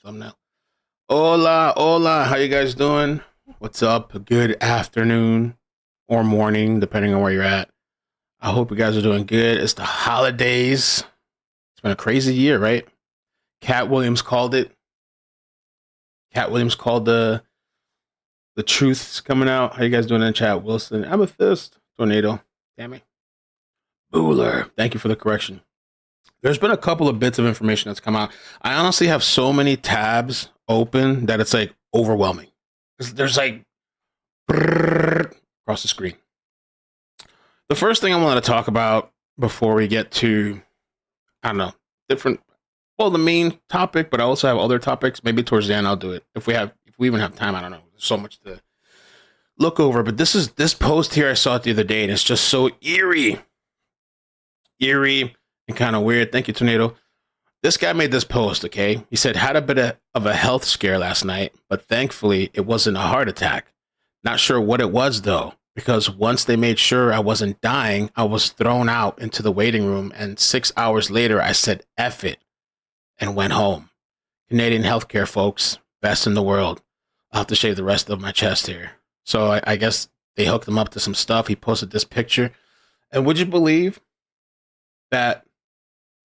thumbnail. Hola, hola. How you guys doing? What's up? Good afternoon or morning, depending on where you're at. I hope you guys are doing good. It's the holidays. It's been a crazy year, right? Cat Williams called it. Cat Williams called the truths coming out. How you guys doing in the chat? Wilson, Amethyst, Tornado, Tammy, Booler. Thank you for the correction. There's been a couple of bits of information that's come out. I honestly have so many tabs open that it's like overwhelming. There's like across the screen. The first thing I wanted to talk about before we get to, I don't know, the main topic, but I also have other topics. Maybe towards the end I'll do it. If we even have time, I don't know. There's so much to look over. But this post here, I saw it the other day, and it's just so eerie and kind of weird. Thank you, Tornado. This guy made this post, okay? He said, had a bit of a health scare last night, but thankfully it wasn't a heart attack. Not sure what it was, though, because once they made sure I wasn't dying, I was thrown out into the waiting room, and 6 hours later, I said, F it, and went home. Canadian healthcare, folks, best in the world. I'll have to shave the rest of my chest here. So I guess they hooked him up to some stuff. He posted this picture. And would you believe that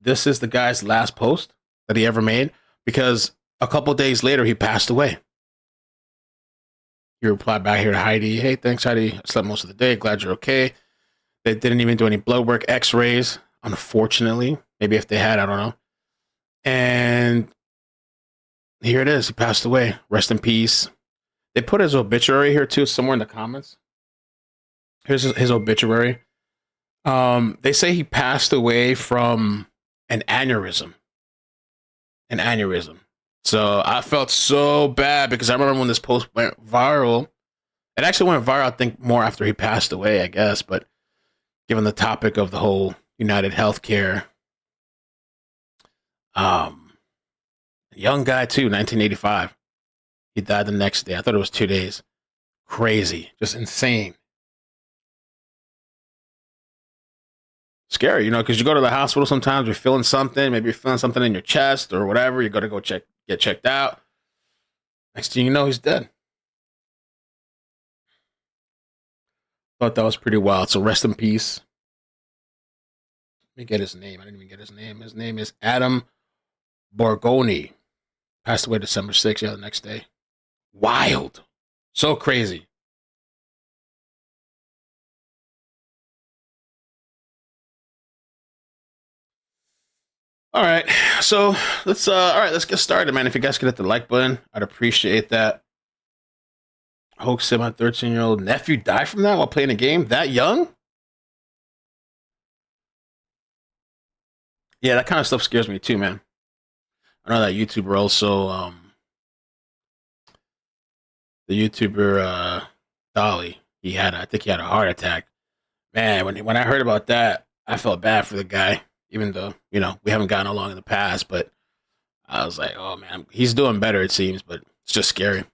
this is the guy's last post that he ever made? Because a couple days later, he passed away. He replied back here to Heidi. Hey, thanks, Heidi. I slept most of the day. Glad you're okay. They didn't even do any blood work, x-rays, unfortunately. Maybe if they had, I don't know. And here it is. He passed away. Rest in peace. They put his obituary here, too, somewhere in the comments. Here's his obituary. They say he passed away from an aneurysm. An aneurysm. So I felt so bad because I remember when this post went viral. It actually went viral, I think, more after he passed away, I guess. But given the topic of the whole UnitedHealthcare, young guy too, 1985. He died the next day. I thought it was 2 days. Crazy, just insane. Scary, because you go to the hospital sometimes, you're feeling something. Maybe you're feeling something in your chest or whatever. You got to go get checked out. Next thing you know, he's dead. Thought that was pretty wild. So rest in peace. Let me get his name. I didn't even get his name. His name is Adam Borgoni. Passed away December 6th, the next day. Wild. So crazy. All right. So let's get started, man. If you guys could hit the like button, I'd appreciate that. Hoax said my 13-year-old nephew died from that while playing a game that young? Yeah, that kind of stuff scares me too, man. I know that YouTuber also, the YouTuber Dolly, I think he had a heart attack. Man, when I heard about that, I felt bad for the guy, even though, we haven't gotten along in the past, but I was like, oh man, he's doing better, it seems, but it's just scary.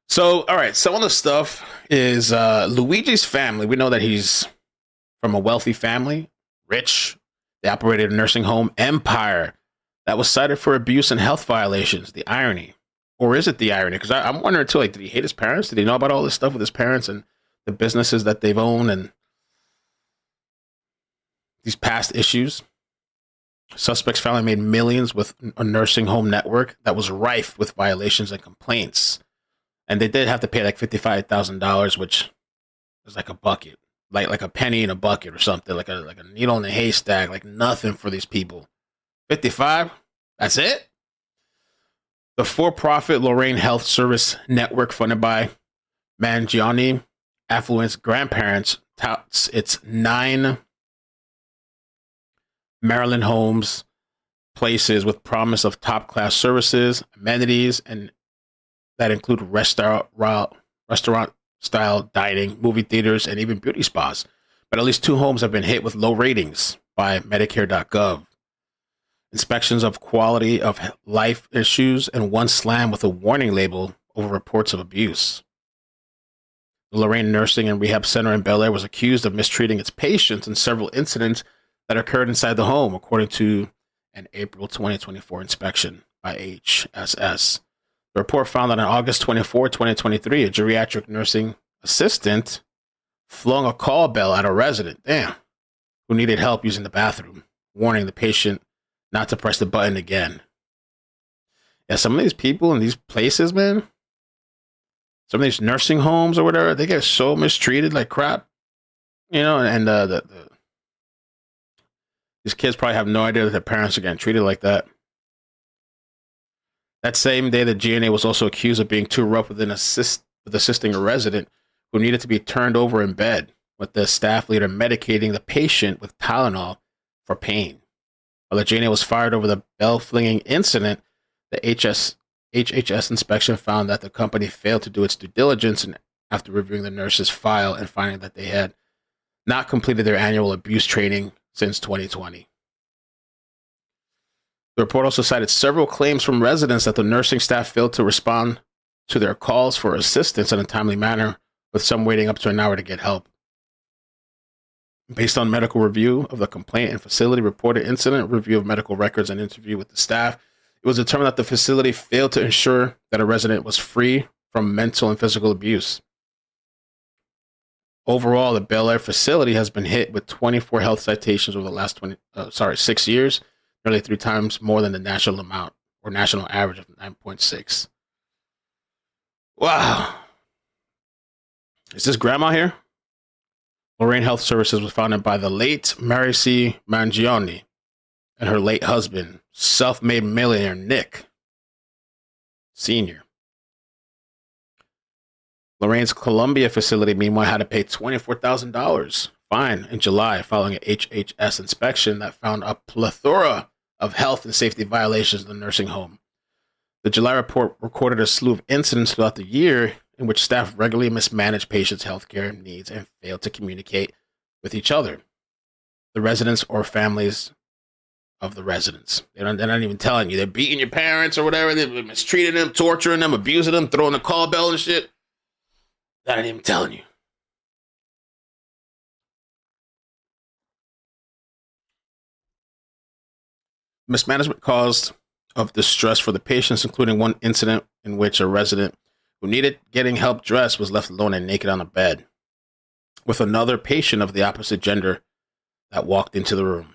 So, all right, some of the stuff is Luigi's family. We know that he's from a wealthy family, rich. They operated a nursing home empire that was cited for abuse and health violations. The irony. Or is it the irony? Because I'm wondering too, did he hate his parents? Did he know about all this stuff with his parents and the businesses that they've owned and these past issues? Suspects family made millions with a nursing home network that was rife with violations and complaints. And they did have to pay like $55,000, which is like a bucket, like a penny in a bucket or something, like a needle in a haystack, like nothing for these people. 55? That's it? The for-profit Lorraine Health Service Network, funded by Mangione, affluent grandparents, touts its 9 Maryland homes, places with promise of top-class services, amenities, and that include restaurant-style dining, movie theaters, and even beauty spas. But at least 2 homes have been hit with low ratings by Medicare.gov. Inspections of quality of life issues, and one slammed with a warning label over reports of abuse. The Lorraine Nursing and Rehab Center in Bel Air was accused of mistreating its patients in several incidents that occurred inside the home, according to and April 2024 inspection by HSS. The report found that on August 24, 2023, a geriatric nursing assistant flung a call bell at a resident, who needed help using the bathroom, warning the patient not to press the button again. Yeah, some of these people in these places, man, some of these nursing homes or whatever, they get so mistreated like crap, and these kids probably have no idea that their parents are getting treated like that. That same day, the GNA was also accused of being too rough with assisting a resident who needed to be turned over in bed, with the staff leader medicating the patient with Tylenol for pain. While the GNA was fired over the bell-flinging incident, the HHS inspection found that the company failed to do its due diligence, and after reviewing the nurse's file and finding that they had not completed their annual abuse training since 2020. The report also cited several claims from residents that the nursing staff failed to respond to their calls for assistance in a timely manner, with some waiting up to an hour to get help. Based on medical review of the complaint and facility reported incident, review of medical records, and interview with the staff, it was determined that the facility failed to ensure that a resident was free from mental and physical abuse. Overall, the Bel Air facility has been hit with 24 health citations over the last 6 years, nearly 3 times more than the national amount, or national average of 9.6. Wow. Is this grandma here? Lorraine Health Services was founded by the late Mary C. Mangione and her late husband, self-made millionaire Nick Sr. Lorraine's Columbia facility, meanwhile, had to pay $24,000 fine in July following an HHS inspection that found a plethora of health and safety violations in the nursing home. The July report recorded a slew of incidents throughout the year in which staff regularly mismanaged patients' healthcare needs and failed to communicate with each other, the residents or families of the residents. They're not even telling you. They're beating your parents or whatever. They're mistreating them, torturing them, abusing them, throwing the call bell and shit. They're not even telling you. Mismanagement caused of distress for the patients, including one incident in which a resident who needed getting help dressed was left alone and naked on a bed with another patient of the opposite gender that walked into the room.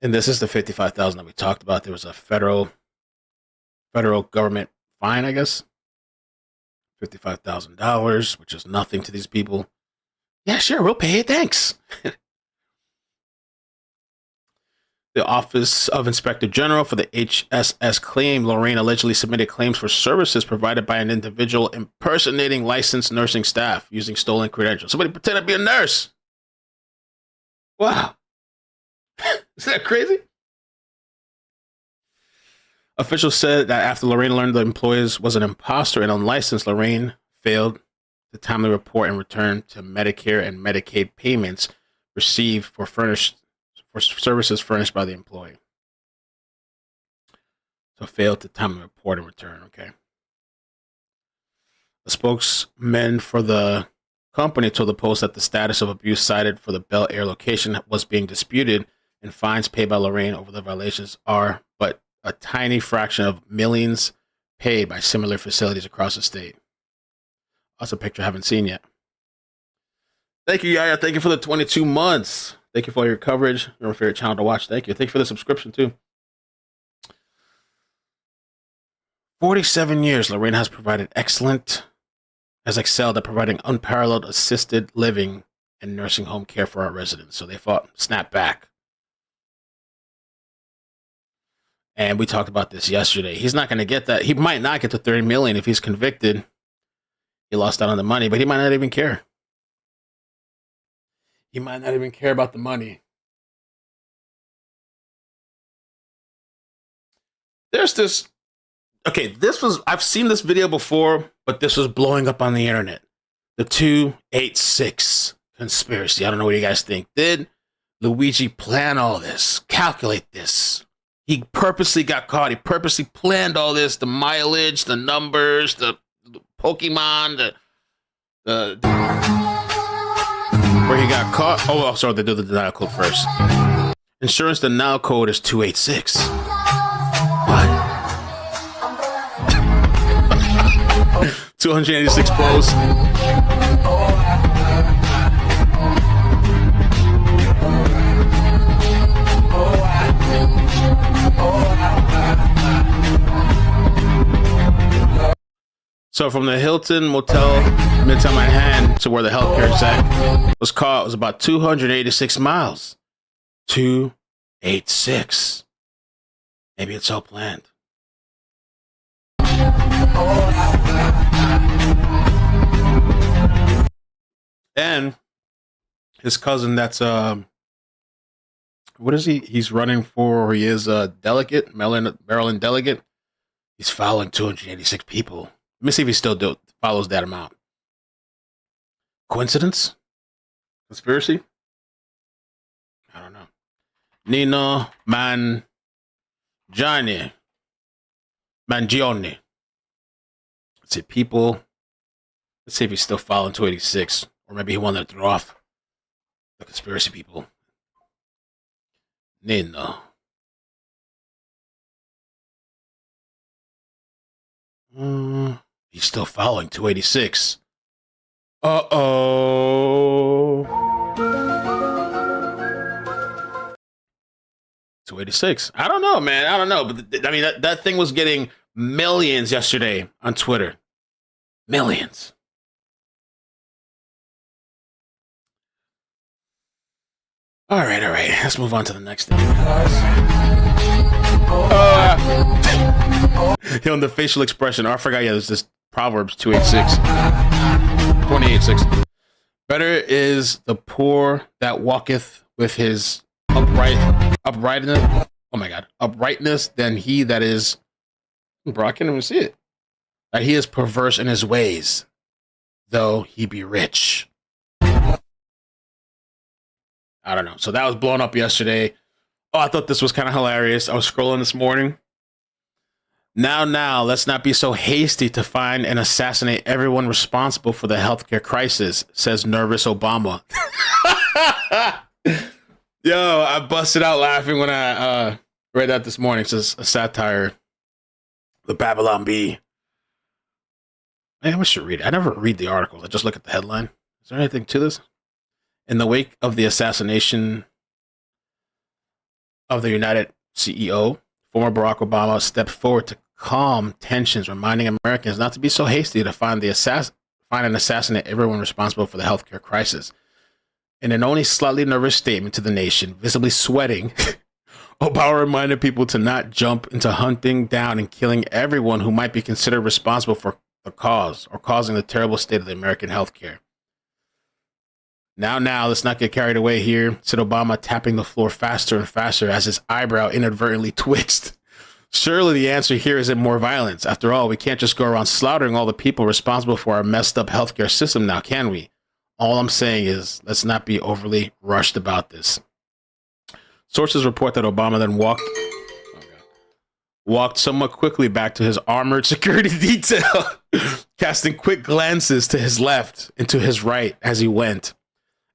And this is the $55,000 that we talked about. There was a federal government fine, I guess. $55,000, which is nothing to these people. Yeah, sure, we'll pay it. Thanks. The Office of Inspector General for the HSS claim Lorraine allegedly submitted claims for services provided by an individual impersonating licensed nursing staff using stolen credentials. Somebody pretend to be a nurse. Wow. Isn't that crazy? Officials said that after Lorraine learned the employee was an imposter and unlicensed, Lorraine failed to timely report and return to Medicare and Medicaid payments received for services furnished by the employee. So failed to timely report and return. Okay. The spokesman for the company told the Post that the status of abuse cited for the Bel Air location was being disputed, and fines paid by Lorraine over the violations are but a tiny fraction of millions paid by similar facilities across the state. That's a picture I haven't seen yet. Thank you, Yaya. Thank you for the 22 months. Thank you for all your coverage. You're my favorite channel to watch. Thank you. Thank you for the subscription, too. 47 years, Lorraine has excelled at providing unparalleled assisted living and nursing home care for our residents. So they fought, snap back. And we talked about this yesterday. He's not going to get that. He might not get the $30 million if he's convicted. He lost out on the money, but he might not even care. He might not even care about the money. There's this. Okay, I've seen this video before, but this was blowing up on the internet. The 286 conspiracy. I don't know what you guys think. Did Luigi plan all this? Calculate this? He purposely got caught. He purposely planned all this. The mileage, the numbers, the Pokemon, where he got caught. Oh, sorry, they do the denial code first. Insurance denial code is 286. What? 286 posts. So from the Hilton Motel, Midtown Manhattan, to where the healthcare exec was caught was about 286 miles. 286. Maybe it's all planned. And his cousin, that's what is he? He's running for. He is a delegate, Maryland delegate. He's following 286 people. Let me see if he still follows that amount. Coincidence? Conspiracy? I don't know. Nino Mangione. Let's see, people. Let's see if he's still following 286. Or maybe he wanted to throw off the conspiracy people. Nino. He's still following 286. Uh-oh. 286. I don't know, man. I don't know. But I mean, that thing was getting millions yesterday on Twitter. Millions. All right. Let's move on to the next thing. On the facial expression. Oh, I forgot. Yeah, there's this Proverbs 286. 28:6. Better is the poor that walketh with his uprightness. Oh my God, uprightness than he that is. Bro, I can't even see it. That he is perverse in his ways, though he be rich. I don't know. So that was blown up yesterday. Oh, I thought this was kind of hilarious. I was scrolling this morning. Now, let's not be so hasty to find and assassinate everyone responsible for the healthcare crisis, says nervous Obama. Yo, I busted out laughing when I read that this morning. It's just a satire. The Babylon Bee. I should read it. I never read the articles. I just look at the headline. Is there anything to this? In the wake of the assassination of the United CEO, former Barack Obama stepped forward to calm tensions, reminding Americans not to be so hasty to find and assassinate everyone responsible for the healthcare crisis. In an only slightly nervous statement to the nation, visibly sweating, Obama reminded people to not jump into hunting down and killing everyone who might be considered responsible for the cause or causing the terrible state of the American healthcare. Now, let's not get carried away here, said Obama, tapping the floor faster and faster as his eyebrow inadvertently twitched. Surely the answer here isn't more violence. After all, we can't just go around slaughtering all the people responsible for our messed up healthcare system now, can we? All I'm saying is, let's not be overly rushed about this. Sources report that Obama then walked somewhat quickly back to his armored security detail, casting quick glances to his left and to his right as he went.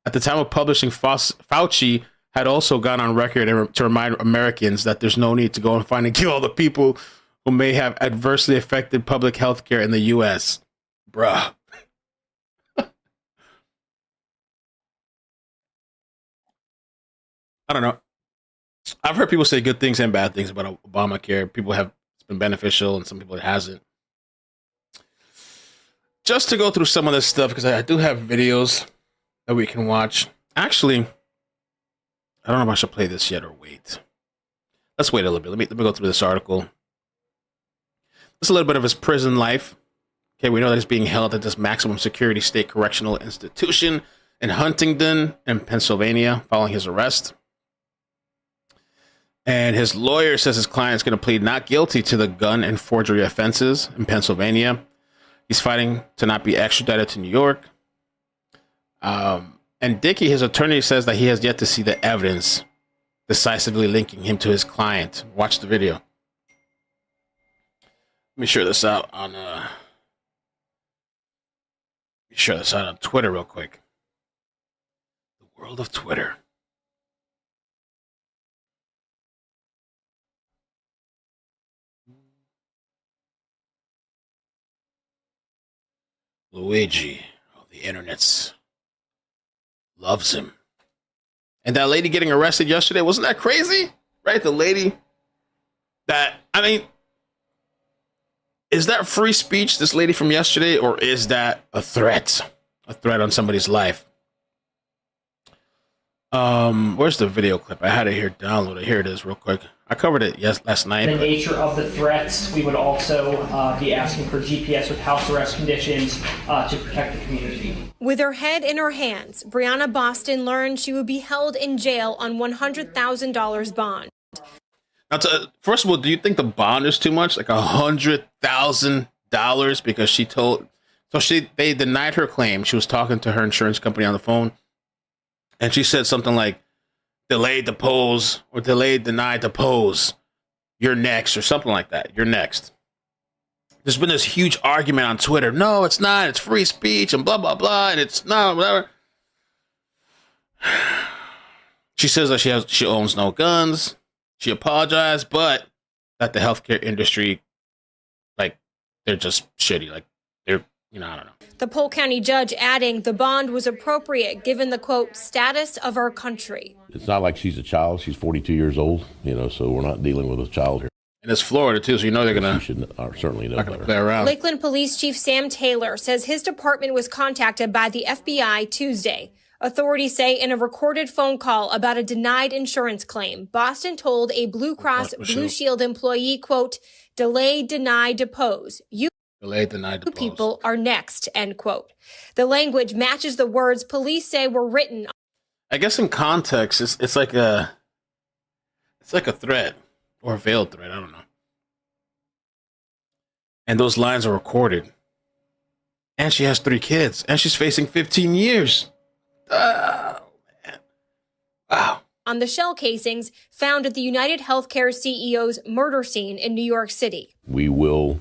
At the time of publishing, Fauci had also gone on record to remind Americans that there's no need to go and find and kill all the people who may have adversely affected public health care in the U.S. Bruh. I don't know. I've heard people say good things and bad things about Obamacare. People have it's been beneficial and some people it hasn't. Just to go through some of this stuff, because I do have videos that we can watch. Actually, I don't know if I should play this yet or wait. Let's wait a little bit. Let me go through this article. Just a little bit of his prison life. Okay, we know that he's being held at this maximum security state correctional institution in Huntington in Pennsylvania following his arrest. And his lawyer says his client is going to plead not guilty to the gun and forgery offenses in Pennsylvania. He's fighting to not be extradited to New York. And Dickey, his attorney, says that he has yet to see the evidence decisively linking him to his client. Watch the video. Let me share this out on Twitter real quick. The world of Twitter. Luigi. Oh, the internet's loves him. And that lady getting arrested yesterday, wasn't that crazy? Right? The lady that, I mean, is that free speech, this lady from yesterday, or is that a threat? A threat on somebody's life? Where's the video clip? I had it here downloaded. Here it is, real quick. I covered it last night. The nature of the threats, we would also be asking for GPS with house arrest conditions to protect the community. With her head in her hands, Brianna Boston learned she would be held in jail on $100,000 bond. Now, first of all, do you think the bond is too much? Like $100,000 because she told, they denied her claim. She was talking to her insurance company on the phone, and she said something like, delayed depose or delayed denied depose. You're next, or something like that. You're next. There's been this huge argument on Twitter. No, it's not. It's free speech and blah, blah, blah. And it's not, whatever. She says that she owns no guns. She apologized, but that the healthcare industry, like, they're just shitty. Like, they're, I don't know. The Polk County judge adding the bond was appropriate given the, quote, status of our country. It's not like she's a child. She's 42 years old, so we're not dealing with a child here. And it's Florida, too, so they're going to... You should certainly know better. Play around. Lakeland Police Chief Sam Taylor says his department was contacted by the FBI Tuesday. Authorities say in a recorded phone call about a denied insurance claim, Boston told a Blue Cross Blue Shield employee, quote, delay, deny, depose. Delay, deny, depose. People are next, end quote. The language matches the words police say were written. I guess in context, it's like a threat or a veiled threat. I don't know. And those lines are recorded. And she has 3 kids, and she's facing 15 years. Oh, man. Wow. On the shell casings found at the UnitedHealthcare CEO's murder scene in New York City. We will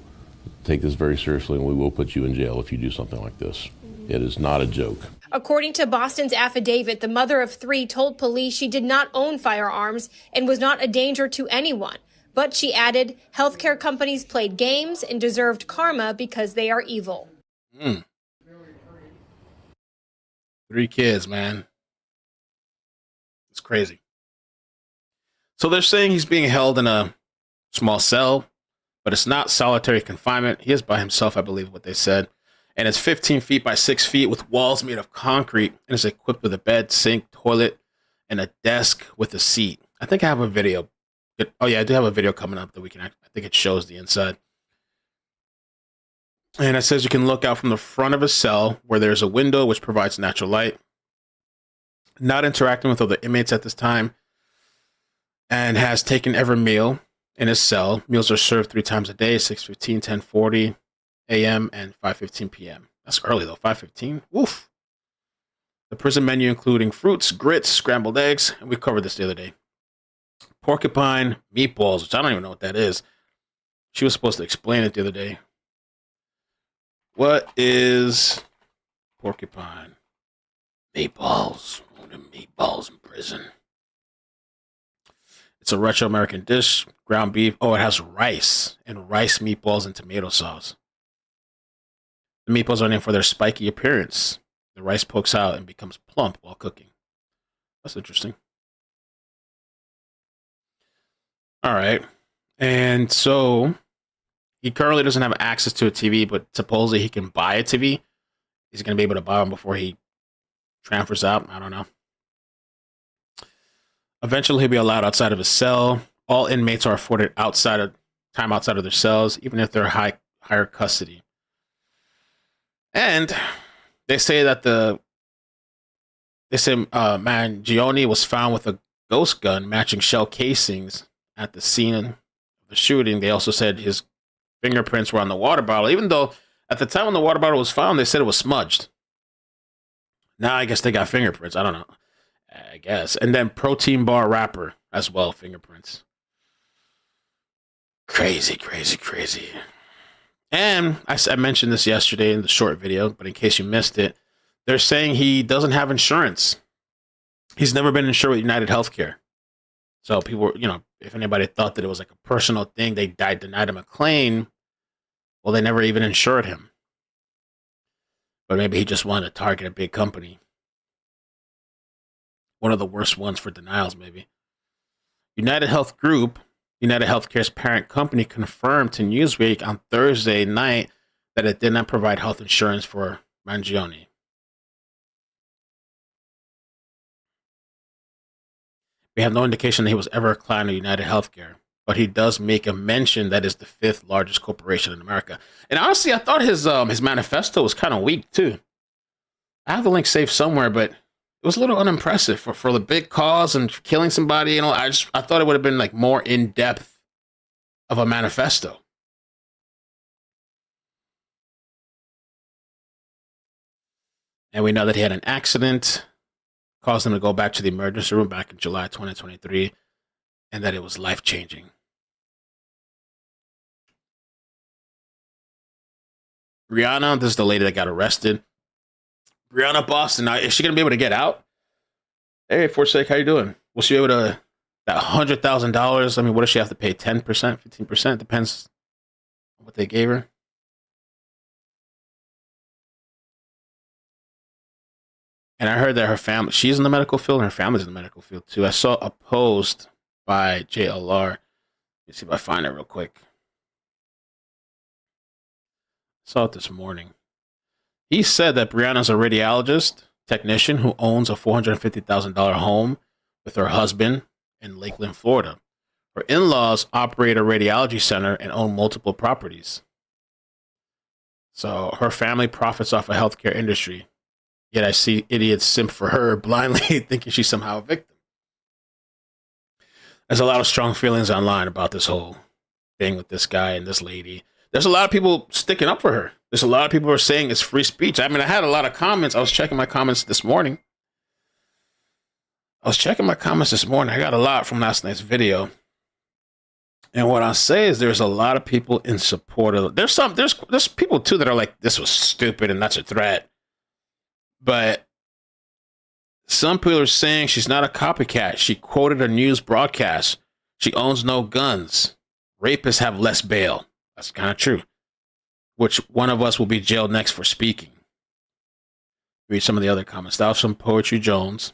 take this very seriously, and we will put you in jail if you do something like this. It is not a joke. According to Boston's affidavit, the mother of 3 told police she did not own firearms and was not a danger to anyone. But she added, healthcare companies played games and deserved karma because they are evil. 3 kids, man. It's crazy. So they're saying he's being held in a small cell, but it's not solitary confinement. He is by himself, I believe what they said. And it's 15 feet by 6 feet with walls made of concrete, and is equipped with a bed, sink, toilet, and a desk with a seat. I think I have a video. Oh, yeah, I do have a video coming up that we can, I think it shows the inside. And it says you can look out from the front of a cell where there's a window which provides natural light. Not interacting with other inmates at this time. And has taken every meal in his cell. Meals are served 3 times a day, 6:15, 10:40 a.m. and 5:15 p.m. That's early, though, 5:15. Woof. The prison menu including fruits, grits, scrambled eggs. And we covered this the other day. Porcupine meatballs, which I don't even know what that is. She was supposed to explain it the other day. What is porcupine? Meatballs. Oh, the meatballs in prison. It's a retro American dish. Ground beef. Oh, it has rice. And rice meatballs and tomato sauce. The meatballs are named for their spiky appearance. The rice pokes out and becomes plump while cooking. That's interesting. All right. And so he currently doesn't have access to a TV, but supposedly he can buy a TV. He's going to be able to buy one before he transfers out. I don't know. Eventually, he'll be allowed outside of his cell. All inmates are afforded time outside of their cells, even if they're higher custody. And they say that Mangione was found with a ghost gun matching shell casings at the scene of the shooting. They also said his fingerprints were on the water bottle, even though at the time when the water bottle was found, they said it was smudged. Now I guess they got fingerprints. I don't know. I guess. And then protein bar wrapper as well, fingerprints. Crazy, crazy, crazy. And I mentioned this yesterday in the short video, but in case you missed it, they're saying he doesn't have insurance. He's never been insured with UnitedHealthcare. So people, if anybody thought that it was like a personal thing, denied him a claim. Well, they never even insured him. But maybe he just wanted to target a big company. One of the worst ones for denials, maybe. United Health Group, UnitedHealthcare's parent company, confirmed to Newsweek on Thursday night that it did not provide health insurance for Mangione. We have no indication that he was ever a client of UnitedHealthcare, but he does make a mention that it's the 5th largest corporation in America. And honestly, I thought his manifesto was kind of weak too. I have the link saved somewhere, but it was a little unimpressive for the big cause and killing somebody. You know, I thought it would have been like more in depth of a manifesto. And we know that he had an accident, caused him to go back to the emergency room back in July 2023, and that it was life-changing. Brianna, this is the lady that got arrested. Brianna Boston, now, is she going to be able to get out? Hey, Forsake, how you doing? Will she be able to, that $100,000, I mean, what does she have to pay, 10%, 15%? Depends on what they gave her. And I heard that her family, she's in the medical field and her family's in the medical field too. I saw a post by JLR. Let's see if I find it real quick. I saw it this morning. He said that Brianna's a radiologist technician who owns a $450,000 home with her husband in Lakeland, Florida. Her in-laws operate a radiology center and own multiple properties. So her family profits off a healthcare industry. Yet I see idiots simp for her blindly thinking she's somehow a victim. There's a lot of strong feelings online about this whole thing with this guy and this lady. There's a lot of people sticking up for her. There's a lot of people who are saying it's free speech. I mean, I had a lot of comments. I was checking my comments this morning. I got a lot from last night's video. And what I'll say is there's a lot of people in support of it. There's people too that are like, this was stupid and that's a threat. But some people are saying she's not a copycat. She quoted a news broadcast. She owns no guns. Rapists have less bail. That's kind of true. Which one of us will be jailed next for speaking? Read some of the other comments. That was from Poetry Jones.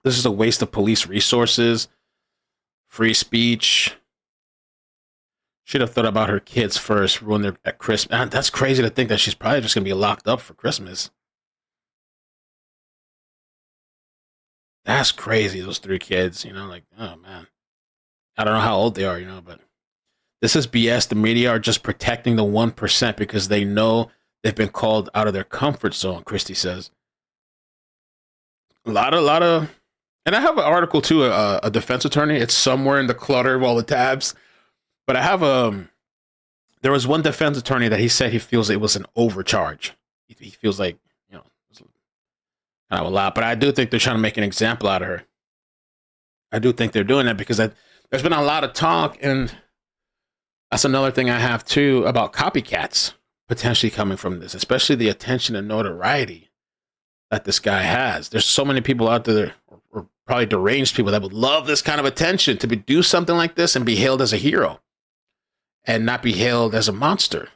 This is a waste of police resources. Free speech. Should have thought about her kids first. Ruin their at Christmas. Man, that's crazy to think that she's probably just going to be locked up for Christmas. That's crazy, those 3 kids, you know, like, oh, man. I don't know how old they are, you know, but this is BS. The media are just protecting the 1% because they know they've been called out of their comfort zone, Christy says. A lot of, and I have an article, too, a defense attorney. It's somewhere in the clutter of all the tabs. But I have there was one defense attorney that he said he feels it was an overcharge. He feels like, you know, kind of a lot, but I do think they're trying to make an example out of her. I do think they're doing that because there's been a lot of talk, and that's another thing I have too about copycats potentially coming from this, especially the attention and notoriety that this guy has. There's so many people out there, or probably deranged people, that would love this kind of attention to do something like this and be hailed as a hero and not be hailed as a monster.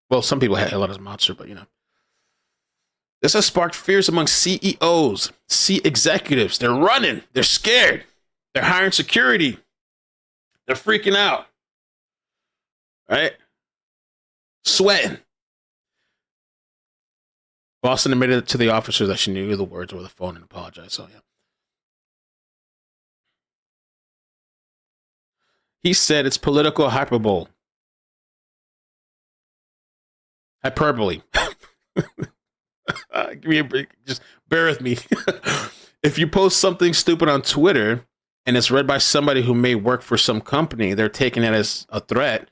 Well, some people hail it as a monster, but you know. This has sparked fears among CEOs, executives. They're running. They're scared. They're hiring security. They're freaking out. Right? Sweating. Boston admitted to the officers that she knew the words over the phone and apologized. So, yeah. He said it's political hyperbole. Hyperbole. Give me a break. Just bear with me. If you post something stupid on Twitter and it's read by somebody who may work for some company, they're taking it as a threat,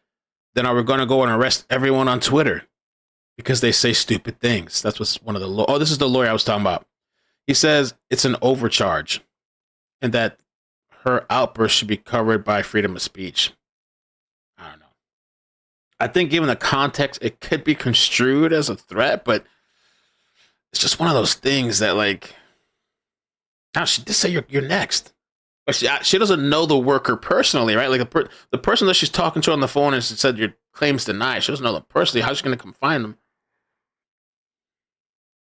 then are we going to go and arrest everyone on Twitter because they say stupid things? That's what's one of the this is the lawyer I was talking about. He says it's an overcharge and that her outburst should be covered by freedom of speech. I don't know. I think given the context, it could be construed as a threat, but it's just one of those things that, like, now she did say you're next, but she doesn't know the worker personally, right? Like the person that she's talking to on the phone and she said your claim's denied. She doesn't know them personally. How's she going to come find them?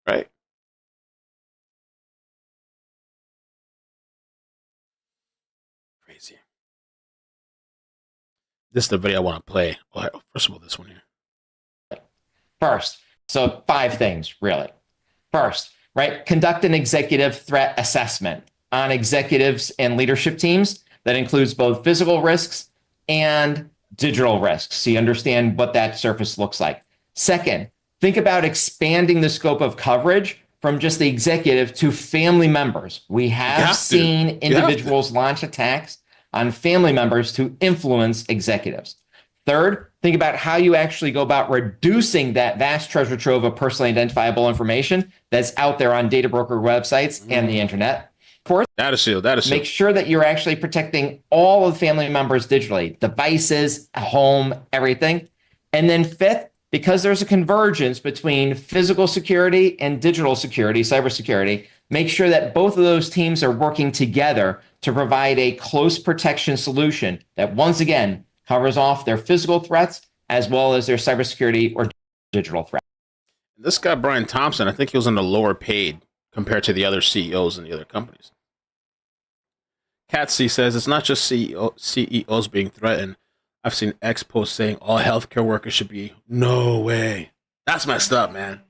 Right. Crazy. This is the video I want to play. Oh, first of all, this one here. First, so 5 things, really. First, right, conduct an executive threat assessment on executives and leadership teams that includes both physical risks and digital risks, so you understand what that surface looks like. Second, think about expanding the scope of coverage from just the executive to family members. We have seen individuals launch attacks on family members to influence executives. Third, think about how you actually go about reducing that vast treasure trove of personally identifiable information that's out there on data broker websites and the internet. Fourth, make sure that you're actually protecting all of the family members digitally, devices, home, everything. And then fifth, because there's a convergence between physical security and digital security, cybersecurity, make sure that both of those teams are working together to provide a close protection solution that, once again, covers off their physical threats as well as their cybersecurity or digital threats. This guy, Brian Thompson, I think he was on the lower paid compared to the other CEOs in the other companies. Catsy says it's not just CEOs being threatened. I've seen X posts saying all healthcare workers should be. No way. That's messed up, man.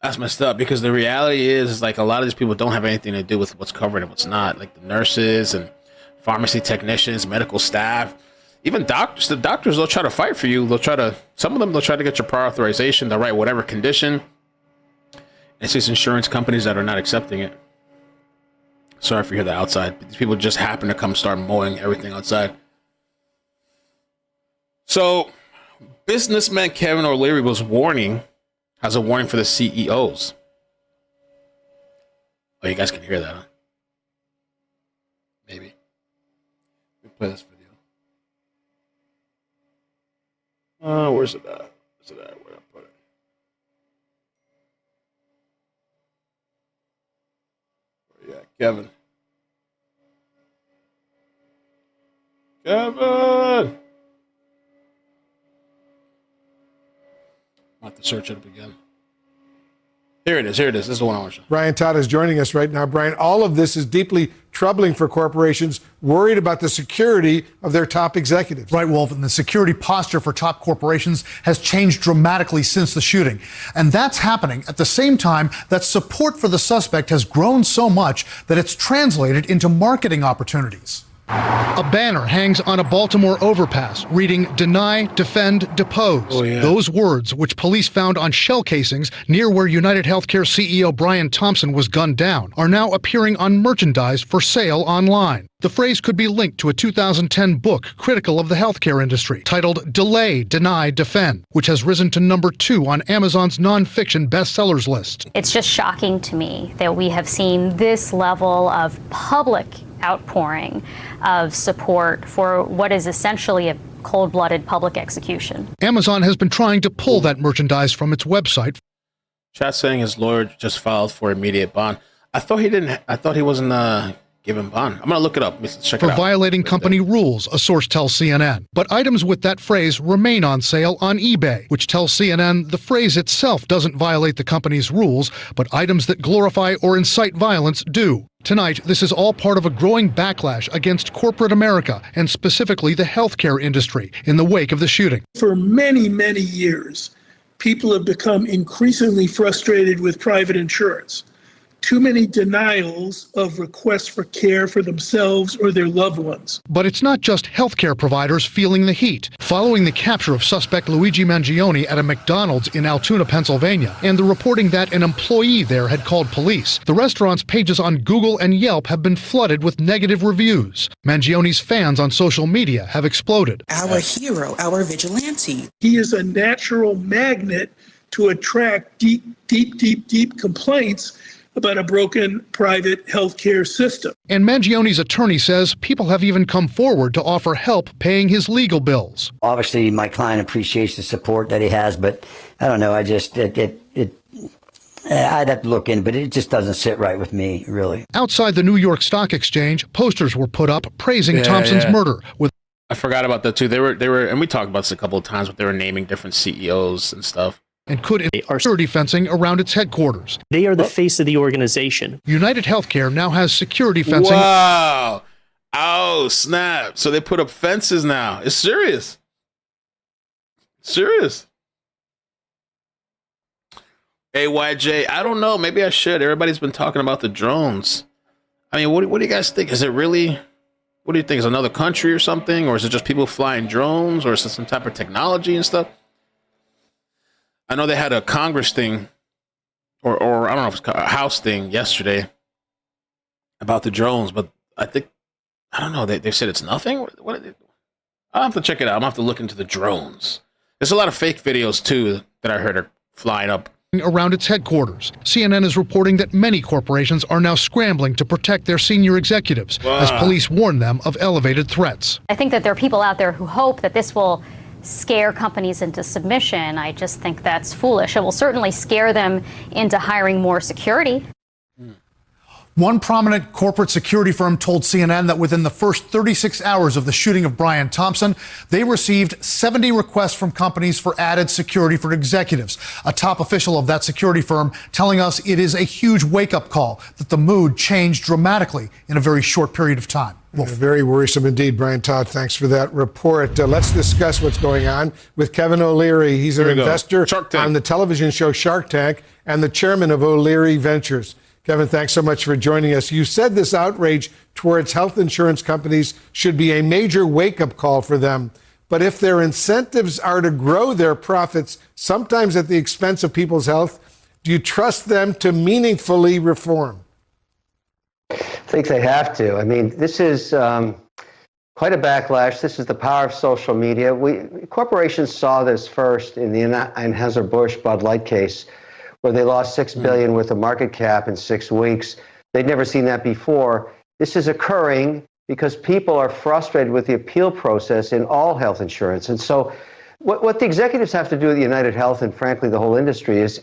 That's messed up, because the reality is like a lot of these people don't have anything to do with what's covered and what's not. Like the nurses and pharmacy technicians, medical staff, even doctors. The doctors, they'll try to fight for you. Some of them, they'll try to get your prior authorization. They'll write whatever condition. It's these insurance companies that are not accepting it. Sorry if you hear the outside. These people just happen to come start mowing everything outside. So, businessman Kevin O'Leary has a warning for the CEOs. Oh, you guys can hear that, huh? Maybe. Let me play this video. Where's it at? Where'd I put it? Yeah, Kevin. Kevin! I'll have to search it up again. Here it is. This is the one I want to show. Brian Todd is joining us right now. Brian, all of this is deeply troubling for corporations worried about the security of their top executives. Right, Wolf, and the security posture for top corporations has changed dramatically since the shooting. And that's happening at the same time that support for the suspect has grown so much that it's translated into marketing opportunities. A banner hangs on a Baltimore overpass reading "Deny, Defend, Depose." Oh, yeah. Those words, which police found on shell casings near where UnitedHealthcare CEO Brian Thompson was gunned down, are now appearing on merchandise for sale online. The phrase could be linked to a 2010 book critical of the healthcare industry titled "Delay, Deny, Defend," which has risen to number 2 on Amazon's nonfiction bestsellers list. It's just shocking to me that we have seen this level of public outpouring of support for what is essentially a cold-blooded public execution. Amazon has been trying to pull that merchandise from its website. Chat saying his lawyer just filed for immediate bond. I thought he wasn't given bond. I'm gonna look it up. Let's check it out. For violating company rules, a source tells CNN. But items with that phrase remain on sale on eBay, which tells CNN the phrase itself doesn't violate the company's rules, but items that glorify or incite violence do. Tonight, this is all part of a growing backlash against corporate America, and specifically the healthcare industry, in the wake of the shooting. For many, many years, people have become increasingly frustrated with private insurance. Too many denials of requests for care for themselves or their loved ones. But it's not just healthcare providers feeling the heat. Following the capture of suspect Luigi Mangione at a McDonald's in Altoona, Pennsylvania, and the reporting that an employee there had called police, the restaurant's pages on Google and Yelp have been flooded with negative reviews. Mangione's fans on social media have exploded. Our hero, our vigilante. He is a natural magnet to attract deep complaints about a broken private healthcare system. And Mangione's attorney says people have even come forward to offer help paying his legal bills. Obviously, my client appreciates the support that he has, but I don't know. I'd have to look in, but it just doesn't sit right with me, really. Outside the New York Stock Exchange, posters were put up praising Thompson's murder. I forgot about that too. They were, and we talked about this a couple of times, but they were naming different CEOs and stuff. and could install security fencing around its headquarters. They are the face of the organization. UnitedHealthcare now has security fencing. Wow. Oh, snap. So they put up fences now. It's serious. Serious. AYJ, I don't know. Maybe I should. Everybody's been talking about the drones. I mean, what do you guys think? Is it really, what do you think? Is it another country or something? Or is it just people flying drones? Or is it some type of technology and stuff? I know they had a Congress thing, or I don't know if it's a House thing yesterday about the drones, but I don't know. They said it's nothing. What? I'll have to check it out. I'm gonna have to look into the drones. There's a lot of fake videos too that I heard are flying up around its headquarters. CNN is reporting that many corporations are now scrambling to protect their senior executives as police warn them of elevated threats. I think that there are people out there who hope that this will scare companies into submission. I just think that's foolish. It will certainly scare them into hiring more security. One prominent corporate security firm told CNN that within the first 36 hours of the shooting of Brian Thompson, they received 70 requests from companies for added security for executives. A top official of that security firm telling us it is a huge wake-up call, that the mood changed dramatically in a very short period of time. Very worrisome indeed, Brian Todd. Thanks for that report. Let's discuss what's going on with Kevin O'Leary. He's an investor on the television show Shark Tank and the chairman of O'Leary Ventures. Kevin, thanks so much for joining us. You said this outrage towards health insurance companies should be a major wake-up call for them. But if their incentives are to grow their profits, sometimes at the expense of people's health, do you trust them to meaningfully reform? I think they have to. I mean, this is quite a backlash. This is the power of social media. Corporations saw this first in the Anheuser-Busch Bud Light case, where they lost $6 billion worth of market cap in 6 weeks. They'd never seen that before. This is occurring because people are frustrated with the appeal process in all health insurance. And so what the executives have to do at United Health, and frankly the whole industry, is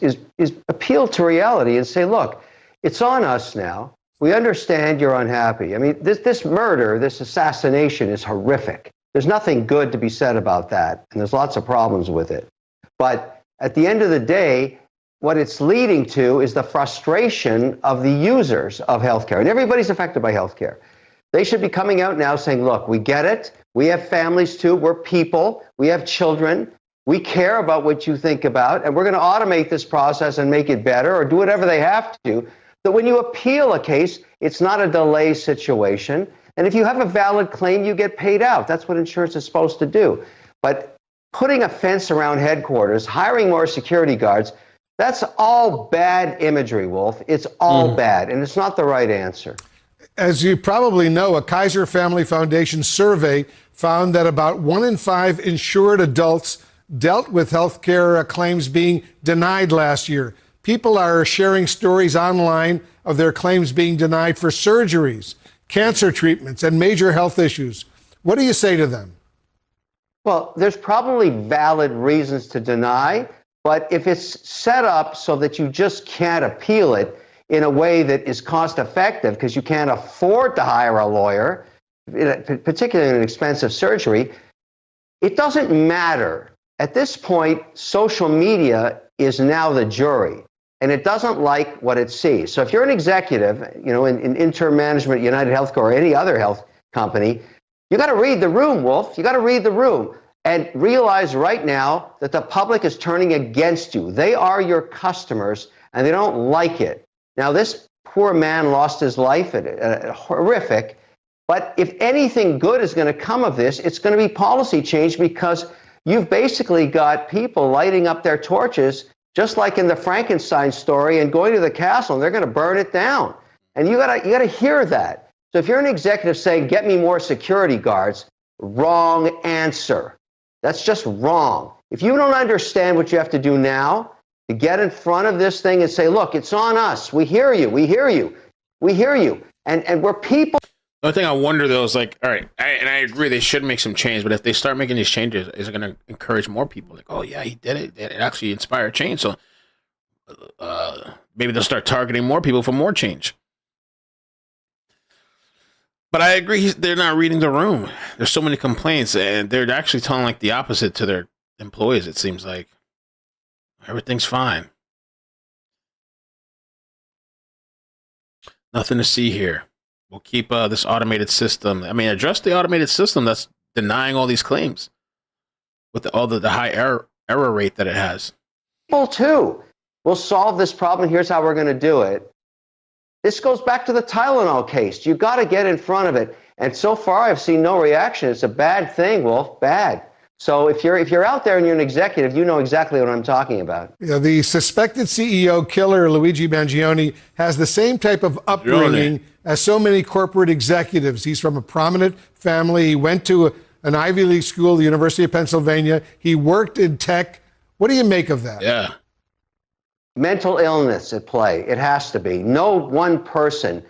appeal to reality and say, look, it's on us now. We understand you're unhappy. I mean, this murder, this assassination is horrific. There's nothing good to be said about that, and there's lots of problems with it. But at the end of the day, what it's leading to is the frustration of the users of healthcare, and everybody's affected by healthcare. They should be coming out now saying, look, we get it. We have families too. We're people. We have children. We care about what you think about, and we're going to automate this process and make it better, or do whatever they have to. That when you appeal a case, it's not a delay situation. And if you have a valid claim, you get paid out. That's what insurance is supposed to do. But putting a fence around headquarters, hiring more security guards, that's all bad imagery, Wolf. It's all bad, and it's not the right answer. As you probably know, a Kaiser Family Foundation survey found that about 1 in 5 insured adults dealt with health care claims being denied last year. People are sharing stories online of their claims being denied for surgeries, cancer treatments, and major health issues. What do you say to them? Well, there's probably valid reasons to deny, but if it's set up so that you just can't appeal it in a way that is cost effective because you can't afford to hire a lawyer, particularly in an expensive surgery, it doesn't matter. At this point, social media is now the jury, and it doesn't like what it sees. So if you're an executive, you know, in interim management at UnitedHealthcare or any other health company, you got to read the room, Wolf. You got to read the room and realize right now that the public is turning against you. They are your customers, and they don't like it. Now, this poor man lost his life, horrific. But if anything good is going to come of this, it's going to be policy change, because you've basically got people lighting up their torches, just like in the Frankenstein story, and going to the castle, and they're going to burn it down. And you gotta hear that. So if you're an executive saying, get me more security guards, wrong answer. That's just wrong. If you don't understand what you have to do now to get in front of this thing and say, look, it's on us. We hear you. We hear you. We hear you. And we're people. The only thing I wonder, though, is like, all right, and I agree they should make some change, but if they start making these changes, is it going to encourage more people? Like, oh, yeah, he did it. It actually inspired change. So maybe they'll start targeting more people for more change. But I agree, they're not reading the room. There's so many complaints, and they're actually telling like the opposite to their employees, it seems like. Everything's fine. Nothing to see here. We'll keep this automated system. I mean, address the automated system that's denying all these claims with all the high error rate that it has. People too. We'll solve this problem. Here's how we're going to do it. This goes back to the Tylenol case. You got to get in front of it. And so far, I've seen no reaction. It's a bad thing, Wolf. Bad. So if you're out there and you're an executive, you know exactly what I'm talking about. Yeah, the suspected CEO killer, Luigi Mangione, has the same type of upbringing as so many corporate executives. He's from a prominent family. He went to an Ivy League school, the University of Pennsylvania. He worked in tech. What do you make of that? Yeah. Mental illness at play. It has to be. No one person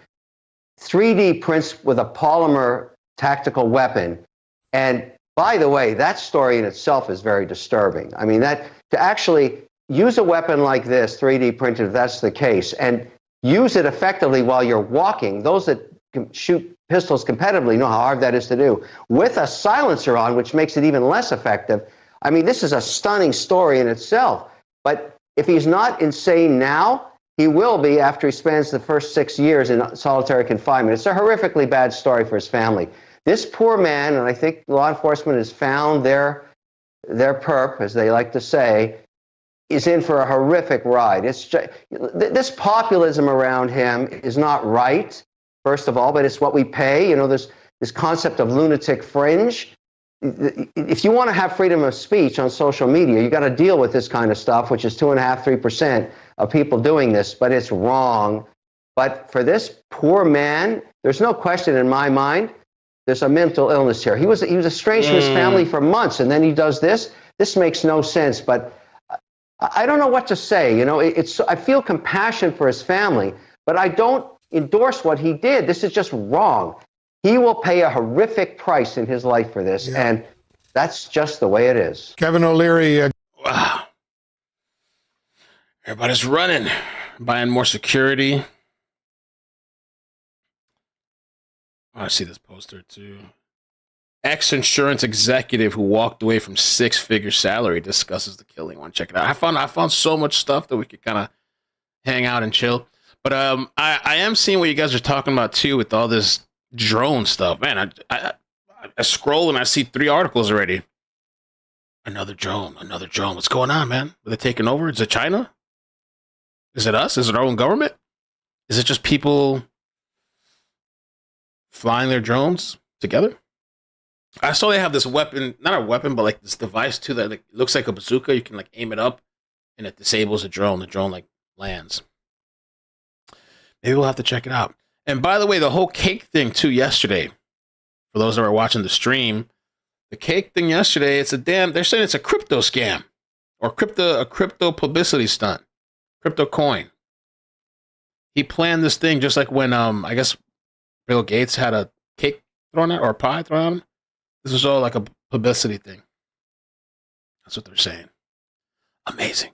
3D prints with a polymer tactical weapon. And by the way, that story in itself is very disturbing. I mean, that to actually use a weapon like this, 3D printed, if that's the case, and use it effectively while you're walking, those that can shoot pistols competitively know how hard that is to do, with a silencer on, which makes it even less effective. I mean, this is a stunning story in itself. But if he's not insane now, he will be after he spends the first 6 years in solitary confinement. It's a horrifically bad story for his family. This poor man, and I think law enforcement has found their perp, as they like to say, is in for a horrific ride. It's just, this populism around him is not right, first of all, but it's what we pay. You know, this concept of lunatic fringe. If you want to have freedom of speech on social media, you got to deal with this kind of stuff, which is 2.5–3% of people doing this, but it's wrong. But for this poor man, there's no question in my mind, there's a mental illness here. He was estranged from his family for months, and then he does this. This makes no sense, but I don't know what to say. You know, I feel compassion for his family, but I don't endorse what he did. This is just wrong. He will pay a horrific price in his life for this, and that's just the way it is. Kevin O'Leary. Wow. Everybody's running, buying more security. I see this poster too. Ex-insurance executive who walked away from 6-figure salary discusses the killing. Want to check it out? I found so much stuff that we could kind of hang out and chill. But I am seeing what you guys are talking about too with all this drone stuff. Man, I scroll and I see 3 articles already. Another drone. What's going on, man? Are they taking over? Is it China? Is it us? Is it our own government? Is it just people flying their drones together? I saw they have this weapon, not a weapon, but like this device too that like looks like a bazooka. You can like aim it up and it disables the drone. The drone like lands. Maybe we'll have to check it out. And by the way, the whole cake thing too yesterday, for those that were watching the stream, the cake thing yesterday, they're saying it's a crypto scam or a crypto publicity stunt, crypto coin. He planned this thing just like when, I guess Bill Gates had a cake thrown at or a pie thrown at him. This was all like a publicity thing. That's what they're saying. Amazing.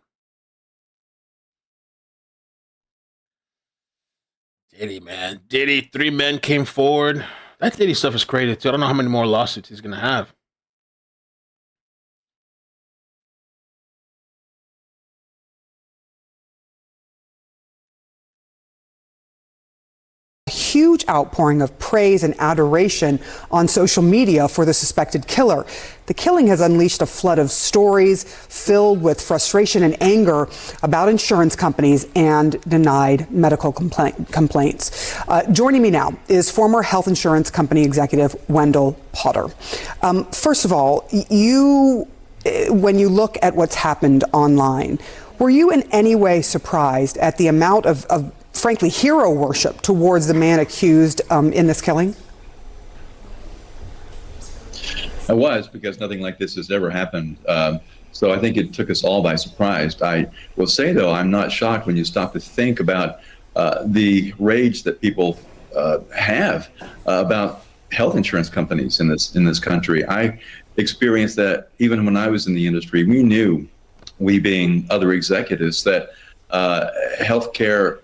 Diddy, man. Diddy, 3 men came forward. That Diddy stuff is crazy, too. I don't know how many more lawsuits he's going to have. Huge outpouring of praise and adoration on social media for the suspected killer. The killing has unleashed a flood of stories filled with frustration and anger about insurance companies and denied medical complaints. Joining me now is former health insurance company executive Wendell Potter. First of all, when you look at what's happened online, were you in any way surprised at the amount of frankly, hero worship towards the man accused in this killing? I was, because nothing like this has ever happened. So I think it took us all by surprise. I will say, though, I'm not shocked when you stop to think about the rage that people have about health insurance companies in this country. I experienced that even when I was in the industry. We being other executives, that healthcare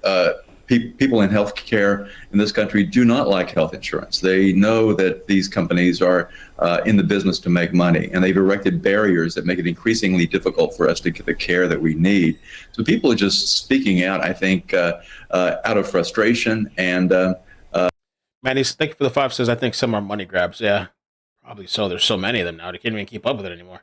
people in healthcare in this country do not like health insurance. They know that these companies are in the business to make money, and they've erected barriers that make it increasingly difficult for us to get the care that we need. So people are just speaking out, I think, out of frustration. And Manny, thank you for the 5. Says, I think some are money grabs. Yeah, probably so. There's so many of them now. They can't even keep up with it anymore.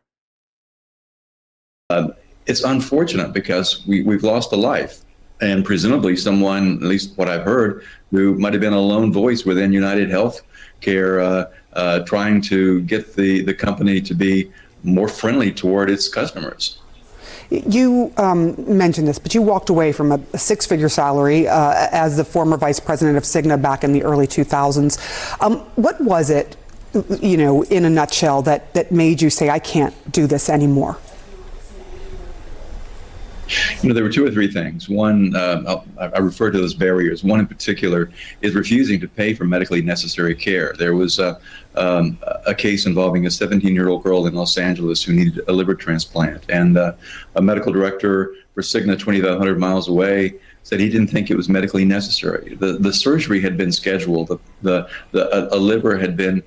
It's unfortunate because we've lost a life. And presumably someone, at least what I've heard, who might have been a lone voice within UnitedHealthcare trying to get the company to be more friendly toward its customers. You mentioned this, but you walked away from a six-figure salary as the former vice president of Cigna back in the early 2000s. What was it, in a nutshell, that made you say, I can't do this anymore? There were 2 or 3 things. One, I refer to those barriers. One in particular is refusing to pay for medically necessary care. There was a case involving a 17-year-old girl in Los Angeles who needed a liver transplant, and a medical director for Cigna 2,500 miles away said he didn't think it was medically necessary. The surgery had been scheduled. A liver had been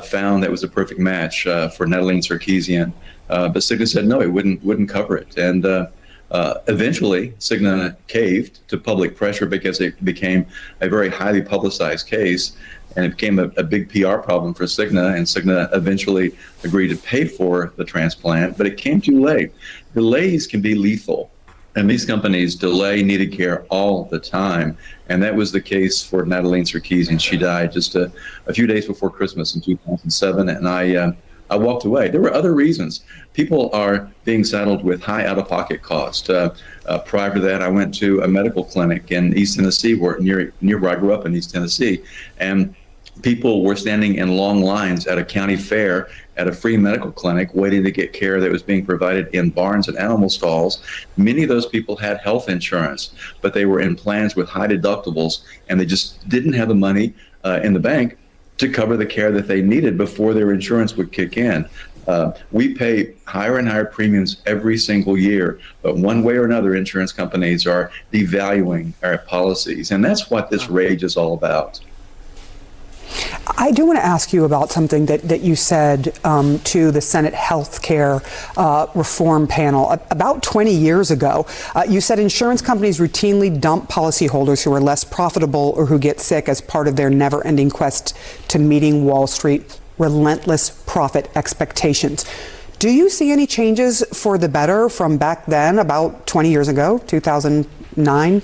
found that was a perfect match for Natalie Sarkeesian, but Cigna said no, it wouldn't cover it. And eventually, Cigna caved to public pressure because it became a very highly publicized case, and it became a big PR problem for Cigna, and Cigna eventually agreed to pay for the transplant, but it came too late. Delays can be lethal, and these companies delay needed care all the time, and that was the case for Natalie Sarkeesian. She died just a few days before Christmas in 2007, and I walked away. There were other reasons. People are being saddled with high out-of-pocket costs. Prior to that, I went to a medical clinic in East Tennessee, near where I grew up in East Tennessee, and people were standing in long lines at a county fair at a free medical clinic waiting to get care that was being provided in barns and animal stalls. Many of those people had health insurance, but they were in plans with high deductibles, and they just didn't have the money in the bank to cover the care that they needed before their insurance would kick in. We pay higher and higher premiums every single year, but one way or another, insurance companies are devaluing our policies, and that's what this rage is all about. I do want to ask you about something that you said to the Senate Healthcare Reform Panel about 20 years ago. You said insurance companies routinely dump policyholders who are less profitable or who get sick as part of their never-ending quest to meeting Wall Street relentless profit expectations. Do you see any changes for the better from back then, about 20 years ago, 2009?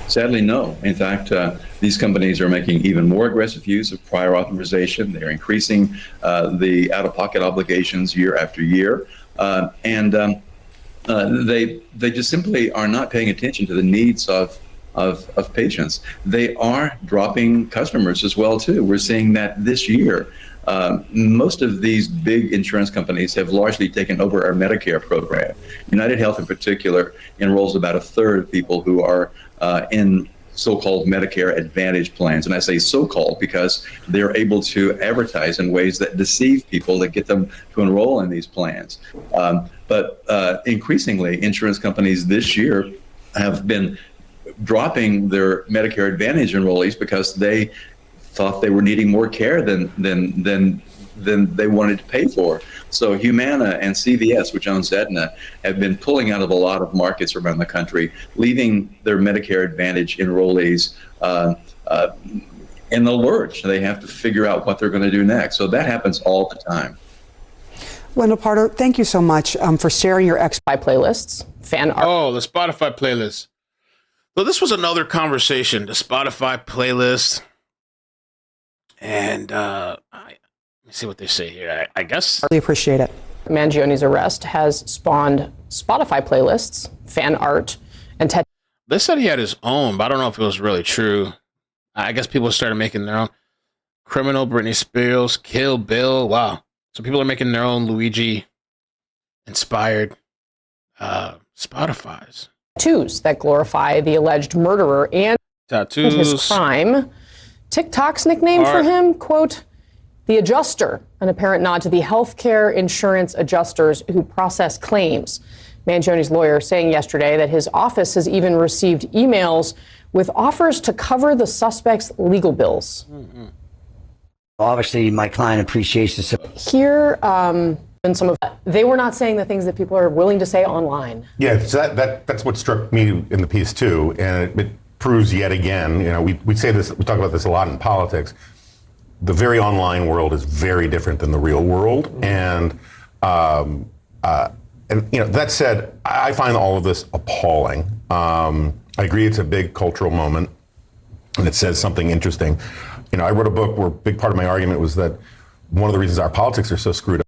Sadly, no. In fact, these companies are making even more aggressive use of prior authorization. They're increasing the out-of-pocket obligations year after year. And they just simply are not paying attention to the needs of patients. They are dropping customers as well, too. We're seeing that this year. Most of these big insurance companies have largely taken over our Medicare program. UnitedHealth in particular enrolls about a third of people who are in so-called Medicare Advantage plans. And I say so-called because they're able to advertise in ways that deceive people that get them to enroll in these plans. But increasingly, insurance companies this year have been dropping their Medicare Advantage enrollees because they thought they were needing more care than they wanted to pay for. So Humana and CVS, which owns Aetna, have been pulling out of a lot of markets around the country, leaving their Medicare Advantage enrollees in the lurch. They have to figure out what they're going to do next. So that happens all the time. Wendell Pardo, thank you so much for sharing your Spotify playlists, fan art. Oh, the Spotify playlist. So this was another conversation, the Spotify playlist. And let me see what they say here. I guess. Really appreciate it. Mangione's arrest has spawned Spotify playlists, fan art, and They said he had his own, but I don't know if it was really true. I guess people started making their own. Criminal, Britney Spears, Kill Bill. Wow. So people are making their own Luigi-inspired Spotifys. Tattoos that glorify the alleged murderer and his crime. TikTok's nickname for him, quote, the adjuster, an apparent nod to the healthcare insurance adjusters who process claims. Mangione's lawyer saying yesterday that his office has even received emails with offers to cover the suspect's legal bills. Mm-hmm. Obviously, my client appreciates the support. Here, and some of they were not saying the things that people are willing to say online. Yeah, so that's what struck me in the piece too, and it proves yet again. You know, we say this, we talk about this a lot in politics. The very online world is very different than the real world, and you know, that said, I find all of this appalling. I agree it's a big cultural moment, and it says something interesting. You know, I wrote a book where a big part of my argument was that one of the reasons our politics are so screwed up.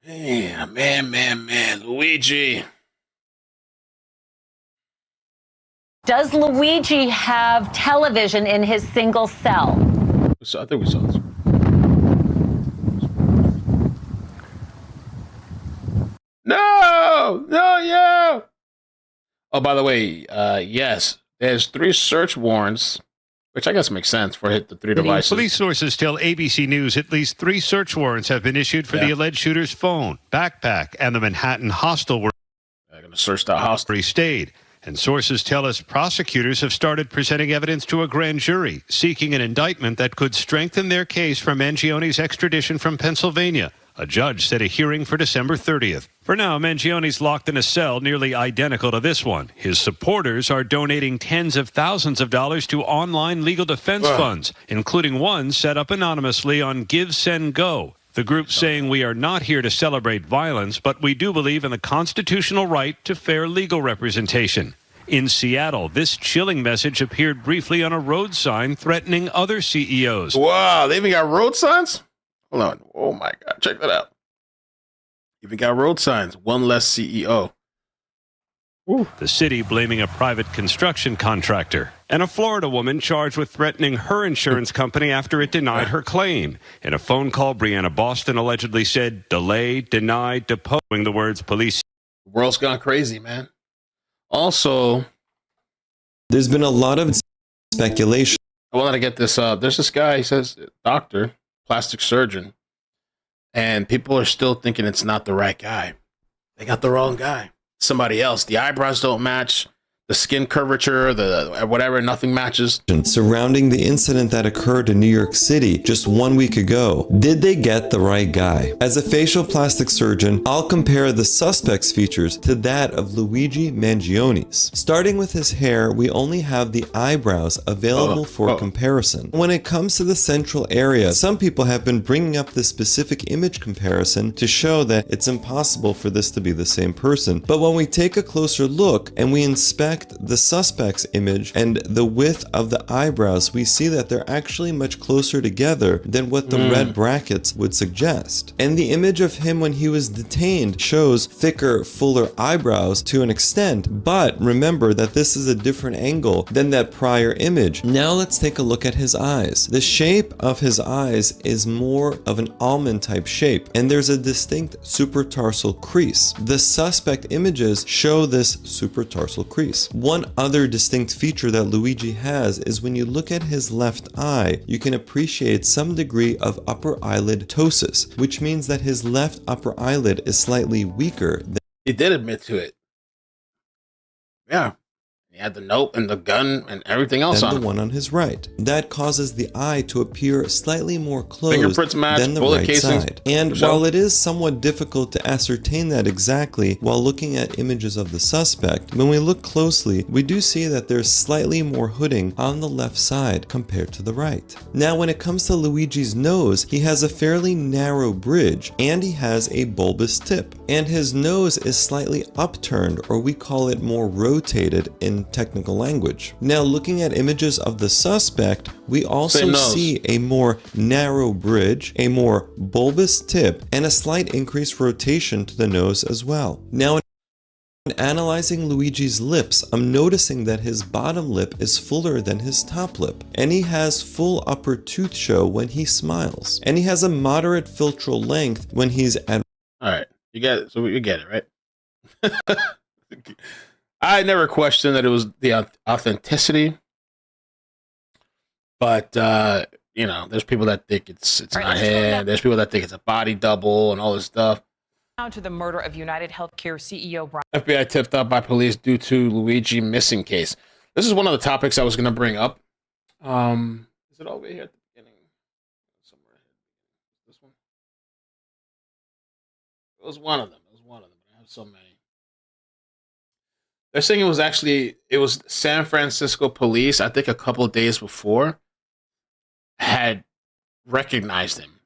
Yeah, man, Luigi. Does Luigi have television in his single cell? So I think we saw this. No, yeah. Oh, by the way, yes, there's 3 search warrants, which I guess makes sense for the 3 devices. Police sources tell ABC News at least 3 search warrants have been issued for the alleged shooter's phone, backpack, and the Manhattan hostel where they're going to search the hostel he stayed. And sources tell us prosecutors have started presenting evidence to a grand jury, seeking an indictment that could strengthen their case for Mangione's extradition from Pennsylvania. A judge set a hearing for December 30th. For now, Mangione's locked in a cell nearly identical to this one. His supporters are donating tens of thousands of dollars to online legal defense funds, including one set up anonymously on Give, Send, Go. The group saying we are not here to celebrate violence, but we do believe in the constitutional right to fair legal representation. In Seattle, this chilling message appeared briefly on a road sign threatening other CEOs. Wow, they even got road signs? Hold on. Oh, my God. Check that out. Even got road signs. One less CEO. Ooh. The city blaming a private construction contractor. And a Florida woman charged with threatening her insurance company after it denied her claim. In a phone call, Brianna Boston allegedly said, delay, deny, deposing the words police. The world's gone crazy, man. Also, there's been a lot of speculation. I wanted to get this. There's this guy, he says, doctor, plastic surgeon, and people are still thinking it's not the right guy. They got the wrong guy. Somebody else. The eyebrows don't match. The skin curvature, the whatever, nothing matches. Surrounding the incident that occurred in New York City just 1 week ago, did they get the right guy? As a facial plastic surgeon, I'll compare the suspect's features to that of Luigi Mangione's. Starting with his hair, we only have the eyebrows available for comparison. When it comes to the central area, some people have been bringing up this specific image comparison to show that it's impossible for this to be the same person. But when we take a closer look and we inspect the suspect's image and the width of the eyebrows, we see that they're actually much closer together than what the red brackets would suggest. And the image of him when he was detained shows thicker, fuller eyebrows to an extent, but remember that this is a different angle than that prior image. Now let's take a look at his eyes. The shape of his eyes is more of an almond type shape, and there's a distinct supratarsal crease. The suspect images show this supratarsal crease. One other distinct feature that Luigi has is when you look at his left eye, you can appreciate some degree of upper eyelid ptosis, which means that his left upper eyelid is slightly weaker than. He did admit to it. Yeah. He had the note and the gun and everything else on the one on his right. That causes the eye to appear slightly more closed fingerprints match, than the bullet right casings. side. And while it is somewhat difficult to ascertain that exactly while looking at images of the suspect, when we look closely, we do see that there's slightly more hooding on the left side compared to the right. Now, when it comes to Luigi's nose, he has a fairly narrow bridge and he has a bulbous tip. And his nose is slightly upturned, or we call it more rotated in technical language. Now, looking at images of the suspect, we also see a more narrow bridge, a more bulbous tip, and a slight increased rotation to the nose as well. Now, when analyzing Luigi's lips, I'm noticing that his bottom lip is fuller than his top lip, and he has full upper tooth show when he smiles, and he has a moderate filtral length when he's at. All right, you get it. So you get it, right? I never questioned that it was the authenticity, but you know, there's people that think it's not him. There's people that think it's a body double and all this stuff. Now to the murder of UnitedHealthcare CEO Brian. FBI tipped up by police due to Luigi missing case. This is one of the topics I was going to bring up. Is it over here at the beginning? Somewhere here. This one? It was one of them. I have so many. They're saying it was San Francisco police, I think a couple of days before, had recognized him.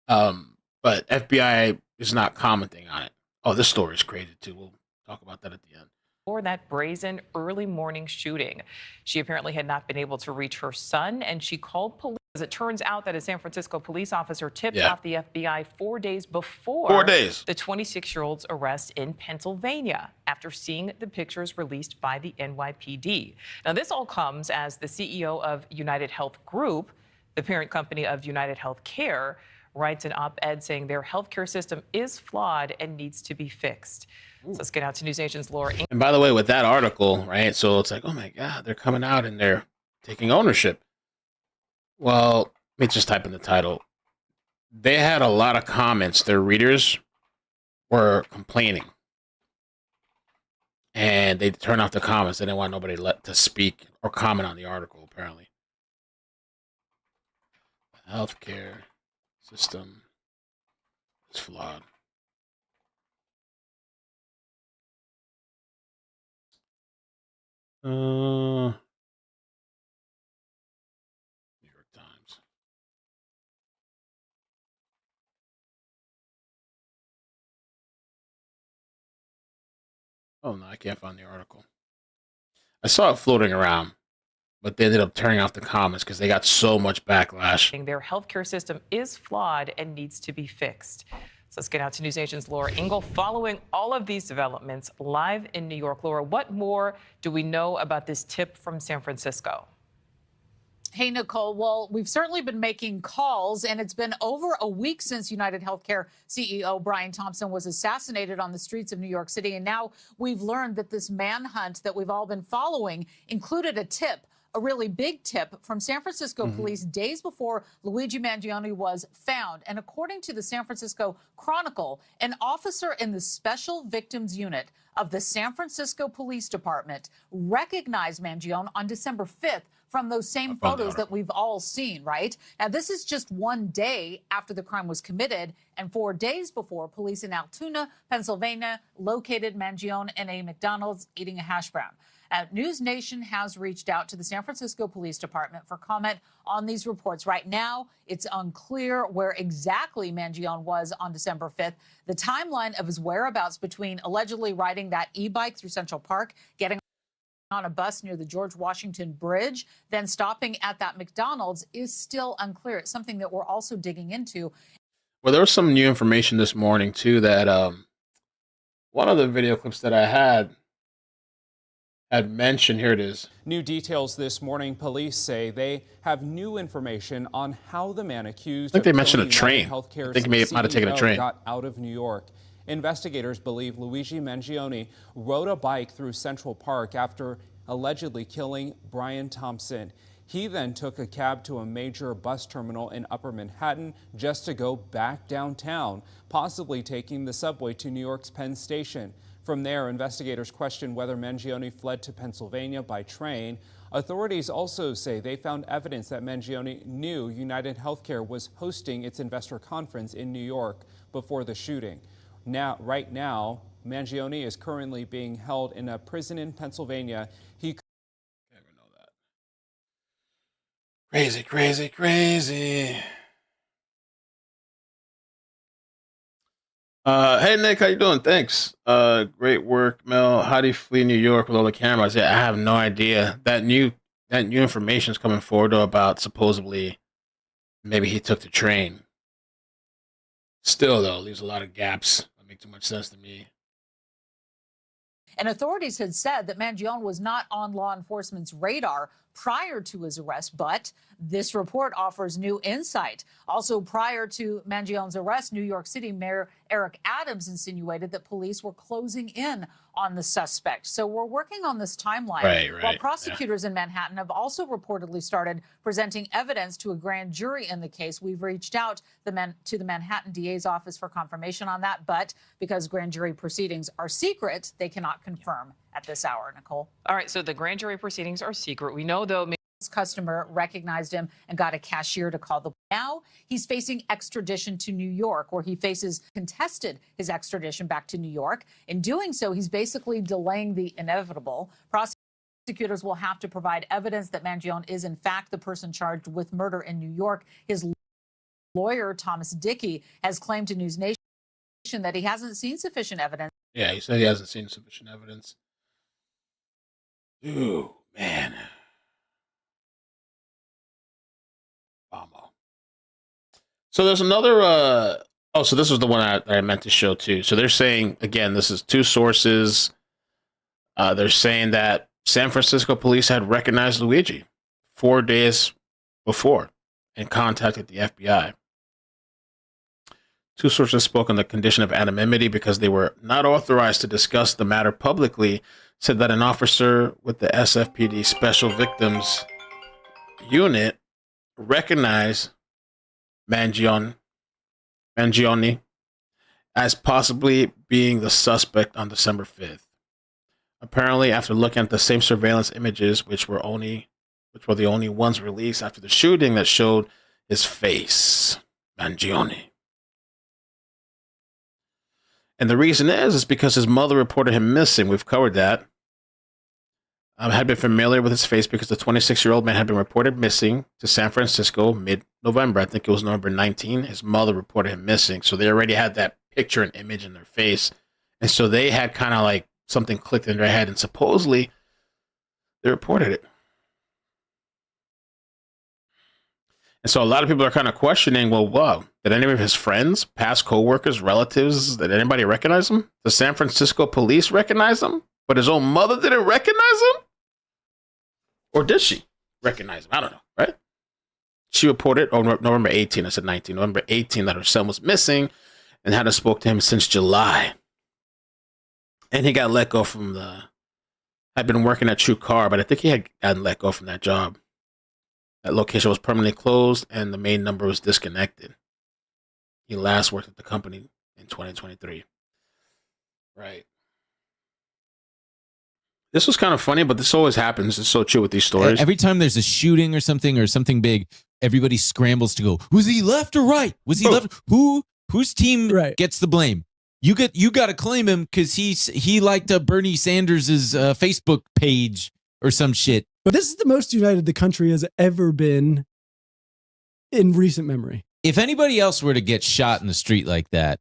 But FBI is not commenting on it. Oh, this story is crazy too. We'll talk about that at the end. For that brazen early morning shooting. She apparently had not been able to reach her son, and she called police. As it turns out that a San Francisco police officer tipped off the FBI 4 days before the 26-year-old's arrest in Pennsylvania after seeing the pictures released by the NYPD. Now, this all comes as the CEO of UnitedHealth Group, the parent company of UnitedHealthcare, writes an op-ed saying their healthcare system is flawed and needs to be fixed. So let's get out to News Nation's Laura. And by the way, with that article, right? So it's like, oh my God, they're coming out and they're taking ownership. Well, let me just type in the title. They had a lot of comments. Their readers were complaining. And they turned off the comments. They didn't want nobody to speak or comment on the article, apparently. The healthcare system is flawed. New York Times. Oh no, I can't find the article. I saw it floating around, but they ended up turning off the comments because they got so much backlash. Their healthcare system is flawed and needs to be fixed. So let's get out to News Nation's Laura Ingle following all of these developments live in New York. Laura, what more do we know about this tip from San Francisco? Hey, Nicole. Well, we've certainly been making calls, and it's been over a week since UnitedHealthcare CEO Brian Thompson was assassinated on the streets of New York City. And now we've learned that this manhunt that we've all been following included a tip, a really big tip from San Francisco police days before Luigi Mangione was found. And according to the San Francisco Chronicle, an officer in the Special Victims Unit of the San Francisco Police Department recognized Mangione on December 5th from those same photos that we've all seen, right? Now, this is just one day after the crime was committed and 4 days before police in Altoona, Pennsylvania, located Mangione in a McDonald's eating a hash brown. News Nation has reached out to the San Francisco Police Department for comment on these reports. Right now, it's unclear where exactly Mangione was on December 5th. The timeline of his whereabouts between allegedly riding that e-bike through Central Park, getting on a bus near the George Washington Bridge, then stopping at that McDonald's is still unclear. It's something that we're also digging into. Well, there was some new information this morning, too, that one of the video clips that I had mentioned, here it is. New details this morning. Police say they have new information on how the man accused. I think they mentioned a train. I think he might have taken a train. Got out of New York. Investigators believe Luigi Mangione rode a bike through Central Park after allegedly killing Brian Thompson. He then took a cab to a major bus terminal in Upper Manhattan just to go back downtown, possibly taking the subway to New York's Penn Station. From there, investigators question whether Mangione fled to Pennsylvania by train. Authorities also say they found evidence that Mangione knew UnitedHealthcare was hosting its investor conference in New York before the shooting. Right now, Mangione is currently being held in a prison in Pennsylvania. He never know that. Crazy, crazy, crazy. Hey Nick, how you doing? Thanks. Great work, Mel. How do you flee New York with all the cameras? Yeah, I have no idea. That new information is coming forward though, about supposedly maybe he took the train. Still though, leaves a lot of gaps. That make too much sense to me. And authorities had said that Mangione was not on law enforcement's radar prior to his arrest, but this report offers new insight. Also, prior to Mangione's arrest, New York City Mayor Eric Adams insinuated that police were closing in on the suspect. So we're working on this timeline. Right, While prosecutors in Manhattan have also reportedly started presenting evidence to a grand jury in the case. We've reached out to the Manhattan DA's office for confirmation on that, but because grand jury proceedings are secret, they cannot confirm at this hour. Nicole. All right, so the grand jury proceedings are secret. We know, though, customer recognized him and got a cashier to call the. Now he's facing extradition to New York, where he contested his extradition back to New York. In doing so, he's basically delaying the inevitable. Prosecutors will have to provide evidence that Mangione is in fact the person charged with murder in New York. His lawyer, Thomas Dickey, has claimed to News Nation that he hasn't seen sufficient evidence. Yeah, he said he hasn't seen sufficient evidence. Ooh, man. So there's another, so this was the one I meant to show too. So they're saying, again, this is two sources. They're saying that San Francisco police had recognized Luigi 4 days before and contacted the FBI. Two sources spoke on the condition of anonymity because they were not authorized to discuss the matter publicly, said that an officer with the SFPD Special Victims Unit recognized Mangione as possibly being the suspect on December 5th. Apparently, after looking at the same surveillance images, which were the only ones released after the shooting that showed his face, Mangione. And the reason is because his mother reported him missing. We've covered that. Had been familiar with his face because the 26-year-old man had been reported missing to San Francisco mid-November. I think it was November 19. His mother reported him missing. So they already had that picture and image in their face. And so they had kind of like something clicked in their head. And supposedly they reported it. And so a lot of people are kind of questioning, well, wow, did any of his friends, past co-workers, relatives, did anybody recognize him? The San Francisco police recognize him? But his own mother didn't recognize him? Or did she recognize him? I don't know, right? She reported on November 18, I said 19, November 18, that her son was missing and hadn't spoke to him since July. And he got let go from had been working at True Car, but I think he had gotten let go from that job. That location was permanently closed and the main number was disconnected. He last worked at the company in 2023. Right. This was kind of funny, but this always happens. It's so true with these stories. Every time there's a shooting or something big, everybody scrambles to go, was he left or right? Was he left? Whose team gets the blame? You got to claim him because he liked Bernie Sanders' Facebook page or some shit. But this is the most united the country has ever been in recent memory. If anybody else were to get shot in the street like that,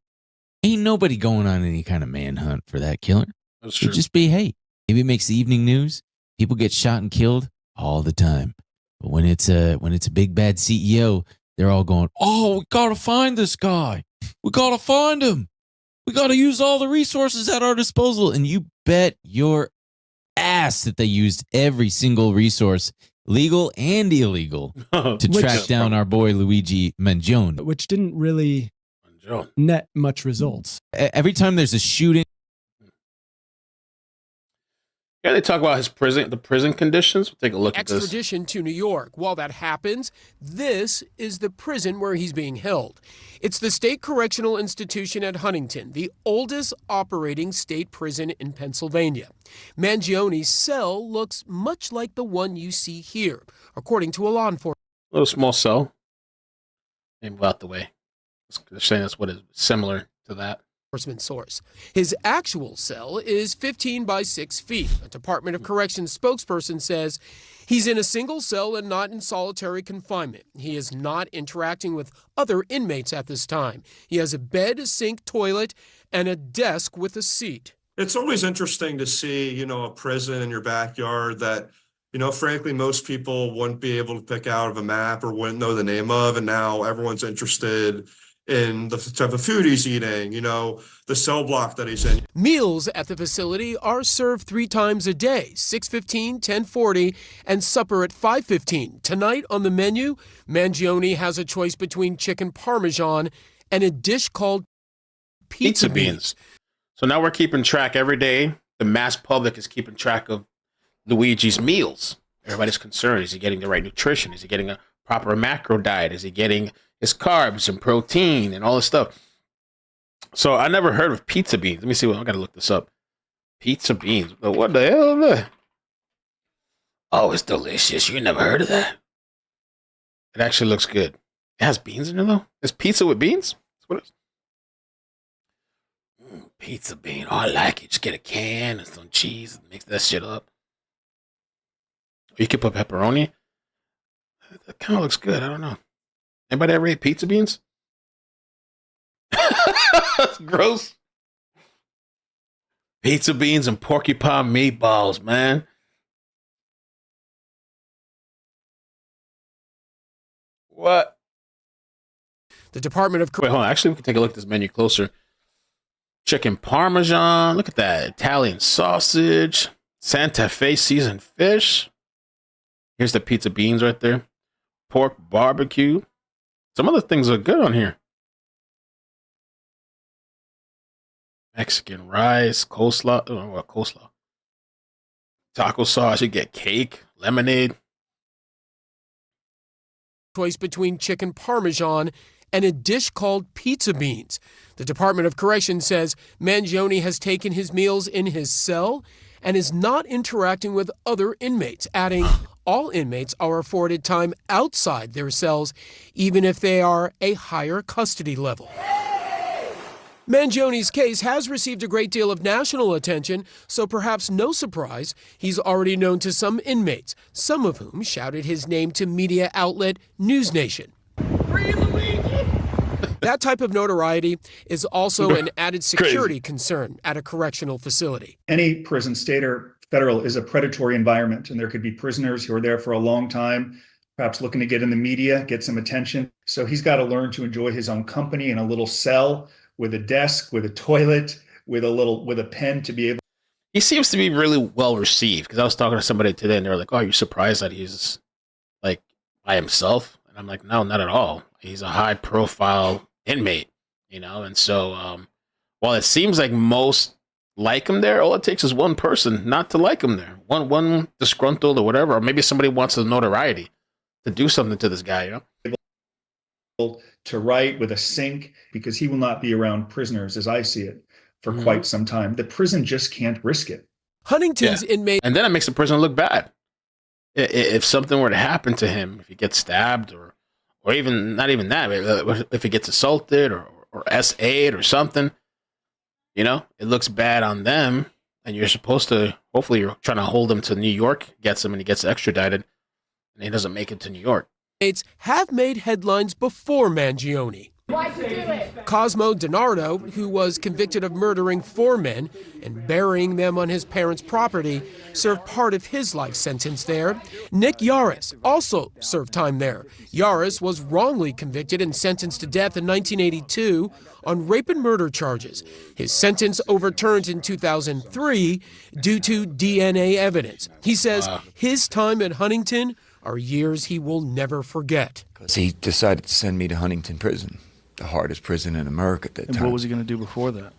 ain't nobody going on any kind of manhunt for that killer. That's true. It'd just be, hey, maybe it makes the evening news. People get shot and killed all the time. But when it's a big bad CEO, they're all going, oh, we got to find this guy. We got to find him. We got to use all the resources at our disposal. And you bet your ass that they used every single resource, legal and illegal, to track down our boy Luigi Mangione. Which didn't really net much results. Every time there's a shooting. Yeah, they talk about the prison conditions. We'll take a look at this. Extradition to New York. While that happens, this is the prison where he's being held. It's the State Correctional Institution at Huntington, the oldest operating state prison in Pennsylvania. Mangione's cell looks much like the one you see here, according to a law enforcement. A little small cell. And out the way. They're saying that's what is similar to that. Source. His actual cell is 15 by 6 feet. A Department of Corrections spokesperson says he's in a single cell and not in solitary confinement. He is not interacting with other inmates at this time. He has a bed, a sink, toilet, and a desk with a seat. It's always interesting to see, a prison in your backyard that, frankly, most people wouldn't be able to pick out of a map or wouldn't know the name of. And now everyone's interested in the type of food he's eating, the cell block that he's in. Meals at the facility are served 3 times a day, 6:15, 10:40, and supper at 5:15. Tonight on the menu, Mangione has a choice between chicken parmesan and a dish called pizza beans. So now we're keeping track every day. The mass public is keeping track of Luigi's meals. Everybody's concerned. Is he getting the right nutrition? Is he getting a proper macro diet? Is he getting his carbs and protein and all this stuff? So I never heard of pizza beans. Let me see. I got to look this up. Pizza beans. What the hell? Oh, it's delicious. You never heard of that? It actually looks good. It has beans in it, though? It's pizza with beans? That's what it is. Pizza bean. Oh, I like it. Just get a can and some cheese and mix that shit up. You could put pepperoni. That kind of looks good. I don't know. Anybody ever ate pizza beans? That's gross. Pizza beans and porcupine meatballs, man. What? The Department of... Wait, hold on. Actually, we can take a look at this menu closer. Chicken parmesan. Look at that. Italian sausage. Santa Fe seasoned fish. Here's the pizza beans right there. Pork barbecue. Some other things are good on here. Mexican rice, coleslaw. Oh, what coleslaw? Taco sauce. You get cake, lemonade. Choice between chicken parmesan and a dish called pizza beans. The Department of Corrections says Mangione has taken his meals in his cell and is not interacting with other inmates, adding all inmates are afforded time outside their cells, even if they are a higher custody level. Mangione's case has received a great deal of national attention, so perhaps no surprise, he's already known to some inmates, some of whom shouted his name to media outlet News Nation. Free Luigi! That type of notoriety is also an added security concern at a correctional facility. Any prison, state or federal, is a predatory environment, and there could be prisoners who are there for a long time, perhaps looking to get in the media, get some attention. So he's got to learn to enjoy his own company in a little cell with a desk, with a toilet, with a pen to be able. He seems to be really well received, because I was talking to somebody today and they were like, "Oh, you're surprised that he's like by himself?" And I'm like, "No, not at all. He's a high profile inmate, and so while it seems like most like him there, all it takes is one person not to like him there, one disgruntled or whatever, or maybe somebody wants the notoriety to do something to this guy, to write with a sink, because he will not be around prisoners, as I see it, for quite some time. The prison just can't risk it. Huntington's inmate. And then it makes the prison look bad. If something were to happen to him, if he gets stabbed or even not even that, if he gets assaulted or SA'd or something, it looks bad on them. And you're supposed to, hopefully you're trying to hold him to New York, gets him and he gets extradited and he doesn't make it to New York. Have made headlines before Mangione. Why'd you do it? Cosmo DiNardo, who was convicted of murdering 4 men and burying them on his parents' property, served part of his life sentence there. Nick Yaris also served time there. Yaris was wrongly convicted and sentenced to death in 1982 on rape and murder charges. His sentence overturned in 2003 due to DNA evidence. He says his time at Huntington are years he will never forget. Because he decided to send me to Huntington Prison, the hardest prison in America at that time. And what was he going to do before that?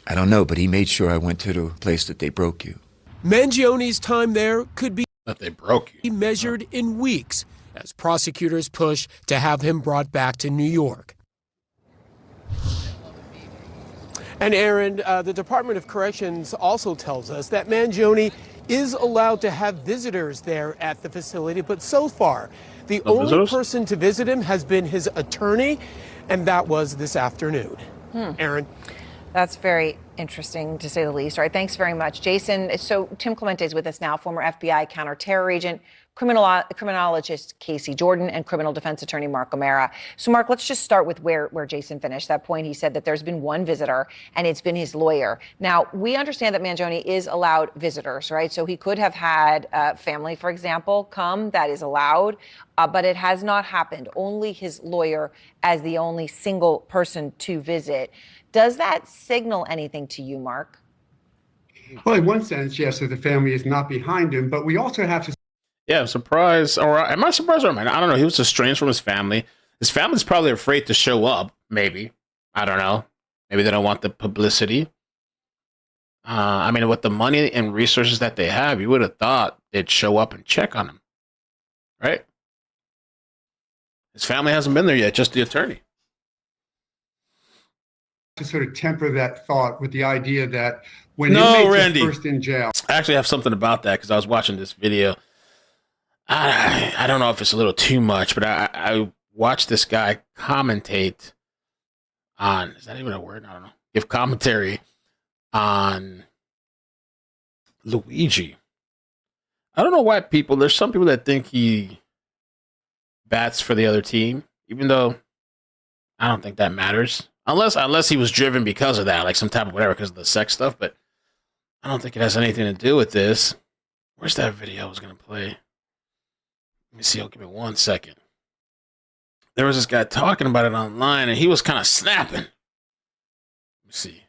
I don't know, but he made sure I went to the place that they broke you. Mangione's time there could be measured Oh. in weeks as prosecutors push to have him brought back to New York. And Aaron, the Department of Corrections also tells us that Mangione is allowed to have visitors there at the facility, but so far, the only person to visit him has been his attorney, and that was this afternoon. Aaron? That's very interesting, to say the least. All right, thanks very much, Jason. So Tim Clemente is with us now, former FBI counterterror agent, criminologist Casey Jordan and criminal defense attorney Mark O'Mara. So, Mark, let's just start with where Jason finished. That point, he said that there's been one visitor, and it's been his lawyer. Now, we understand that Mangione is allowed visitors, right? So he could have had family, for example, come. That is allowed, but it has not happened. Only his lawyer as the only single person to visit. Does that signal anything to you, Mark? Well, in one sense, yes, that the family is not behind him, but we also have to. Yeah, I'm surprised. Or am I surprised or am I don't know. He was estranged from his family. His family's probably afraid to show up, maybe. I don't know. Maybe they don't want the publicity. I mean, with the money and resources that they have, you would have thought they'd show up and check on him. Right? His family hasn't been there yet, just the attorney. To sort of temper that thought with the idea that when Randy, first in jail. I actually have something about that because I was watching this video. I don't know if it's a little too much, but I watched this guy commentate on, is that even a word? I don't know. Give commentary on Luigi. I don't know why there's some people that think he bats for the other team, even though I don't think that matters. Unless he was driven because of that, like some type of whatever, because of the sex stuff, but I don't think it has anything to do with this. Where's that video I was going to play? Let me see. Give me 1 second. There was this guy talking about it online, and he was kind of snapping. Let me see.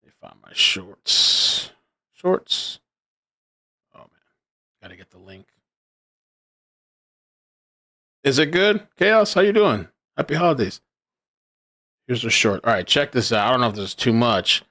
Let me find my shorts. Shorts. Oh, man. Got to get the link. Is it good? Chaos, how you doing? Happy holidays. Here's a short. All right, check this out. I don't know if this is too much.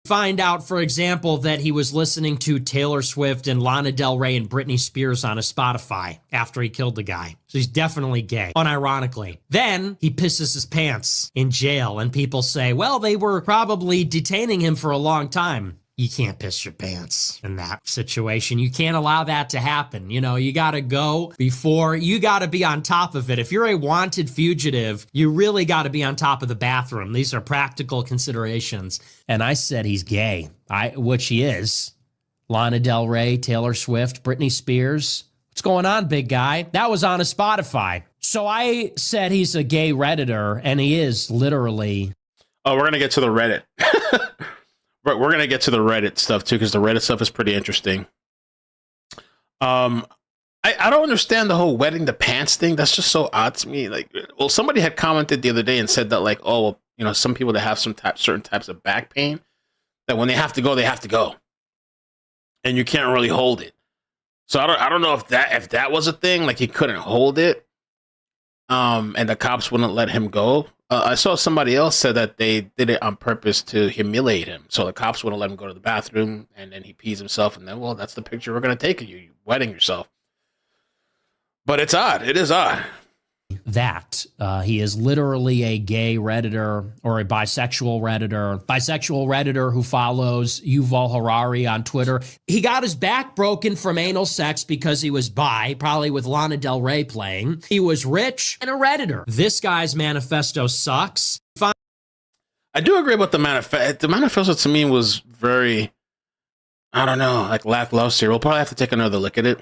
Find out, for example, that he was listening to Taylor Swift and Lana Del Rey and Britney Spears on a Spotify after he killed the guy. So he's definitely gay, unironically. Then he pisses his pants in jail, and people say, well, they were probably detaining him for a long time. You can't piss your pants in that situation. You can't allow that to happen. You know, you got to go before, you got to be on top of it. If you're a wanted fugitive, you really got to be on top of the bathroom. These are practical considerations. And I said he's gay, which he is. Lana Del Rey, Taylor Swift, Britney Spears. What's going on, big guy? That was on a Spotify. So I said he's a gay Redditor, and he is literally. Oh, we're going to get to the Reddit. We're going to get to the Reddit stuff, too, because the Reddit stuff is pretty interesting. I don't understand the whole wetting the pants thing. That's just so odd to me. Like, well, somebody had commented the other day and said that, like, oh, you know, some people that have certain types of back pain, that when they have to go, and you can't really hold it. So I don't know if that was a thing, like he couldn't hold it, and the cops wouldn't let him go. I saw somebody else said that they did it on purpose to humiliate him. So the cops wouldn't let him go to the bathroom, and then he pees himself, and then, well, that's the picture we're going to take of you wetting yourself. But it's odd. It is odd. That he is literally a gay Redditor or a bisexual Redditor who follows Yuval Harari on Twitter. He got his back broken from anal sex because he was bi, probably with Lana Del Rey playing. He was rich and a Redditor. This guy's manifesto sucks. I do agree about the manifesto. The manifesto to me was very, I don't know, like lackluster. We'll probably have to take another look at it.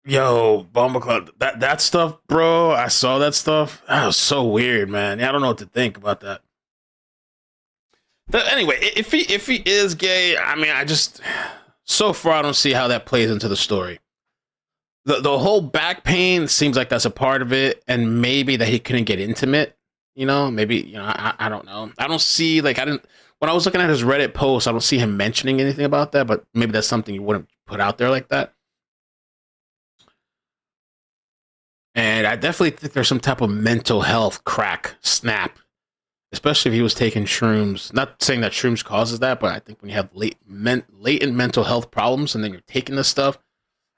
Yo, Bumbleclub, that stuff, bro. I saw that stuff. That was so weird, man. I don't know what to think about that. But anyway, if he is gay, I mean, so far I don't see how that plays into the story. The whole back pain seems like that's a part of it, and maybe that he couldn't get intimate. You know, maybe, you know, I don't know. I don't see, like, when I was looking at his Reddit post, I don't see him mentioning anything about that, but maybe that's something you wouldn't put out there like that. And I definitely think there's some type of mental health snap, especially if he was taking shrooms. Not saying that shrooms causes that, but I think when you have latent mental health problems and then you're taking this stuff,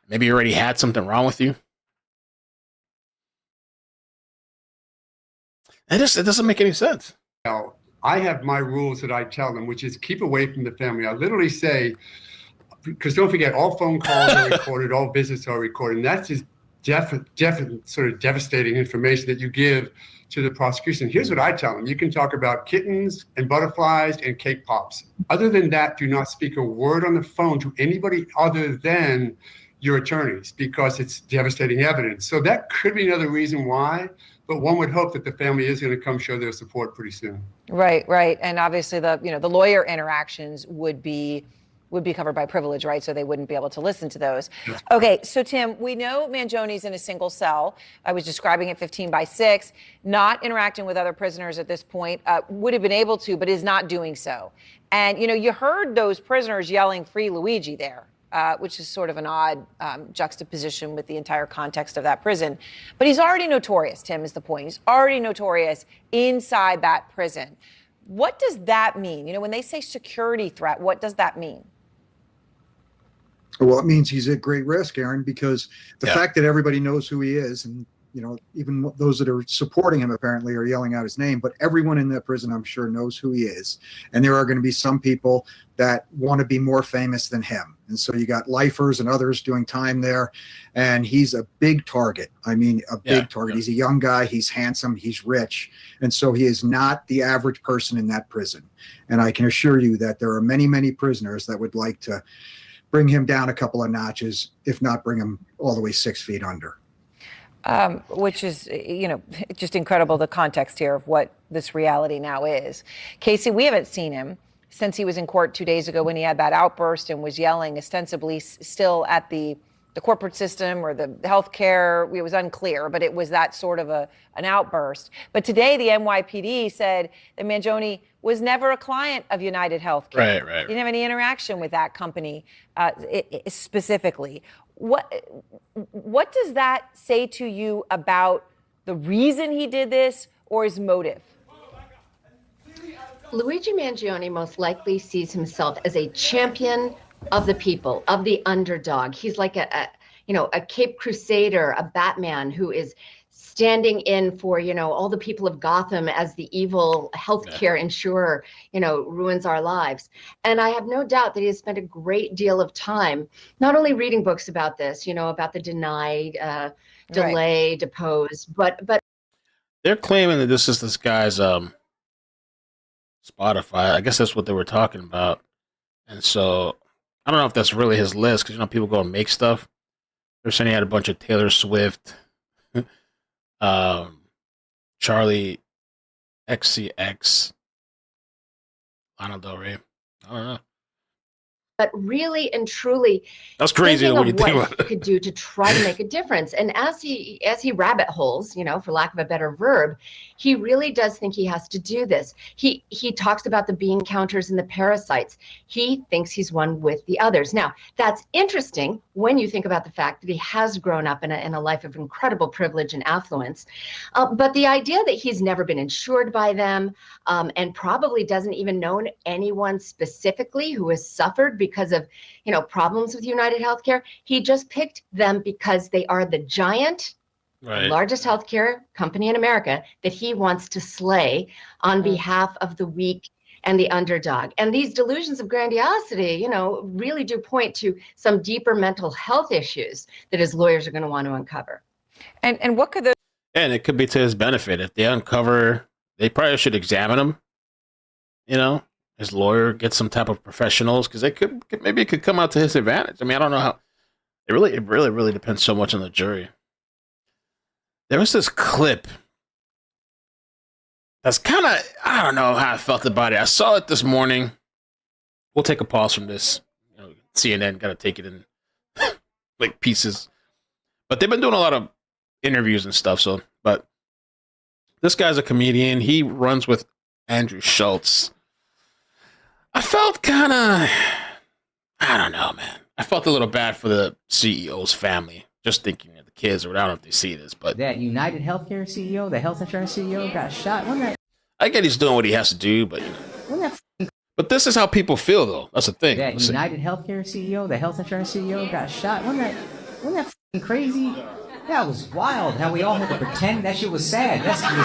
maybe you already had something wrong with you. It doesn't make any sense. I have my rules that I tell them, which is keep away from the family. I literally say, because don't forget, all phone calls are recorded, all visits are recorded, and that's just definite sort of devastating information that you give to the prosecution. Here's what I tell them. You can talk about kittens and butterflies and cake pops. Other than that, do not speak a word on the phone to anybody other than your attorneys, because it's devastating evidence. So that could be another reason why, but one would hope that the family is going to come show their support pretty soon. Right. And obviously the lawyer interactions would be covered by privilege, right? So they wouldn't be able to listen to those. Yes. Okay, so Tim, we know Mangione's in a single cell. I was describing it 15 by 6, not interacting with other prisoners at this point, would have been able to, but is not doing so. And, you heard those prisoners yelling, "Free Luigi" there, which is sort of an odd juxtaposition with the entire context of that prison. But he's already notorious, Tim, is the point. He's already notorious inside that prison. What does that mean? When they say security threat, what does that mean? Well, it means he's at great risk, Aaron, because the fact that everybody knows who he is, and even those that are supporting him apparently are yelling out his name, but everyone in that prison, I'm sure, knows who he is. And there are going to be some people that want to be more famous than him. And so you got lifers and others doing time there, and he's a big target. I mean, a big target. He's a young guy. He's handsome. He's rich. And so he is not the average person in that prison. And I can assure you that there are many, many prisoners that would like to bring him down a couple of notches, if not bring him all the way 6 feet under. Which is, just incredible, the context here of what this reality now is. Casey, we haven't seen him since he was in court 2 days ago when he had that outburst and was yelling ostensibly still at the corporate system or the healthcare. It was unclear, but it was that sort of an outburst. But today the NYPD said that Mangione was never a client of UnitedHealthcare. Right. He didn't have any interaction with that company specifically. What does that say to you about the reason he did this or his motive? Luigi Mangione most likely sees himself as a champion of the people, of the underdog. He's like a Cape Crusader, a Batman who is standing in for, all the people of Gotham as the evil healthcare insurer, ruins our lives. And I have no doubt that he has spent a great deal of time not only reading books about this, about the denied, delay, deposed, but they're claiming that this is this guy's Spotify. I guess that's what they were talking about. And so I don't know if that's really his list, because people go and make stuff. They're saying he had a bunch of Taylor Swift, Charlie XCX, Lana Del Rey. I don't know. But really and truly, that's crazy when you think about it. He could do to try to make a difference. And as he rabbit holes, for lack of a better verb, he really does think he has to do this. He talks about the bean counters and the parasites. He thinks he's one with the others. Now, that's interesting when you think about the fact that he has grown up in a life of incredible privilege and affluence. But the idea that he's never been insured by them and probably doesn't even know anyone specifically who has suffered because of, problems with UnitedHealthcare. He just picked them because they are the giant, largest healthcare company in America that he wants to slay on behalf of the weak and the underdog. And these delusions of grandiosity, really do point to some deeper mental health issues that his lawyers are going to want to uncover. And what could those? And it could be to his benefit if they uncover. They probably should examine him. His lawyer, get some type of professionals, because it could come out to his advantage. I mean, I don't know how. It really depends so much on the jury. There was this clip that's kind of, I don't know how I felt about it. I saw it this morning. We'll take a pause from this. CNN got to take it in like pieces. But they've been doing a lot of interviews and stuff. But this guy's a comedian. He runs with Andrew Schultz. I felt kind of, I don't know, man. I felt a little bad for the CEO's family. Just thinking of the kids, or I don't know if they see this, but that UnitedHealthcare CEO, the health insurance CEO, got shot. I get he's doing what he has to do, but but this is how people feel, though. That's the thing. That UnitedHealthcare CEO, the health insurance CEO, got shot. Wasn't that crazy? That was wild. How we all had to pretend that shit was sad. That's crazy.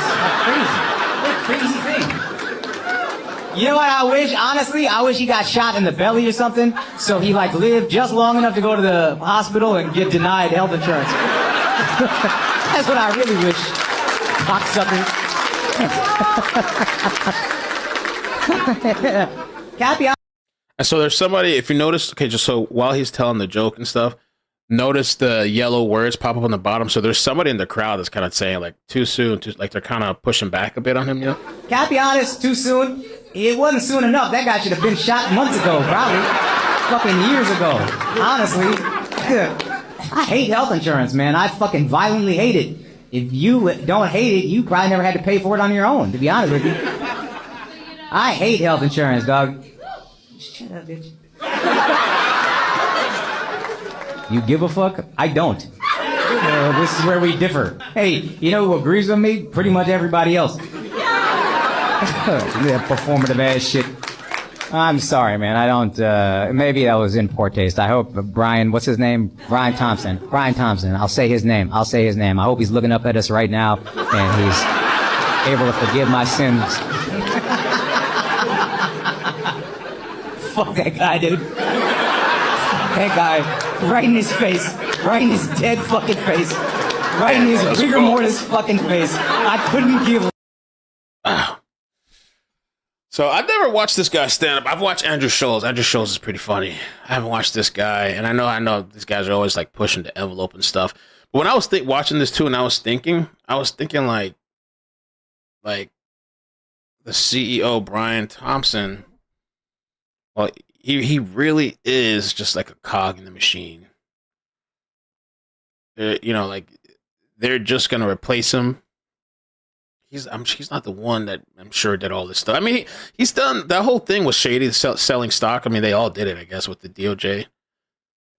What a crazy thing. You know what I wish? Honestly, I wish he got shot in the belly or something, so he lived just long enough to go to the hospital and get denied health insurance. That's what I really wish. Cocksucker. Cappy, And so there's somebody, if you notice, okay, just so while he's telling the joke and stuff, notice the yellow words pop up on the bottom. So there's somebody in the crowd that's kind of saying like too soon, like they're kind of pushing back a bit on him, you know? Can I be honest? Too soon? It wasn't soon enough. That guy should have been shot months ago, probably. Fucking years ago. Honestly. I hate health insurance, man. I fucking violently hate it. If you don't hate it, you probably never had to pay for it on your own, to be honest with you. I hate health insurance, dog. Shut up, bitch. You give a fuck? I don't. This is where we differ. Hey, you know who agrees with me? Pretty much everybody else. That performative ass shit. I'm sorry, man. I don't, maybe that was in poor taste. I hope Brian, what's his name? Brian Thompson. Brian Thompson. I'll say his name. I hope he's looking up at us right now and he's able to forgive my sins. Fuck that guy, dude. Fuck that guy. Right in his face. Right in his dead fucking face. Right in his rigor mortis fucking face. I couldn't give a... So I've never watched this guy stand up. I've watched Andrew Schulz. Andrew Schulz is pretty funny. I haven't watched this guy, and I know these guys are always like pushing the envelope and stuff. But when I was watching this too, and I was thinking like the CEO Brian Thompson. Well, he really is just like a cog in the machine. You know, like they're just gonna replace him. He's not the one that I'm sure did all this stuff. I mean, he's done that whole thing was shady, selling stock. I mean, they all did it, I guess, with the DOJ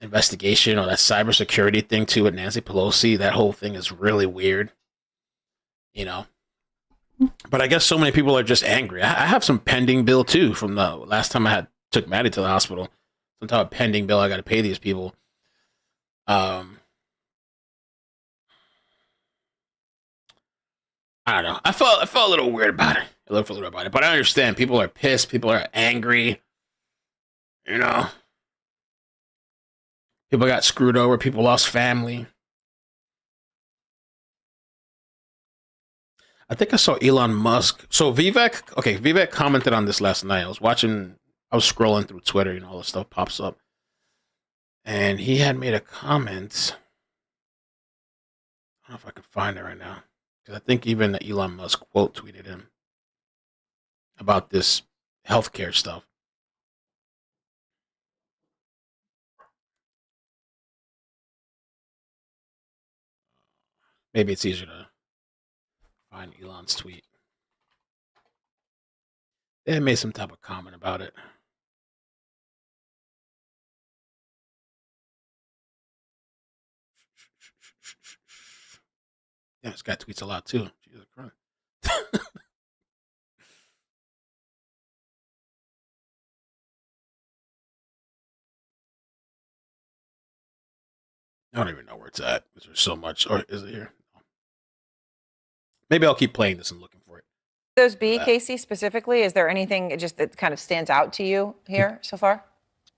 investigation or that cybersecurity thing too with Nancy Pelosi. That whole thing is really weird, you know. But I guess so many people are just angry. I have some pending bill too from the last time I took Maddie to the hospital. Some type of pending bill I got to pay these people. I don't know. I felt a little weird about it. But I understand. People are pissed. People are angry. You know. People got screwed over. People lost family. I think I saw Elon Musk. So Vivek commented on this last night. I was scrolling through Twitter, you know, all this stuff pops up. And he had made a comment. I don't know if I can find it right now. Because I think even Elon Musk quote tweeted him about this healthcare stuff. Maybe it's easier to find Elon's tweet. They made some type of comment about it. Yeah, this guy tweets a lot too. Jesus Christ. I don't even know where it's at because there's so much. Or is it here? Maybe I'll keep playing this and looking for it. Those be, Casey, specifically, is there anything just that kind of stands out to you here so far?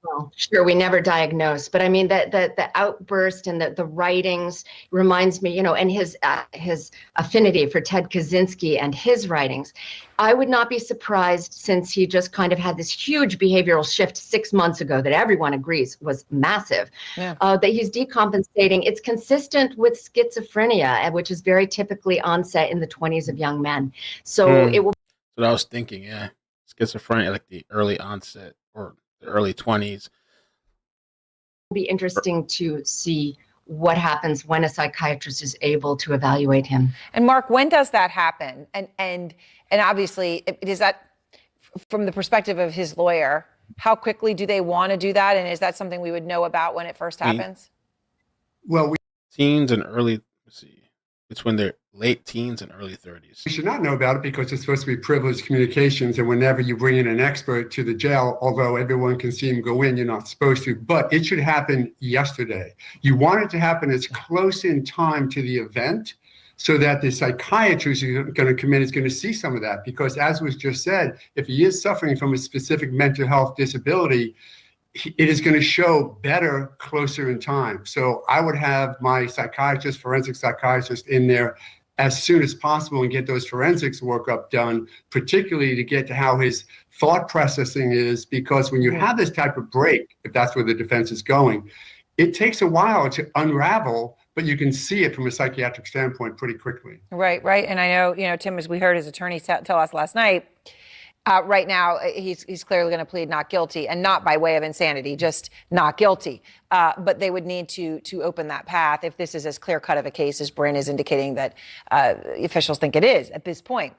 Well, sure, we never diagnose, but I mean the outburst and the writings reminds me, you know, and his affinity for Ted Kaczynski and his writings. I would not be surprised, since he just kind of had this huge behavioral shift 6 months ago that everyone agrees was massive, that he's decompensating. It's consistent with schizophrenia, which is very typically onset in the 20s of young men. So it will. That's what I was thinking. Yeah, schizophrenia, like the early onset or the early 20s. Be interesting to see what happens when a psychiatrist is able to evaluate him. And Mark, when does that happen? And obviously, is that from the perspective of his lawyer? How quickly do they want to do that? And is that something we would know about when it first happens? Well, teens and early, it's when they're late teens and early 30s. We should not know about it because it's supposed to be privileged communications. And whenever you bring in an expert to the jail, although everyone can see him go in, you're not supposed to. But it should happen yesterday. You want it to happen as close in time to the event so that the psychiatrist who's going to come in is going to see some of that. Because as was just said, if he is suffering from a specific mental health disability, it is going to show better closer in time. So I would have my psychiatrist, forensic psychiatrist in there as soon as possible and get those forensics workup done, particularly to get to how his thought processing is, because when you have this type of break, if that's where the defense is going, it takes a while to unravel, but you can see it from a psychiatric standpoint pretty quickly. Right. And I know, Tim, as we heard his attorney tell us last night, right now, he's clearly going to plead not guilty, and not by way of insanity, just not guilty. But they would need to open that path if this is as clear-cut of a case as Bryn is indicating that officials think it is at this point.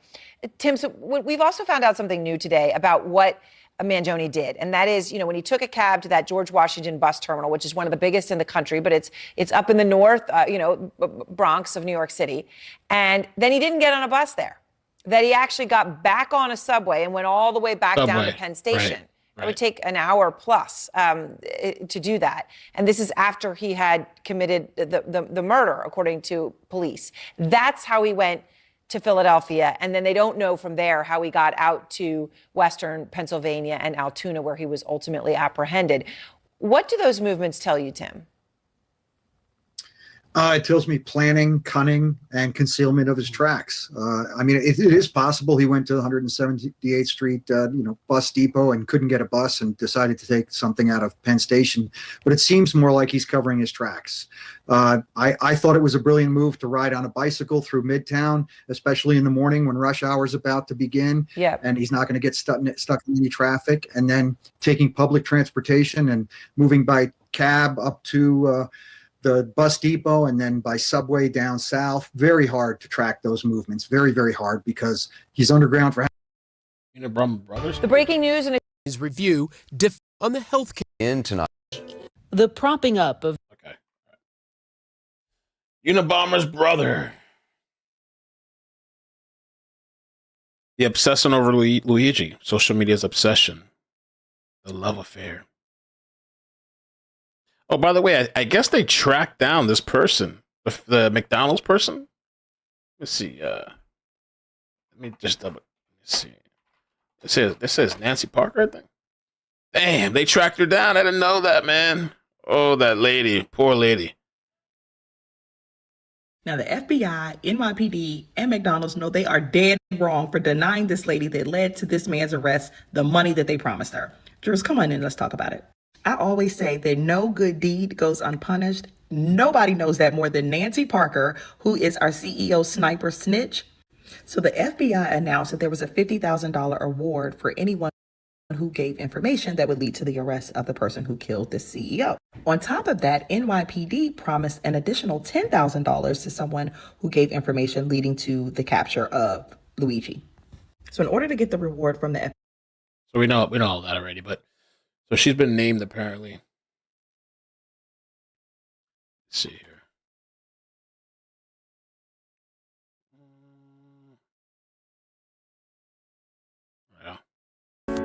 Tim, so we've also found out something new today about what Mangione did, and that is, when he took a cab to that George Washington bus terminal, which is one of the biggest in the country, but it's up in the north, Bronx of New York City, and then he didn't get on a bus there. That he actually got back on a subway and went all the way back down to Penn Station. Right. It would take an hour plus to do that. And this is after he had committed the murder, according to police. That's how he went to Philadelphia. And then they don't know from there how he got out to Western Pennsylvania and Altoona, where he was ultimately apprehended. What do those movements tell you, Tim? It tells me planning, cunning, and concealment of his tracks. It is possible he went to 178th Street, bus depot and couldn't get a bus and decided to take something out of Penn Station. But it seems more like he's covering his tracks. I thought it was a brilliant move to ride on a bicycle through Midtown, especially in the morning when rush hour is about to begin. Yeah. And he's not going to get stuck in any traffic. And then taking public transportation and moving by cab up to the bus depot and then by subway down south. Very hard to track those movements. Very, very hard, because he's underground for Unabomber brothers. The breaking news in his review on the healthcare in tonight. The propping up of Unabomber's brother. The obsession over Luigi. Social media's obsession. The love affair. Oh, by the way, I guess they tracked down this person, the McDonald's person. Let's see. Let me just see. It says Nancy Parker, I think. Damn, they tracked her down. I didn't know that, man. Oh, that lady, poor lady. Now, the FBI, NYPD, and McDonald's know they are dead wrong for denying this lady that led to this man's arrest the money that they promised her. Jules, come on in, let's talk about it. I always say that no good deed goes unpunished. Nobody knows that more than Nancy Parker, who is our CEO sniper snitch. So the FBI announced that there was a $50,000 award for anyone who gave information that would lead to the arrest of the person who killed the CEO. On top of that, NYPD promised an additional $10,000 to someone who gave information leading to the capture of Luigi. So in order to get the reward from the FBI. So we know all that already, but so she's been named apparently. Let's see here.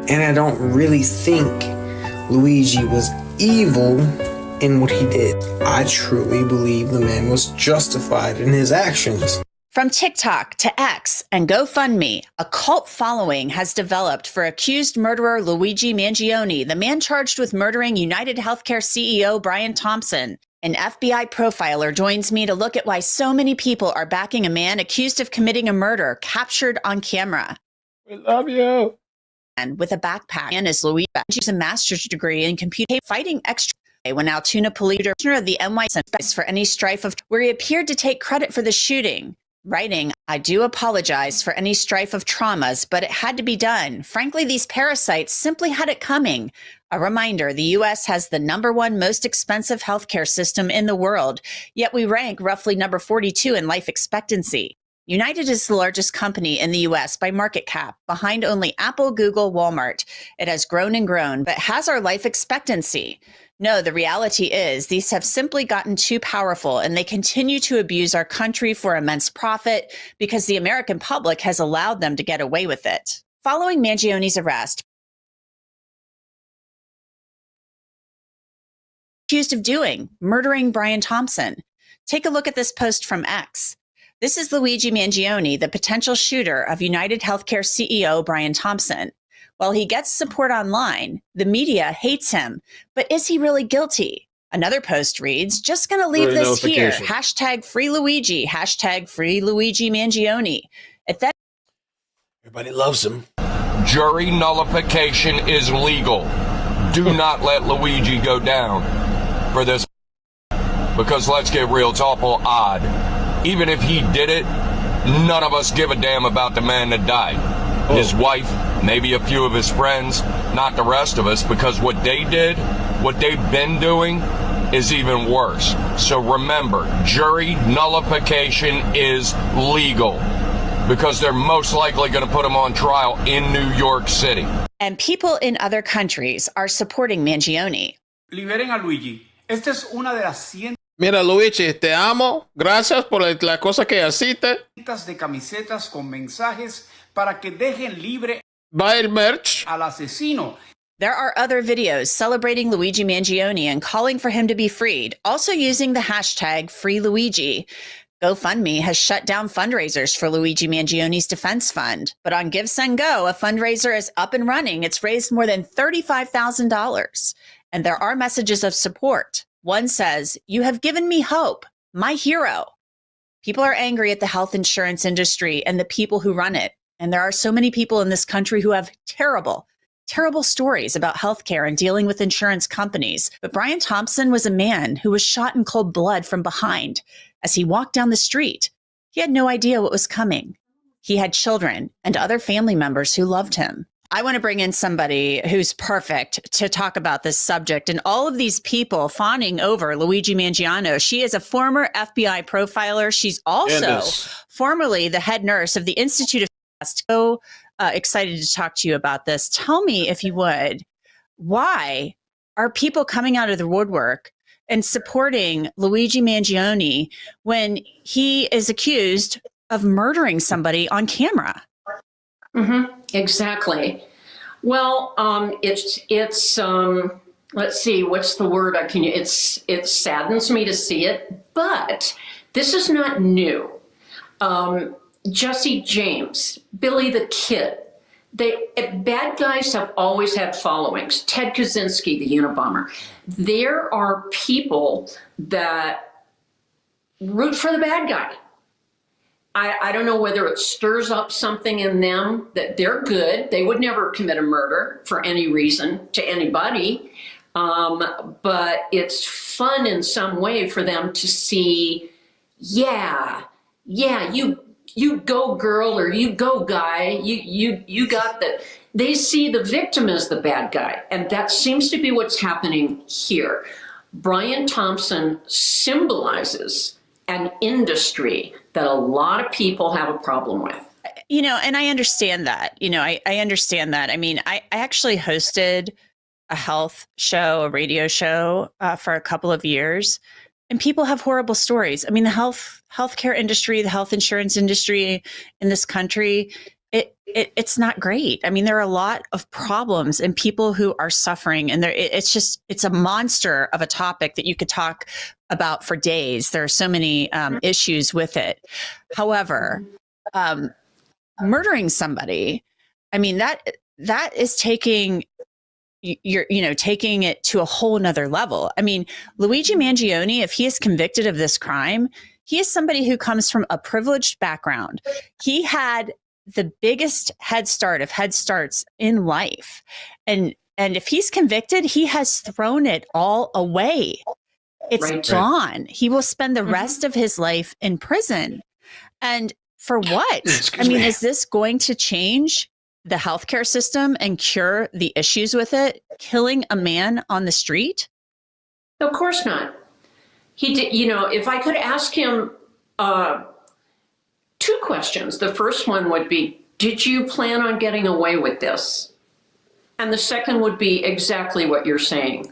And I don't really think Luigi was evil in what he did. I truly believe the man was justified in his actions. From TikTok to X and GoFundMe, a cult following has developed for accused murderer Luigi Mangione, the man charged with murdering UnitedHealthcare CEO Brian Thompson. An FBI profiler joins me to look at why so many people are backing a man accused of committing a murder captured on camera. We love you. And with a backpack, and is Luigi. She's a master's degree in computer fighting extra. When Altoona police of the NYC for any strife of where he appeared to take credit for the shooting. Writing, I do apologize for any strife of traumas, but it had to be done. Frankly, these parasites simply had it coming. A reminder, the U.S. has the #1 most expensive healthcare system in the world, yet we rank roughly number 42 in life expectancy. United is the largest company in the U.S. by market cap, behind only Apple, Google, Walmart. It has grown and grown, but has our life expectancy. No, the reality is these have simply gotten too powerful, and they continue to abuse our country for immense profit because the American public has allowed them to get away with it. Following Mangione's arrest, accused of murdering Brian Thompson. Take a look at this post from X. This is Luigi Mangione, the potential shooter of UnitedHealthcare CEO Brian Thompson. While he gets support online, the media hates him. But is he really guilty? Another post reads, just going to leave this here. Hashtag free Luigi. Hashtag free Luigi Mangione. If that Everybody loves him. Jury nullification is legal. Do not let Luigi go down for this, because let's get real, it's awful odd. Even if he did it, none of us give a damn about the man that died. His wife, maybe a few of his friends, not the rest of us, because what they did, what they've been doing, is even worse. So remember, jury nullification is legal, because they're most likely going to put him on trial in New York City. And people in other countries are supporting Mangione. Liberen a Luigi. Esta es una de las cientos Mira, Luigi, te amo. Gracias por la cosa que hiciste. de camisetas con mensajes para que dejen libre Buy el merch. al asesino. There are other videos celebrating Luigi Mangione and calling for him to be freed, also using the hashtag #FreeLuigi. GoFundMe has shut down fundraisers for Luigi Mangione's defense fund. But on GiveSendGo, a fundraiser is up and running. It's raised more than $35,000. And there are messages of support. One says, "You have given me hope, my hero." People are angry at the health insurance industry and the people who run it. And there are so many people in this country who have terrible stories about healthcare and dealing with insurance companies. But Brian Thompson was a man who was shot in cold blood from behind as he walked down the street. He had no idea what was coming. He had children and other family members who loved him. I want to bring in somebody who's perfect to talk about this subject and all of these people fawning over Luigi Mangione. She is a former FBI profiler. She's also formerly the head nurse of the Institute of So excited to talk to you about this. Tell me, if you would, why are people coming out of the woodwork and supporting Luigi Mangione when he is accused of murdering somebody on camera? Exactly. Well, it's let's see, what's the word I can use? It saddens me to see it, but this is not new. Jesse James, Billy the Kid, bad guys have always had followings. Ted Kaczynski, the Unabomber. There are people that root for the bad guy. I don't know whether it stirs up something in them that they're good. They would never commit a murder for any reason to anybody. But it's fun in some way for them to see, you go girl, or you go guy, you got the, they see the victim as the bad guy. And that seems to be what's happening here. Brian Thompson symbolizes an industry that a lot of people have a problem with. You know, and I understand that. I understand that. I mean, I actually hosted a health show, a radio show for a couple of years, and people have horrible stories. I mean, the healthcare industry, the health insurance industry in this country, it's not great. I mean, there are a lot of problems and people who are suffering, and it's a monster of a topic that you could talk about for days. There are so many issues with it. However, murdering somebody, I mean, that is taking taking it to a whole nother level. I mean, Luigi Mangione, if he is convicted of this crime, he is somebody who comes from a privileged background. He had the biggest head start of head starts in life. And if he's convicted, he has thrown it all away. It's gone. He will spend the rest of his life in prison. And for what? I mean, is this going to change the healthcare system and cure the issues with it? Killing a man on the street? Of course not. He did, if I could ask him two questions. The first one would be, did you plan on getting away with this? And the second would be exactly what you're saying.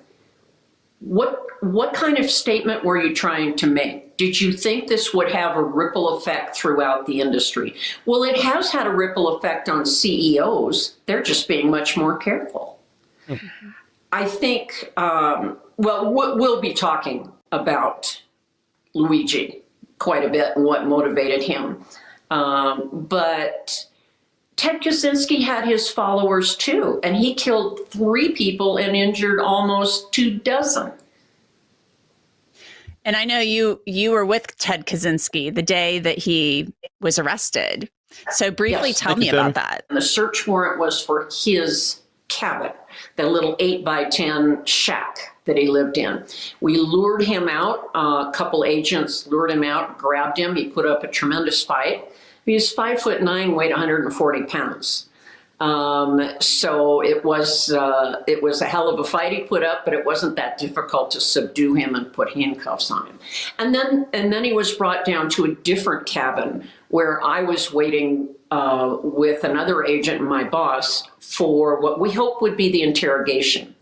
What kind of statement were you trying to make? Did you think this would have a ripple effect throughout the industry? Well, it has had a ripple effect on CEOs. They're just being much more careful. I think, we'll be talking about Luigi quite a bit and what motivated him. But Ted Kaczynski had his followers too, and he killed 3 people and injured almost 24. And I know you were with Ted Kaczynski the day that he was arrested. So briefly tell me about that. The search warrant was for his cabin, the little 8x10 shack that he lived in. We lured him out. A couple agents lured him out, grabbed him. He put up a tremendous fight. He was 5'9", weighed 140 pounds. So it was a hell of a fight he put up, but it wasn't that difficult to subdue him and put handcuffs on him. And then he was brought down to a different cabin where I was waiting with another agent and my boss for what we hope would be the interrogation.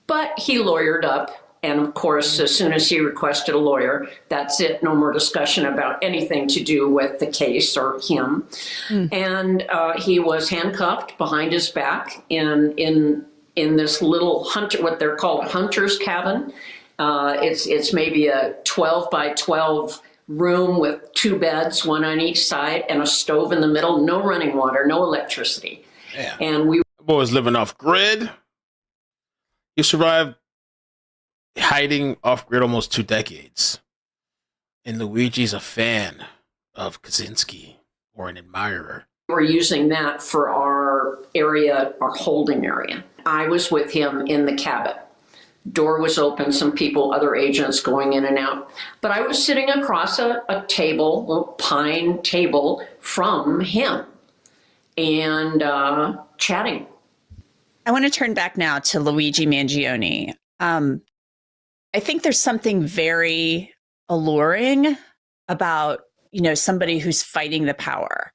But he lawyered up. And of course, as soon as he requested a lawyer, that's it. No more discussion about anything to do with the case or him. And he was handcuffed behind his back in this little what they're called hunter's cabin. It's maybe a 12 by 12 room with 2 beds, one on each side, and a stove in the middle. No running water, no electricity. Damn. And we boys living off grid. You survived hiding off grid almost 2 decades. And Luigi's a fan of Kaczynski, or an admirer. were using that for our area, our holding area. I was with him in the cabin. Door was open, some people, other agents going in and out. But I was sitting across a table, a little pine table from him, and chatting. I want to turn back now to Luigi Mangione. I think there's something very alluring about, somebody who's fighting the power.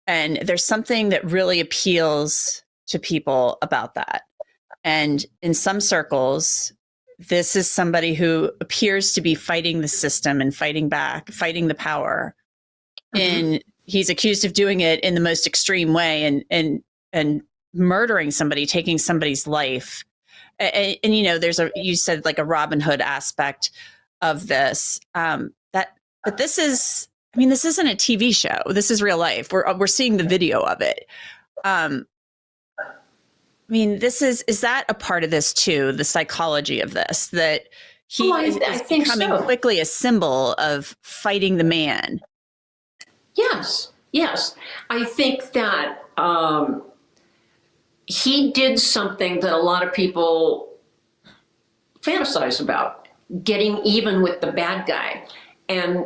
And there's something that really appeals to people about that. And in some circles, this is somebody who appears to be fighting the system and fighting back, fighting the power. And he's accused of doing it in the most extreme way and murdering somebody, taking somebody's life. And you said like a Robin Hood aspect of this. But this isn't a TV show. This is real life. We're seeing the video of it. Is that a part of this too? The psychology of this, that he is becoming quickly a symbol of fighting the man. Yes. I think that he did something that a lot of people fantasize about, getting even with the bad guy. And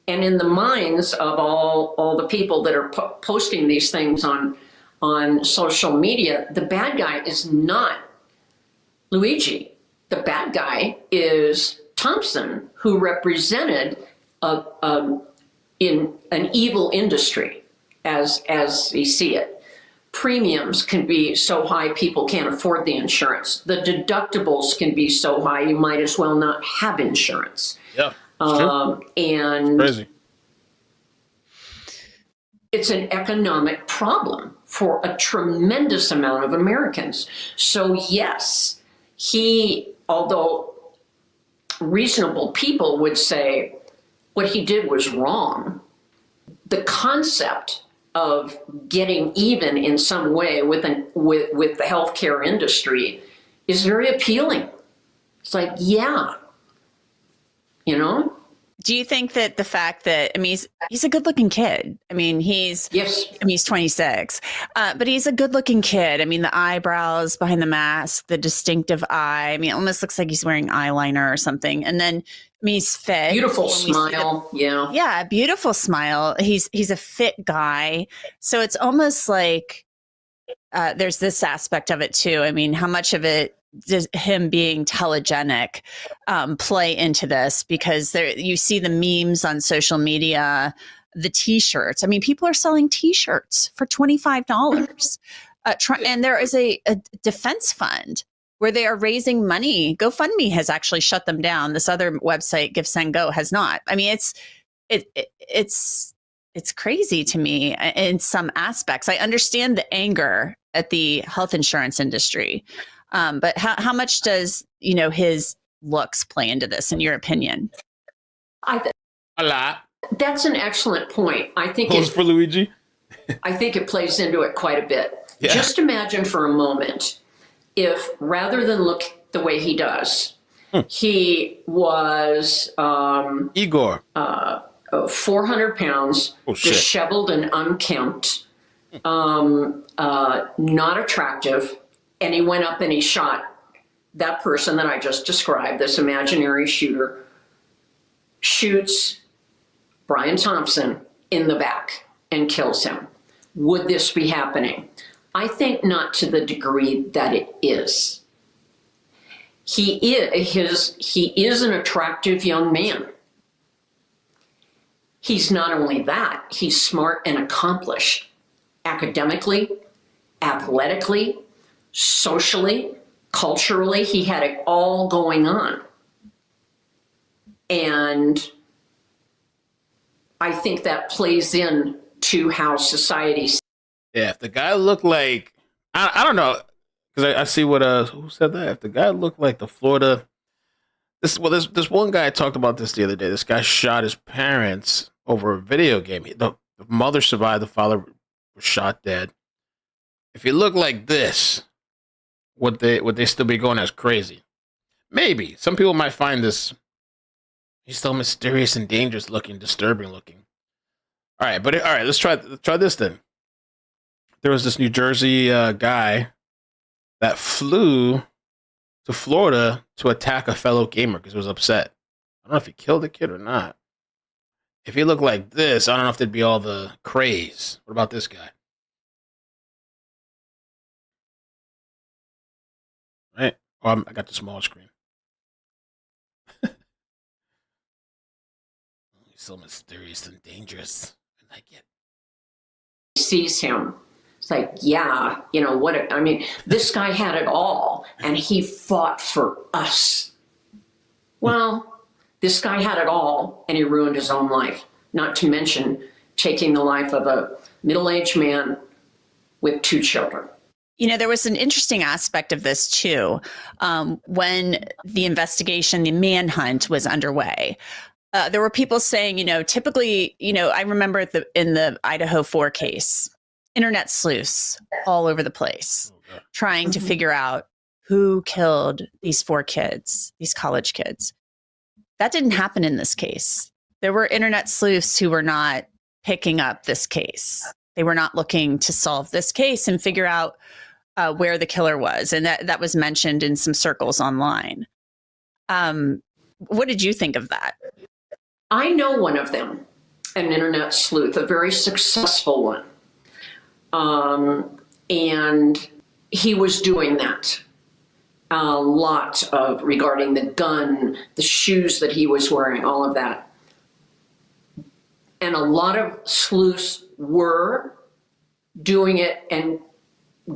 in the minds of all the people that are posting these things on social media, the bad guy is not Luigi. The bad guy is Thompson, who represented in an evil industry, as we see it. Premiums can be so high people can't afford the insurance. The deductibles can be so high you might as well not have insurance. Yeah. And crazy. It's an economic problem for a tremendous amount of Americans. So yes, although reasonable people would say what he did was wrong, the concept of getting even in some way with the healthcare industry is very appealing. It's like, yeah. Do you think that the fact that, he's a good looking kid. He's 26, but he's a good looking kid. The eyebrows behind the mask, the distinctive eye. It almost looks like he's wearing eyeliner or something. And then, he's fit. Beautiful smile. Yeah. Yeah. Beautiful smile. He's a fit guy. So it's almost like there's this aspect of it too. How much of it does him being telegenic play into this? Because you see the memes on social media, the t-shirts. People are selling t-shirts for $25. And there is a defense fund where they are raising money. GoFundMe has actually shut them down. This other website, Give Send Go, has not. It's crazy to me in some aspects. I understand the anger at the health insurance industry. But how much does, his looks play into this, in your opinion? A lot. That's an excellent point. I think for Luigi. I think it plays into it quite a bit. Yeah. Just imagine for a moment if, rather than look the way he does, He was Igor. 400 pounds, disheveled and unkempt, not attractive, and he went up and he shot that person that I just described, this imaginary shooter, shoots Brian Thompson in the back and kills him. Would this be happening? I think not to the degree that it is. He is an attractive young man. He's not only that, he's smart and accomplished academically, athletically, socially, culturally. He had it all going on. And I think that plays in to how society. Yeah, if the guy looked like, I don't know, because I see what, who said that? If the guy looked like the Florida, this one guy talked about this the other day. This guy shot his parents over a video game. The mother survived, the father was shot dead. If he looked like this, would they still be going as crazy? Maybe. Some people might find this, he's still mysterious and dangerous looking, disturbing looking. All right, let's try this then. There was this New Jersey guy that flew to Florida to attack a fellow gamer because he was upset. I don't know if he killed the kid or not. If he looked like this, I don't know if there'd be all the craze. What about this guy? Right? Oh, I got the small screen. He's so mysterious and dangerous. I like it. Sees him. It's like, yeah, you know what? I mean, this guy had it all, and he fought for us. Well, this guy had it all, and he ruined his own life. Not to mention taking the life of a middle-aged man with 2 children. You know, there was an interesting aspect of this, too. When the investigation, the manhunt was underway, there were people saying, typically, I remember in the Idaho 4 case, internet sleuths all over the place, trying to figure out who killed these 4 kids, these college kids. That didn't happen in this case. There were internet sleuths who were not picking up this case. They were not looking to solve this case and figure out where the killer was. And that was mentioned in some circles online. What did you think of that? I know one of them, an internet sleuth, a very successful one. And he was doing that. A lot of regarding the gun, the shoes that he was wearing, all of that. And a lot of sleuths were doing it and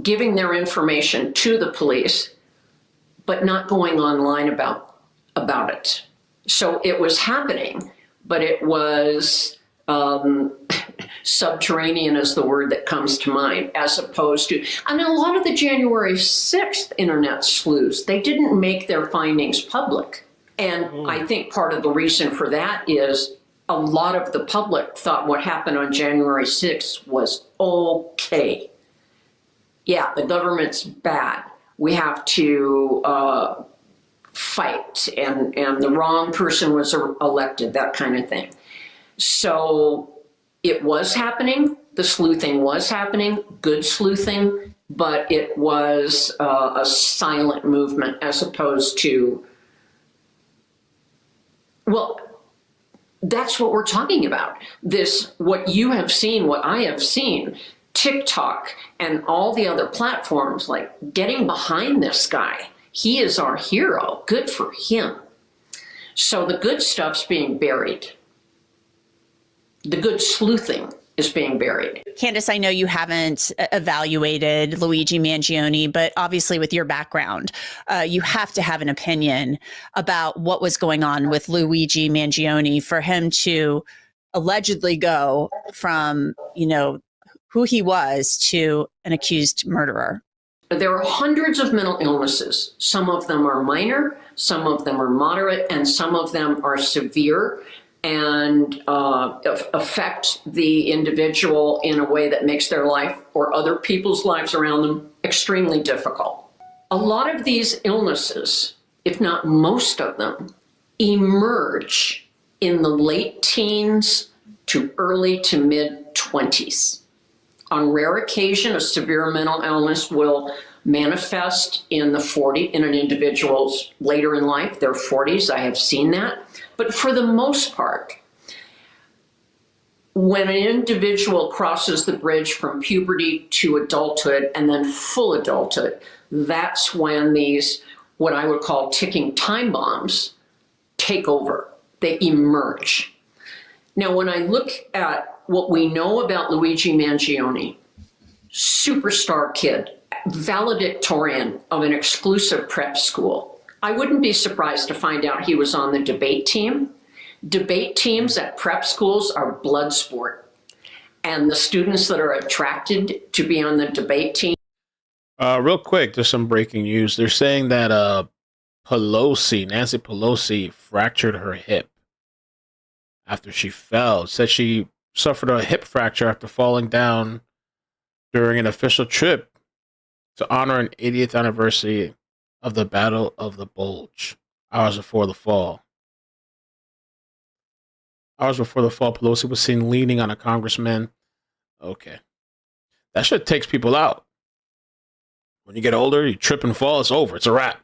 giving their information to the police, but not going online about it. So it was happening, but it was subterranean is the word that comes to mind, as opposed to, I mean, a lot of the January 6th internet sleuths, they didn't make their findings public. And I think part of the reason for that is a lot of the public thought what happened on January 6th was okay. Yeah, the government's bad. We have to fight, and the wrong person was elected, that kind of thing. So it was happening. The sleuthing was happening, good sleuthing, but it was a silent movement as opposed to, well, that's what we're talking about. This, what you have seen, what I have seen, TikTok and all the other platforms, like getting behind this guy. He is our hero. Good for him. So the good stuff's being buried. The good sleuthing is being buried. Candace, I know you haven't evaluated Luigi Mangione, but obviously with your background, you have to have an opinion about what was going on with Luigi Mangione for him to allegedly go from, who he was to an accused murderer. There are hundreds of mental illnesses. Some of them are minor, some of them are moderate, and some of them are severe and affect the individual in a way that makes their life or other people's lives around them extremely difficult. A lot of these illnesses if not most of them, emerge in the late teens to early to mid 20s. On rare occasion, a severe mental illness will manifest in an individual's later in life, their 40s. I have seen that. But for the most part, when an individual crosses the bridge from puberty to adulthood and then full adulthood, that's when these, what I would call ticking time bombs, take over. They emerge. Now, when I look at what we know about Luigi Mangione, superstar kid, valedictorian of an exclusive prep school, I wouldn't be surprised to find out he was on the debate team. Debate teams at prep schools are blood sport. And the students that are attracted to be on the debate team. Real quick, there's some breaking news. They're saying that Nancy Pelosi fractured her hip after she fell. It said she suffered a hip fracture after falling down during an official trip to honor an 80th anniversary of the Battle of the Bulge. Hours before the fall, Pelosi was seen leaning on a congressman. Okay. That shit takes people out. When you get older, you trip and fall, it's over. It's a wrap.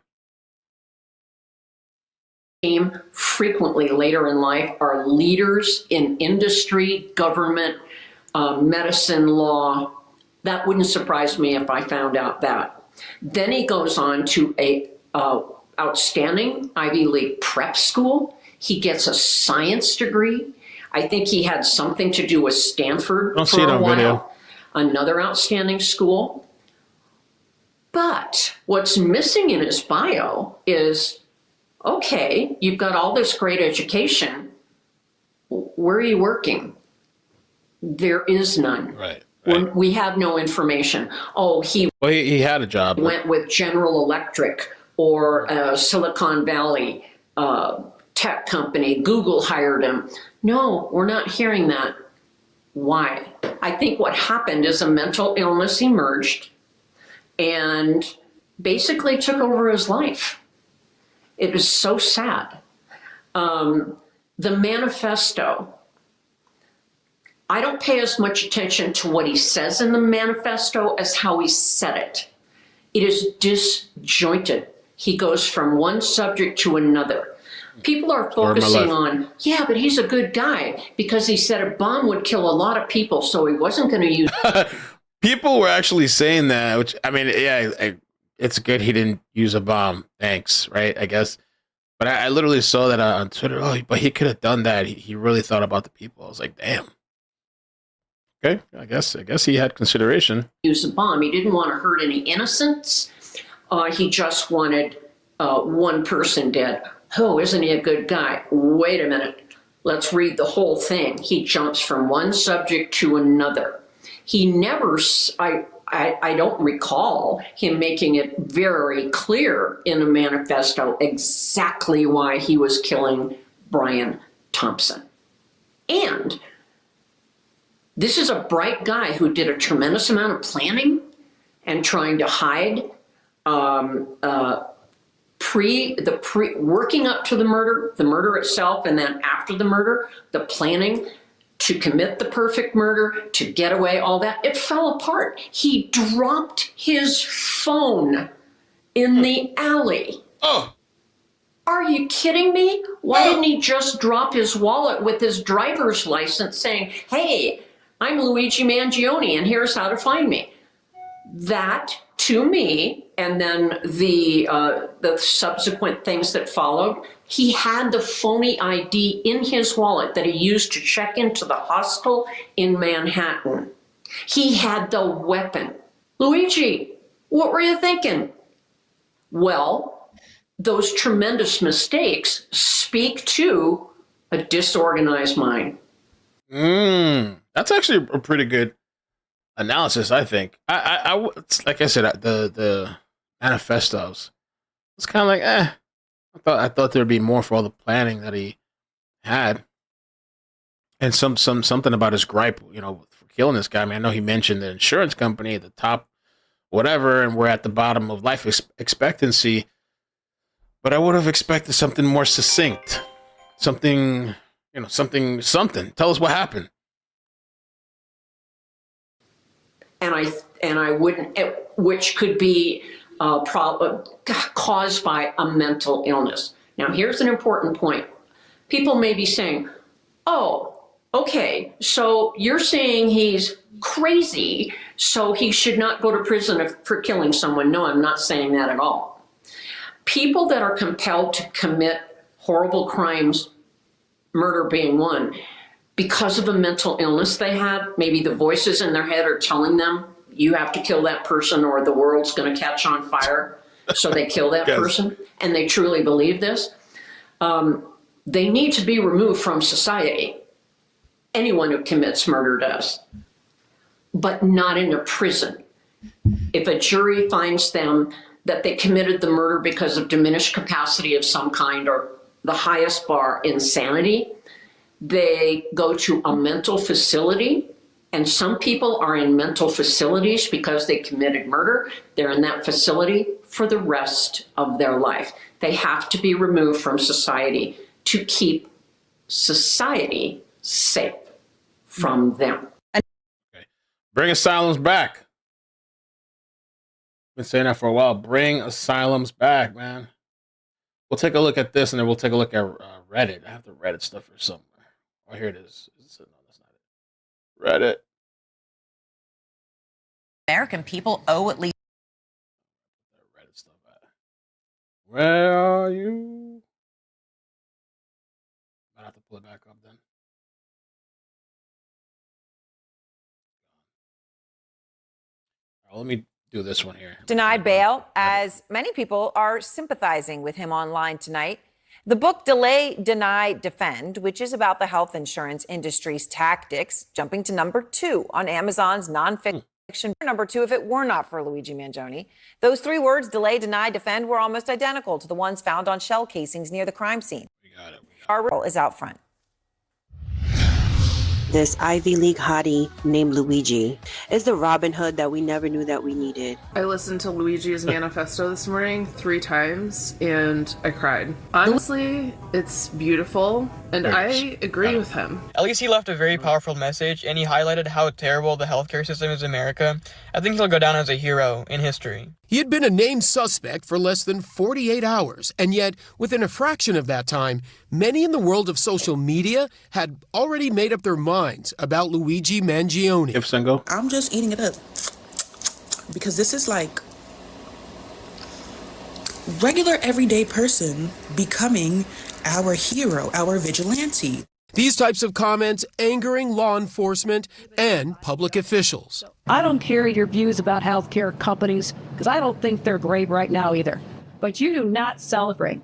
Frequently later in life are leaders in industry, government, medicine, law. That wouldn't surprise me if I found out that. Then he goes on to a outstanding Ivy League prep school. He gets a science degree. I think he had something to do with Stanford for a while. Video. Another outstanding school. But what's missing in his bio is, okay, you've got all this great education. Where are you working? There is none. Right. We have no information. Oh, he had a job. Went with General Electric or Silicon Valley tech company. Google hired him. No, we're not hearing that. Why? I think what happened is a mental illness emerged and basically took over his life. It is so sad. The manifesto. I don't pay as much attention to what he says in the manifesto as how he said it. It is disjointed. He goes from one subject to another. People are focusing on, yeah, but he's a good guy because he said a bomb would kill a lot of people, so he wasn't going to use. People were actually saying that, which, I mean, yeah, it's good he didn't use a bomb. Thanks, right? I guess. But I literally saw that on Twitter. Oh, but he could have done that. He really thought about the people. I was like, damn. Okay, I guess he had consideration. Use a bomb. He didn't want to hurt any innocents. He just wanted one person dead. Oh, isn't he a good guy? Wait a minute. Let's read the whole thing. He jumps from one subject to another. He never, I don't recall him making it very clear in a manifesto exactly why he was killing Brian Thompson. And this is a bright guy who did a tremendous amount of planning and trying to hide working up to the murder itself, and then after the murder, the planning to commit the perfect murder, to get away, all that. It fell apart. He dropped his phone in the alley. Oh. Are you kidding me? Why didn't he just drop his wallet with his driver's license saying, hey, I'm Luigi Mangione, and here's how to find me? That, to me, and then the subsequent things that followed, he had the phony ID in his wallet that he used to check into the hostel in Manhattan. He had the weapon. Luigi, what were you thinking? Well, those tremendous mistakes speak to a disorganized mind. That's actually a pretty good analysis, I think. Like I said, the manifestos. It's kind of like, I thought there'd be more for all the planning that he had, and something about his gripe, for killing this guy. I mean, I know he mentioned the insurance company at the top, whatever, and we're at the bottom of life expectancy. But I would have expected something more succinct. Something. Tell us what happened. And I wouldn't, which could be caused by a mental illness. Now, here's an important point. People may be saying, oh, okay, so you're saying he's crazy, so he should not go to prison for killing someone. No, I'm not saying that at all. People that are compelled to commit horrible crimes, murder being one, because of a mental illness they had, maybe the voices in their head are telling them, you have to kill that person or the world's going to catch on fire. So they kill that person, and they truly believe this. They need to be removed from society. Anyone who commits murder does, but not in a prison. If a jury finds them that they committed the murder because of diminished capacity of some kind, or the highest bar, insanity, they go to a mental facility. And some people are in mental facilities because they committed murder. They're in that facility for the rest of their life. They have to be removed from society to keep society safe from them. Bring asylums back. Been saying that for a while. Bring asylums back, man. We'll take a look at this, and then we'll take a look at Reddit. I have the Reddit stuff here somewhere. Oh, here it is. No, that's not it. Reddit. American people owe at least. Reddit stuff at. Where are you? I have to pull it back up then. All right, let me do this one here. Denied bail, as many people are sympathizing with him online tonight. The book Delay, Deny, Defend, which is about the health insurance industry's tactics, jumping to number 2 on Amazon's nonfiction. Number 2, if it were not for Luigi Mangione. Those 3 words, delay, deny, defend, were almost identical to the ones found on shell casings near the crime scene. Our role is out front. This Ivy League hottie named Luigi is the Robin Hood that we never knew that we needed. I listened to Luigi's Manifesto this morning 3 times and I cried. Honestly, it's beautiful and I agree with him. At least he left a very powerful message and he highlighted how terrible the healthcare system is in America. I think he'll go down as a hero in history. He had been a named suspect for less than 48 hours, and yet, within a fraction of that time, many in the world of social media had already made up their minds about Luigi Mangione. I'm just eating it up because this is like regular everyday person becoming our hero, our vigilante. These types of comments angering law enforcement and public officials. I don't care your views about healthcare companies, because I don't think they're great right now either. But you do not celebrate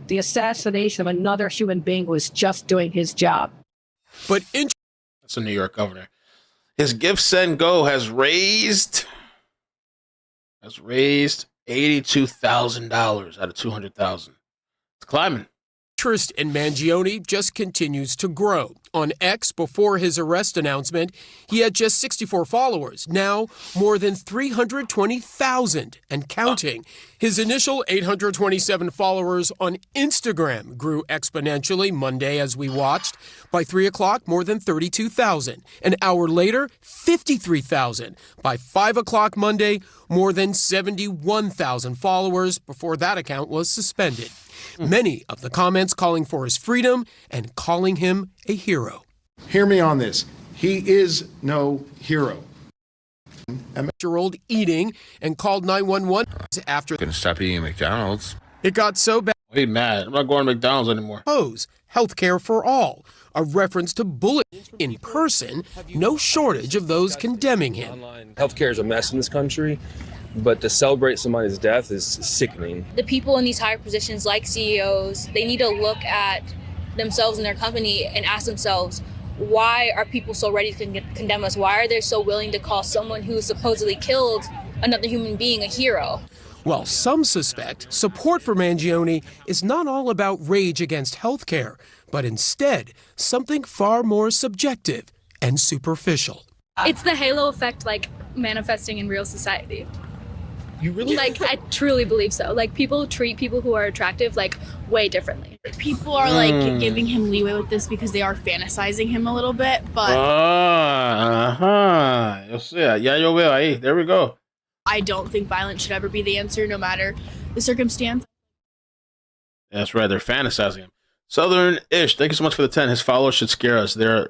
the assassination of another human being who is just doing his job. But that's a New York governor. His Give, Send, Go has raised $82,000 out of $200,000. It's climbing. Interest in Mangione just continues to grow. On X, before his arrest announcement, he had just 64 followers. Now, more than 320,000 and counting. His initial 827 followers on Instagram grew exponentially Monday as we watched. By 3 o'clock, more than 32,000. An hour later, 53,000. By 5 o'clock Monday, more than 71,000 followers before that account was suspended. Many of the comments calling for his freedom and calling him a hero. Hear me on this. He is no hero. Year-old eating and called 911 after Gonna stop eating McDonald's. It got so bad. Wait, mad. I'm not going to McDonald's anymore. Healthcare for all, a reference to bullying in person. No shortage of those condemning him. Healthcare is a mess in this country. But to celebrate somebody's death is sickening. The people in these higher positions, like CEOs, they need to look at themselves and their company and ask themselves, why are people so ready to condemn us? Why are they so willing to call someone who supposedly killed another human being a hero? While some suspect support for Mangione is not all about rage against healthcare, but instead something far more subjective and superficial. It's the halo effect, like manifesting in real society. You really like I truly believe so. Like people treat people who are attractive like way differently. People are like giving him leeway with this because they are fantasizing him a little bit, but Yo sé, ya yo veo ahí. There we go. I don't think violence should ever be the answer, no matter the circumstance. That's right. They're fantasizing him. Southern Ish, thank you so much for the 10. His followers should scare us. There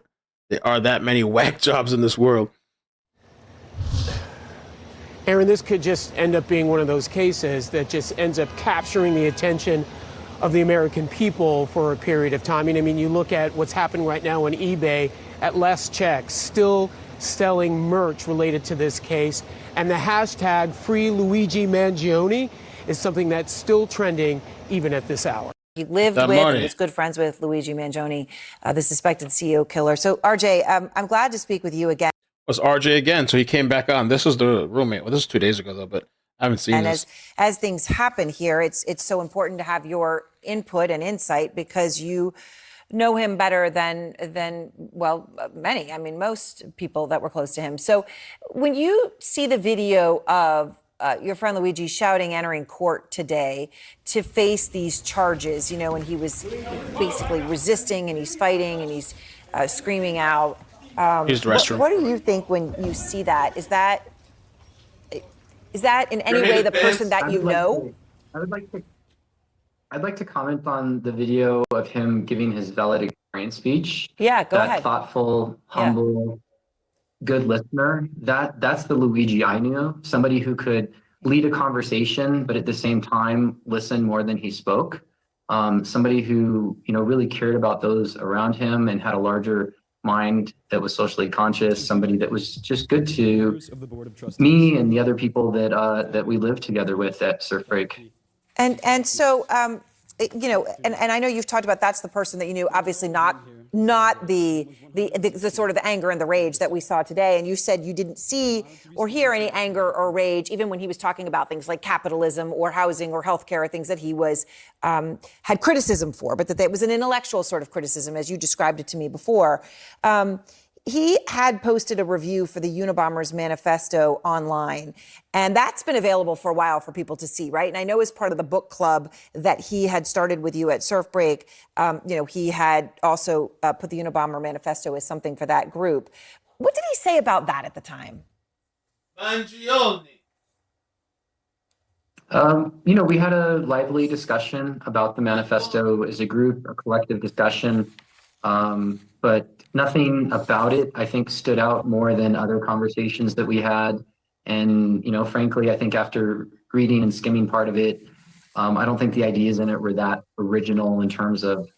are that many whack jobs in this world. Aaron, this could just end up being one of those cases that just ends up capturing the attention of the American people for a period of time. I mean, you look at what's happening right now on eBay at less checks, still selling merch related to this case. And the hashtag Free Luigi Mangione is something that's still trending even at this hour. He lived with and was good friends with Luigi Mangione, the suspected CEO killer. So, RJ, I'm glad to speak with you again. Was RJ again, so he came back on. This was the roommate. Well, this was 2 days ago, though, but I haven't seen this. And as things happen here, it's so important to have your input and insight because you know him better than well, many. I mean, most people that were close to him. So when you see the video of your friend Luigi shouting, entering court today to face these charges, you know, when he was basically resisting and he's fighting and he's screaming out. Here's the restroom. What do you think when you see that? Is that in any way the person that you know? I'd like to comment on the video of him giving his valedictorian speech. Yeah, go ahead. That thoughtful, humble, good listener. That's the Luigi I knew. Somebody who could lead a conversation, but at the same time listen more than he spoke. Somebody who really cared about those around him and had a larger mind that was socially conscious. Somebody that was just good to me and the other people that we lived together with at Surf Break. And so, and I know you've talked about that's the person that you knew, obviously not the sort of the anger and the rage that we saw today. And you said you didn't see or hear any anger or rage, even when he was talking about things like capitalism or housing or healthcare, things that he was had criticism for, but that it was an intellectual sort of criticism, as you described it to me before. He had posted a review for the Unabomber's Manifesto online, and that's been available for a while for people to see, right? And I know as part of the book club that he had started with you at Surf Break, he had also put the Unabomber Manifesto as something for that group. What did he say about that at the time? Mangione. We had a lively discussion about the manifesto as a group, a collective discussion, but nothing about it, I think, stood out more than other conversations that we had. And, frankly, I think after reading and skimming part of it, I don't think the ideas in it were that original in terms of,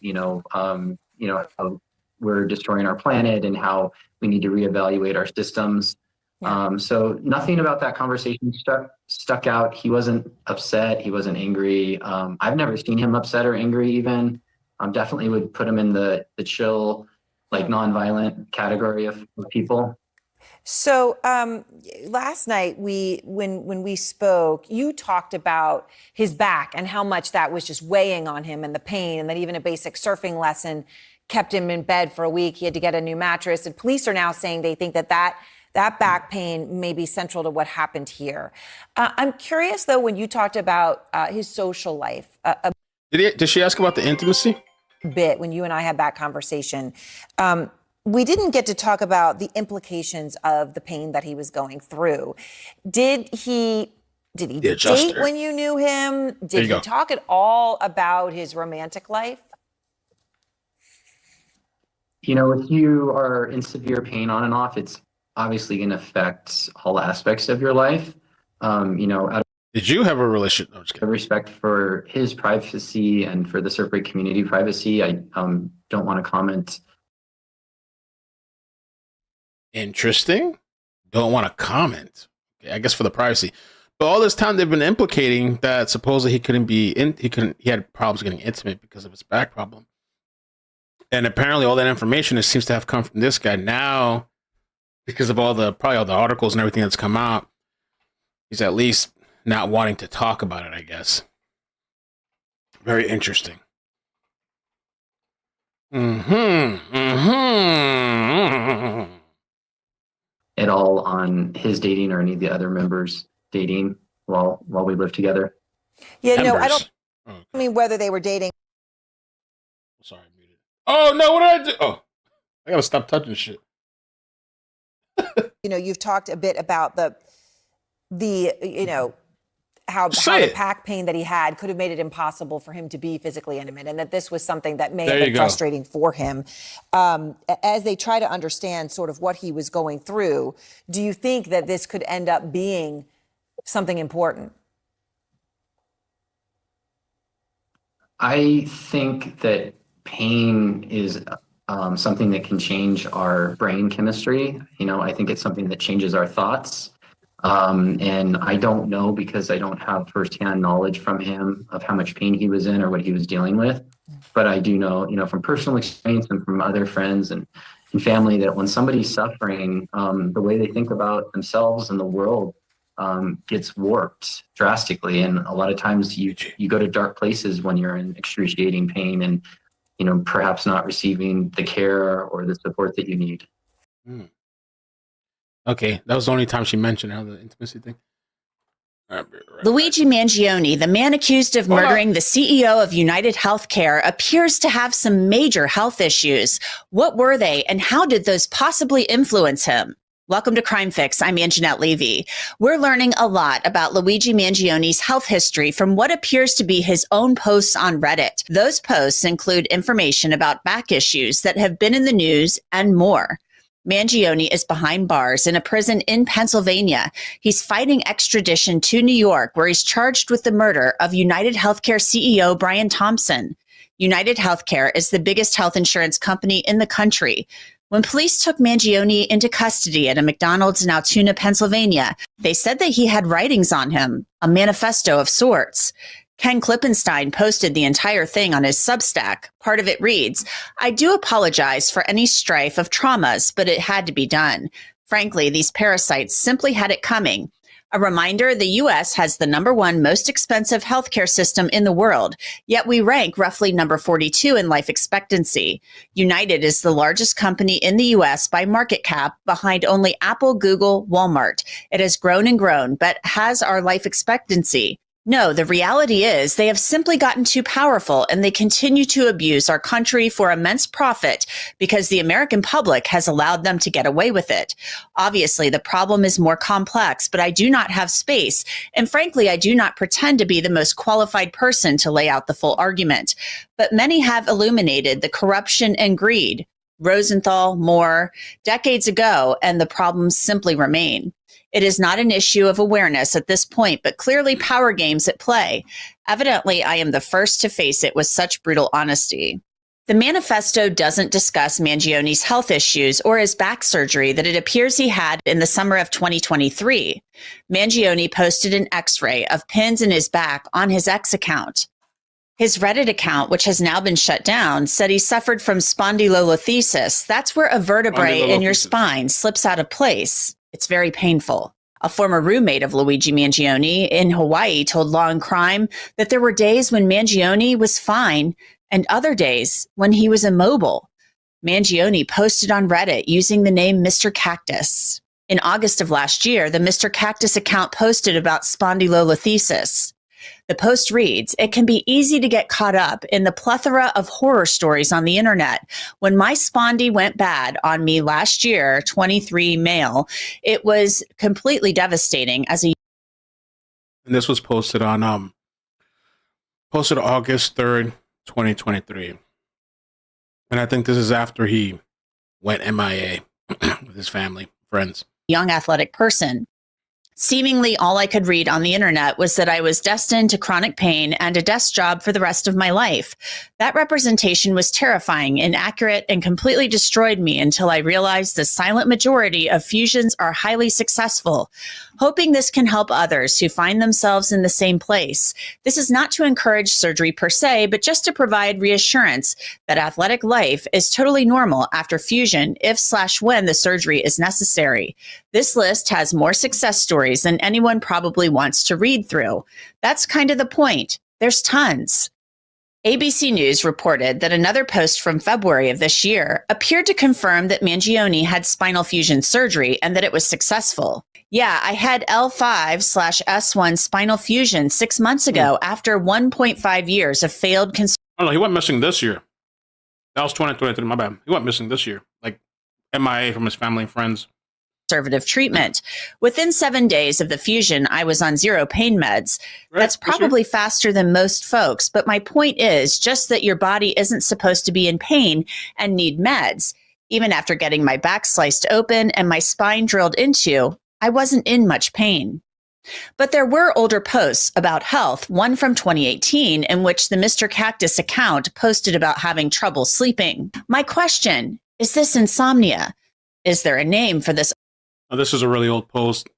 how we're destroying our planet and how we need to reevaluate our systems. Yeah. So nothing about that conversation stuck out. He wasn't upset. He wasn't angry. I've never seen him upset or angry even. Definitely would put him in the chill, nonviolent category of people. So last night when we spoke, you talked about his back and how much that was just weighing on him and the pain, and that even a basic surfing lesson kept him in bed for a week. He had to get a new mattress, and police are now saying they think that back pain may be central to what happened here. I'm curious though, when you talked about his social life. Did she ask about the intimacy? Bit when you and I had that conversation. We didn't get to talk about the implications of the pain that he was going through. Did he date when you knew him? Did he talk at all about his romantic life? If you are in severe pain on and off, it's obviously going to affect all aspects of your life. Did you have a relationship? No, just kidding. Respect for his privacy and for the Surf Break community privacy. I don't want to comment. Interesting. Don't want to comment. Okay, I guess for the privacy. But all this time they've been implicating that supposedly he had problems getting intimate because of his back problem. And apparently all that information seems to have come from this guy now because of all the articles and everything that's come out. He's at least not wanting to talk about it, I guess. Very interesting. At all on his dating or any of the other members dating. while we lived together. Yeah, no, I Members. don't mean whether they were dating. Sorry, I'm muted. Oh no, what did I do? Oh, I gotta stop touching shit. You know, you've talked a bit about the you know, how the back pain that he had could have made it impossible for him to be physically intimate, and that this was something that may have been frustrating for him. As they try to understand sort of what he was going through, do you think that this could end up being something important? I think that pain is something that can change our brain chemistry. You know, I think it's something that changes our thoughts. And I don't know, because I don't have firsthand knowledge from him of how much pain he was in or what he was dealing with. But I do know, you know, from personal experience and from other friends and family, that when somebody's suffering, the way they think about themselves and the world gets warped drastically. And a lot of times you go to dark places when you're in excruciating pain and, you know, perhaps not receiving the care or the support that you need. Okay, that was the only time she mentioned how the intimacy thing. Right. Luigi Mangione, the man accused of murdering the CEO of UnitedHealthcare, appears to have some major health issues. What were they, and how did those possibly influence him? Welcome to Crime Fix. I'm Anjanette Levy. We're learning a lot about Luigi Mangione's health history from what appears to be his own posts on Reddit. Those posts include information about back issues that have been in the news and more. Mangione is behind bars in a prison in Pennsylvania. He's fighting extradition to New York, where he's charged with the murder of UnitedHealthcare CEO Brian Thompson. UnitedHealthcare is the biggest health insurance company in the country. When police took Mangione into custody at a McDonald's in Altoona, Pennsylvania, they said that he had writings on him, a manifesto of sorts. Ken Klippenstein posted the entire thing on his Substack. Part of it reads, "I do apologize for any strife of traumas, but it had to be done. Frankly, these parasites simply had it coming. A reminder, the U.S. has the #1 most expensive healthcare system in the world, yet we rank roughly number 42 in life expectancy. United is the largest company in the U.S. by market cap, behind only Apple, Google, Walmart. It has grown and grown, but has our life expectancy? No, the reality is they have simply gotten too powerful, and they continue to abuse our country for immense profit because the American public has allowed them to get away with it. Obviously, the problem is more complex, but I do not have space. And frankly, I do not pretend to be the most qualified person to lay out the full argument. But many have illuminated the corruption and greed. Rosenthal, Moore, decades ago, and the problems simply remain. It is not an issue of awareness at this point, but clearly power games at play. Evidently, I am the first to face it with such brutal honesty." The manifesto doesn't discuss Mangione's health issues or his back surgery that it appears he had in the summer of 2023. Mangione posted an X-ray of pins in his back on his X account. His Reddit account, which has now been shut down, said he suffered from spondylolisthesis. That's where a vertebrae in your spine slips out of place. It's very painful. A former roommate of Luigi Mangione in Hawaii told Law and Crime that there were days when Mangione was fine and other days when he was immobile. Mangione posted on Reddit using the name Mr. Cactus. In August of last year, the Mr. Cactus account posted about spondylolisthesis. The post reads, "It can be easy to get caught up in the plethora of horror stories on the internet. When my spondy went bad on me last year, 23 male, it was completely devastating as a..." And this was posted on posted August 3rd, 2023. And I think this is after he went MIA with his family, friends. Young athletic person. Seemingly all I could read on the internet was that I was destined to chronic pain and a desk job for the rest of my life. That representation was terrifying, inaccurate, and completely destroyed me until I realized the silent majority of fusions are highly successful. Hoping this can help others who find themselves in the same place. This is not to encourage surgery per se, but just to provide reassurance that athletic life is totally normal after fusion if/when the surgery is necessary. This list has more success stories than anyone probably wants to read through. That's kind of the point. There's tons. ABC News reported that another post from February of this year appeared to confirm that Mangione had spinal fusion surgery and that it was successful. Yeah, I had L5/S1 spinal fusion 6 months ago after 1.5 years of failed Oh, no, he went missing this year. That was 2023, my bad. He went missing this year. Like, MIA from his family and friends. conservative treatment. Within 7 days of the fusion, I was on 0 pain meds. That's probably faster than most folks, but my point is just that your body isn't supposed to be in pain and need meds. Even after getting my back sliced open and my spine drilled into, I wasn't in much pain. But there were older posts about health, one from 2018 in which the Mr. Cactus account posted about having trouble sleeping. My question, is this insomnia? Is there a name for this Oh, this is a really old post.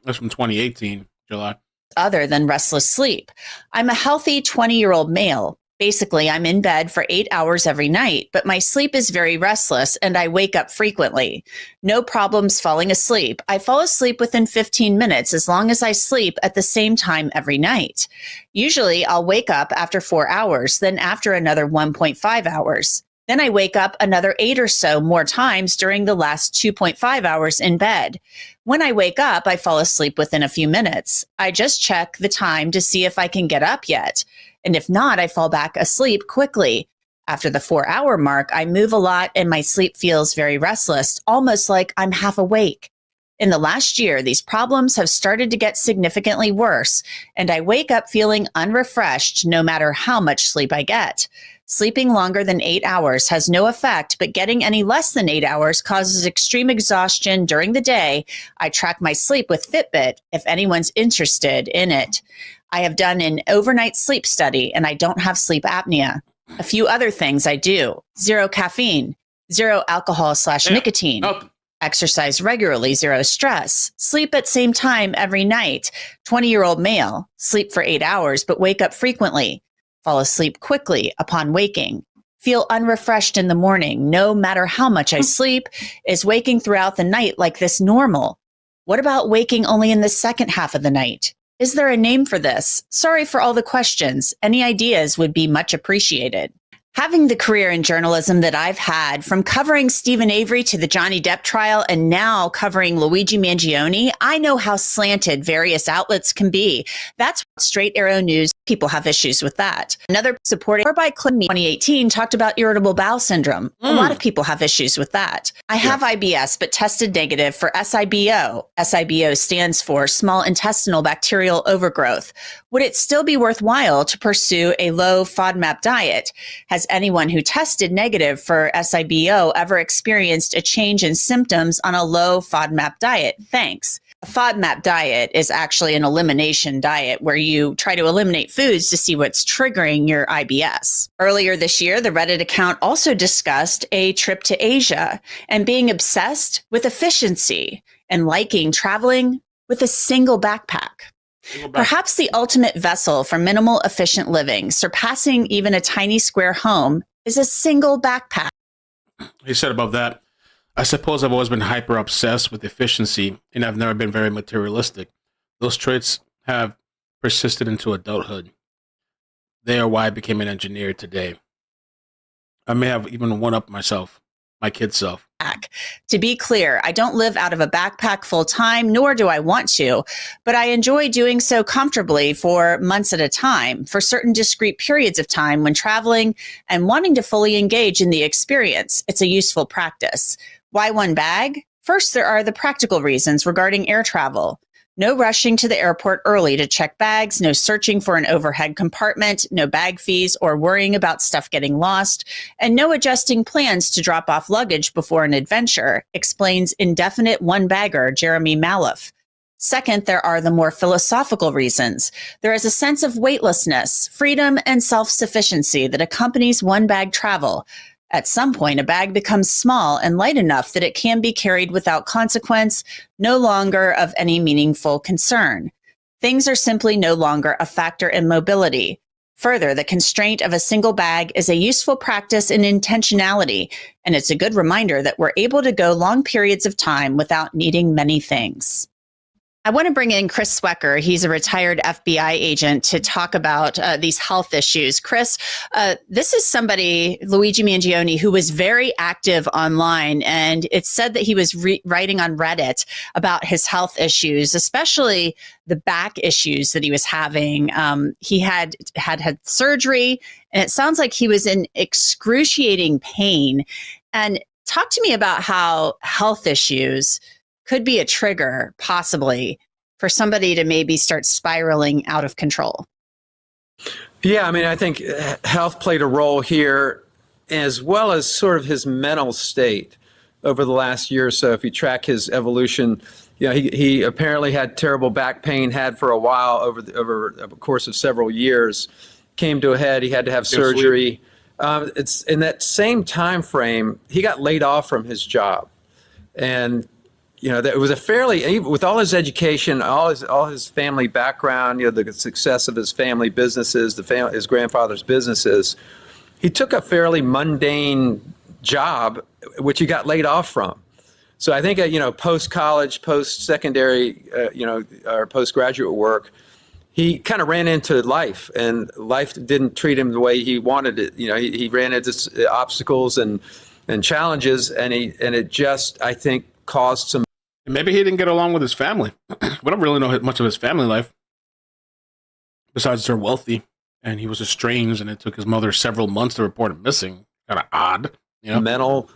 That's from 2018, July. other than restless sleep? I'm a healthy 20-year-old male. Basically, I'm in bed for 8 hours every night, but my sleep is very restless and I wake up frequently. No problems falling asleep. I fall asleep within 15 minutes as long as I sleep at the same time every night. Usually, I'll wake up after 4 hours, then after another 1.5 hours. Then I wake up another 8 or so more times during the last 2.5 hours in bed. When I wake up, I fall asleep within a few minutes. I just check the time to see if I can get up yet. And if not, I fall back asleep quickly. After the 4-hour mark, I move a lot and my sleep feels very restless, almost like I'm half awake. In the last year, these problems have started to get significantly worse, and I wake up feeling unrefreshed no matter how much sleep I get. Sleeping longer than 8 hours has no effect, but getting any less than 8 hours causes extreme exhaustion during the day. I track my sleep with Fitbit if anyone's interested in it. I have done an overnight sleep study and I don't have sleep apnea. A few other things I do: 0 caffeine, 0 alcohol/nicotine, exercise regularly, 0 stress, sleep at same time every night, 20-year-old male, sleep for 8 hours but wake up frequently, fall asleep quickly upon waking, feel unrefreshed in the morning no matter how much I sleep, is waking throughout the night like this normal? What about waking only in the second half of the night? Is there a name for this? Sorry for all the questions. Any ideas would be much appreciated. Having the career in journalism that I've had, from covering Stephen Avery to the Johnny Depp trial and now covering Luigi Mangione, I know how slanted various outlets can be. That's Straight Arrow News. People have issues with that. Another supporting by Clinton 2018 talked about irritable bowel syndrome. A lot of people have issues with that. I have IBS, but tested negative for SIBO. SIBO stands for small intestinal bacterial overgrowth. Would it still be worthwhile to pursue a low FODMAP diet? Has anyone who tested negative for SIBO ever experienced a change in symptoms on a low FODMAP diet? Thanks. A FODMAP diet is actually an elimination diet where you try to eliminate foods to see what's triggering your IBS. Earlier this year, the Reddit account also discussed a trip to Asia and being obsessed with efficiency and liking traveling with a single backpack. Perhaps the ultimate vessel for minimal efficient living, surpassing even a tiny square home, is a single backpack. He said above that, I suppose I've always been hyper obsessed with efficiency and I've never been very materialistic. Those traits have persisted into adulthood. They are why I became an engineer today. I may have even one-upped myself, my kid self. To be clear, I don't live out of a backpack full time, nor do I want to, but I enjoy doing so comfortably for months at a time, for certain discrete periods of time when traveling and wanting to fully engage in the experience. It's a useful practice. Why one bag? First, there are the practical reasons regarding air travel. No rushing to the airport early to check bags, no searching for an overhead compartment, no bag fees or worrying about stuff getting lost, and no adjusting plans to drop off luggage before an adventure, explains indefinite one-bagger Jeremy Malouf. Second, there are the more philosophical reasons. There is a sense of weightlessness, freedom, and self-sufficiency that accompanies one-bag travel. At some point, a bag becomes small and light enough that it can be carried without consequence, no longer of any meaningful concern. Things are simply no longer a factor in mobility. Further, the constraint of a single bag is a useful practice in intentionality, and it's a good reminder that we're able to go long periods of time without needing many things. I want to bring in Chris Swecker. He's a retired FBI agent to talk about these health issues. Chris, this is somebody, Luigi Mangione, who was very active online, and it's said that he was writing on Reddit about his health issues, especially the back issues that he was having. He had surgery, and it sounds like he was in excruciating pain. And talk to me about how health issues could be a trigger, possibly, for somebody to maybe start spiraling out of control. Yeah, I mean, I think health played a role here, as well as sort of his mental state over the last year or so. If you track his evolution, he apparently had terrible back pain, had for a while over a course of several years, came to a head. He had to have surgery. It's in that same time frame, he got laid off from his job. And that it was a fairly, with all his education, all his family background, the success of his family businesses, his grandfather's businesses, he took a fairly mundane job, which he got laid off from. So I think, post-college, post-secondary, or postgraduate work, he kind of ran into life, and life didn't treat him the way he wanted it. He ran into obstacles and challenges, and it just, I think, caused some. Maybe he didn't get along with his family. We don't really know much of his family life. Besides, they're wealthy, and he was estranged, and it took his mother several months to report him missing. Kind of odd, Mental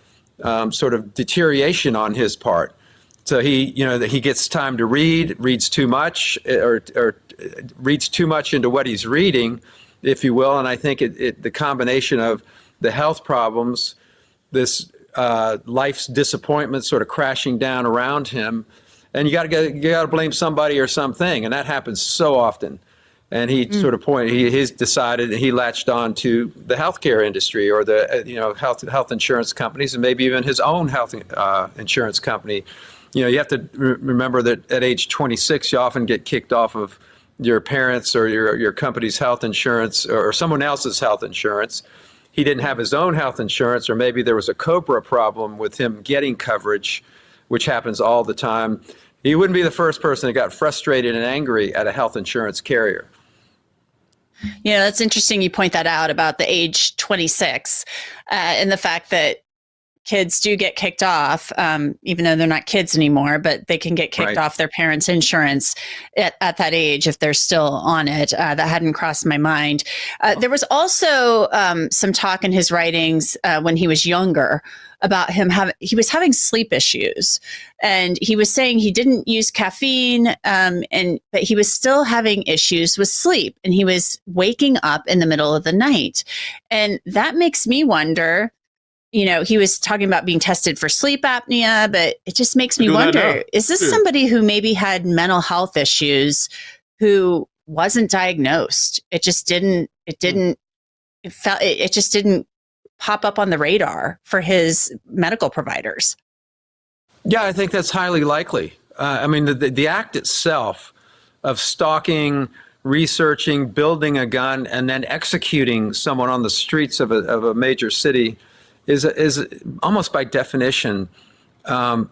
sort of deterioration on his part. So he gets time to reads too much, or reads too much into what he's reading, if you will. And I think the combination of the health problems, this life's disappointment sort of crashing down around him, and you got to blame somebody or something, and that happens so often. And he sort of he's decided, and he latched on to the healthcare industry, or the health insurance companies, and maybe even his own health insurance company. You have to remember that at age 26, you often get kicked off of your parents' or your company's health insurance, or someone else's health insurance. He didn't have his own health insurance, or maybe there was a COBRA problem with him getting coverage, which happens all the time. He wouldn't be the first person that got frustrated and angry at a health insurance carrier. That's interesting you point that out about the age 26 and the fact that kids do get kicked off, even though they're not kids anymore, but they can get kicked off their parents' insurance at that age if they're still on it. That hadn't crossed my mind. There was also some talk in his writings when he was younger about he was having sleep issues, and he was saying he didn't use caffeine, but he was still having issues with sleep, and he was waking up in the middle of the night. And that makes me wonder, he was talking about being tested for sleep apnea, but it just makes me wonder, is this somebody who maybe had mental health issues who wasn't diagnosed? It just didn't pop up on the radar for his medical providers. Yeah, I think that's highly likely. I mean, the act itself of stalking, researching, building a gun, and then executing someone on the streets of a major city is almost by definition, a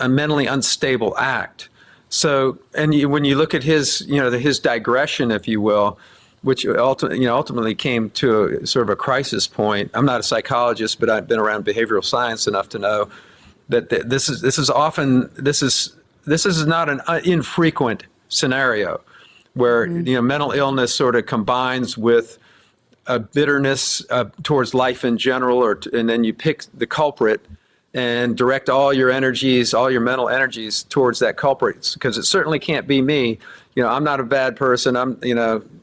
mentally unstable act. So, and when you look at his digression, if you will, which ultimately came to a sort of a crisis point. I'm not a psychologist, but I've been around behavioral science enough to know that this is not an infrequent scenario where mental illness sort of combines with a bitterness towards life in general, and then you pick the culprit and direct all your energies, all your mental energies towards that culprit, because it certainly can't be me. I'm not a bad person.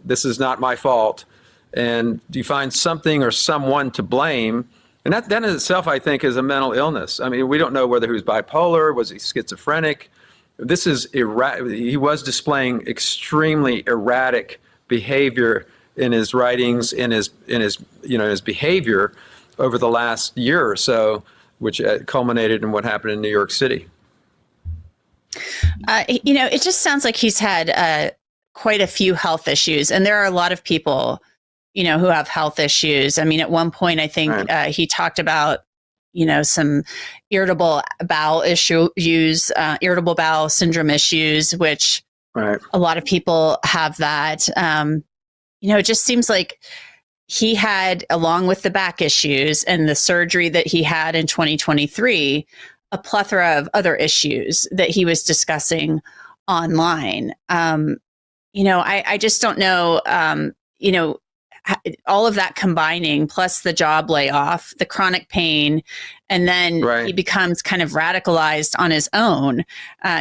This is not my fault. And you find something or someone to blame, and that in itself, I think, is a mental illness. I mean, we don't know whether he was bipolar, was he schizophrenic. He was displaying extremely erratic behavior in his writings, in his behavior over the last year or so, which culminated in what happened in New York City. It just sounds like he's had quite a few health issues, and there are a lot of people, who have health issues. I mean, at one point, I think he talked about some irritable bowel issues, irritable bowel syndrome issues, which a lot of people have that. It just seems like he had, along with the back issues and the surgery that he had in 2023, a plethora of other issues that he was discussing online. I just don't know, all of that combining, plus the job layoff, the chronic pain, and then he becomes kind of radicalized on his own.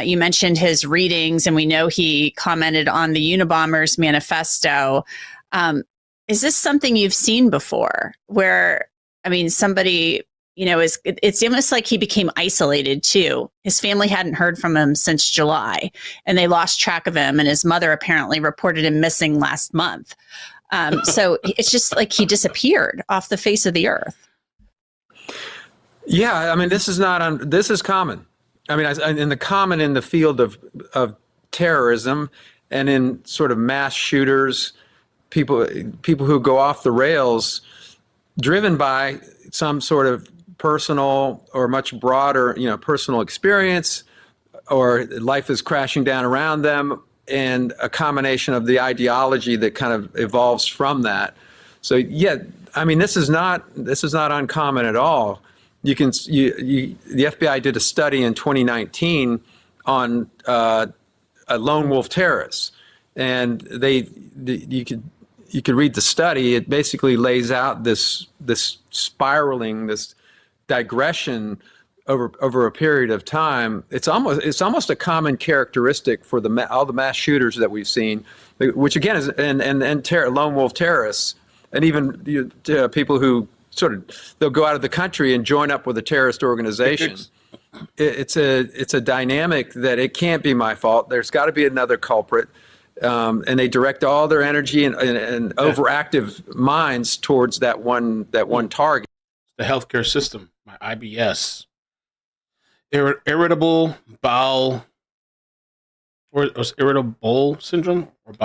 You mentioned his readings, and we know he commented on the Unabomber's Manifesto. Is this something you've seen before where, somebody, it's almost like he became isolated too. His family hadn't heard from him since July, and they lost track of him, and his mother apparently reported him missing last month. So it's just like he disappeared off the face of the earth. Yeah, this is common. In the field of terrorism and in sort of mass shooters, people who go off the rails, driven by some sort of personal or much broader, personal experience, or life is crashing down around them, and a combination of the ideology that kind of evolves from that. So yeah, this is not uncommon at all. The FBI did a study in 2019 on a lone wolf terrorist, and you could read the study. It basically lays out this spiraling, this digression over a period of time. It's almost a common characteristic for all the mass shooters that we've seen, which again is lone wolf terrorists, and even people who they'll go out of the country and join up with a terrorist organization. It's a dynamic that it can't be my fault. There's got to be another culprit, and they direct all their energy and overactive minds towards that one target. The healthcare system, my IBS. Irritable bowel, or irritable syndrome, or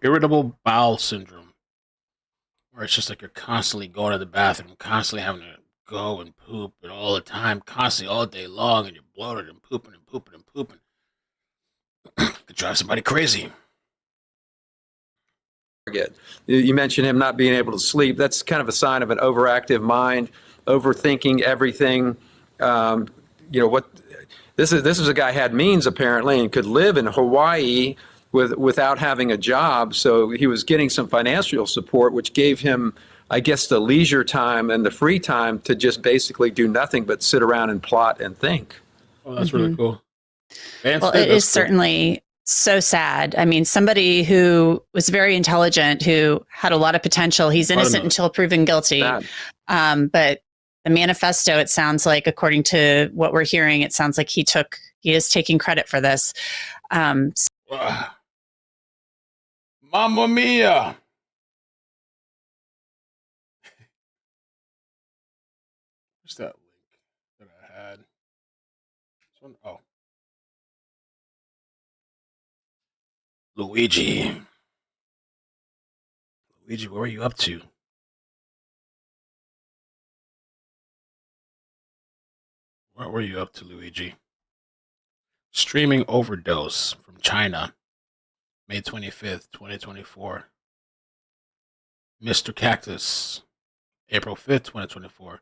irritable bowel syndrome, where it's just like you're constantly going to the bathroom, constantly having to go and poop, and all the time, constantly all day long, and you're bloated and pooping and pooping and pooping. Could drive somebody crazy. You mentioned him not being able to sleep. That's kind of a sign of an overactive mind, overthinking everything. This is a guy who had means apparently and could live in Hawaii without having a job. So he was getting some financial support, which gave him, I guess, the leisure time and the free time to just basically do nothing but sit around and plot and think. Oh, that's really cool. Well, it is certainly so sad. Somebody who was very intelligent, who had a lot of potential. He's innocent until proven guilty. But the Manifesto, it sounds like, according to what we're hearing, it sounds like he is taking credit for this. Mamma mia! What's that link that I had? This one? Oh. Luigi, what were you up to? What were you up to, Luigi? Streaming overdose from China, May 25th, 2024. Mr. Cactus, April 5th, 2024.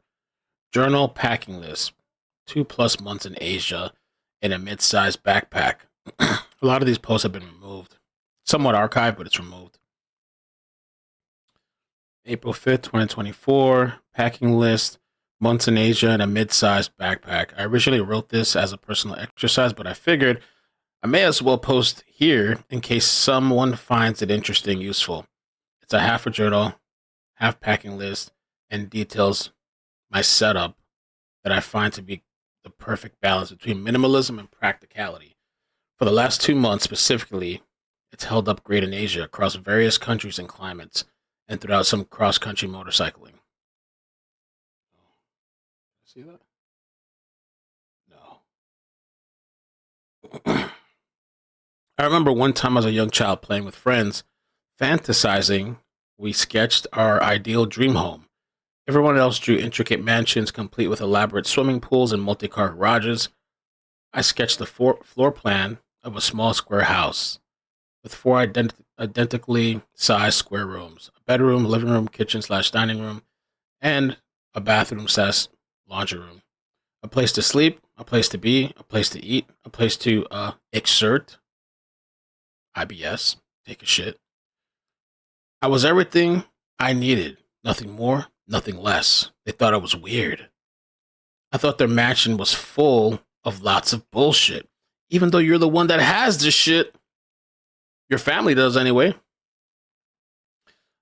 Journal packing list, 2+ months in Asia in a mid-sized backpack. A lot of these posts have been removed. Somewhat archived, but it's removed. April 5th, 2024. Packing list. Months in Asia in a mid-sized backpack. I originally wrote this as a personal exercise, but I figured I may as well post here in case someone finds it interesting, useful. It's a half a journal, half packing list, and details my setup that I find to be the perfect balance between minimalism and practicality. For the last 2 months specifically, it's held up great in Asia across various countries and climates, and throughout some cross-country motorcycling. See that? No. I remember one time as a young child playing with friends, fantasizing, we sketched our ideal dream home. Everyone else drew intricate mansions complete with elaborate swimming pools and multi-car garages. I sketched the floor plan of a small square house with four identically sized square rooms: a bedroom, living room, kitchen/dining room, and a bathroom/laundry room. A place to sleep, a place to be, a place to eat, a place to exert, IBS, take a shit. I was everything I needed. Nothing more, nothing less. They thought I was weird. I thought their mansion was full of lots of bullshit. Even though you're the one that has this shit. Your family does anyway.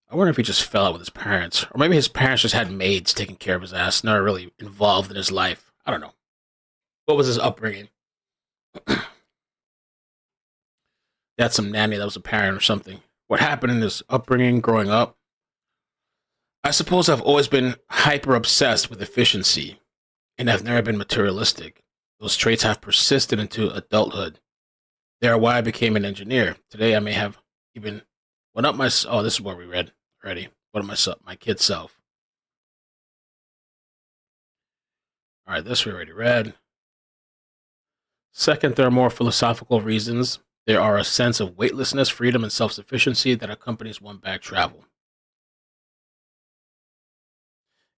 I wonder if he just fell out with his parents. Or maybe his parents just had maids taking care of his ass, not really involved in his life. I don't know. What was his upbringing? He had some nanny that was a parent or something. What happened in his upbringing growing up? I suppose I've always been hyper obsessed with efficiency, and I've never been materialistic. Those traits have persisted into adulthood. They are why I became an engineer. Today I may have even one up my... Oh, this is what we read already. One of my kid's self. All right, this we already read. Second, there are more philosophical reasons. There are a sense of weightlessness, freedom, and self-sufficiency that accompanies one-bag travel.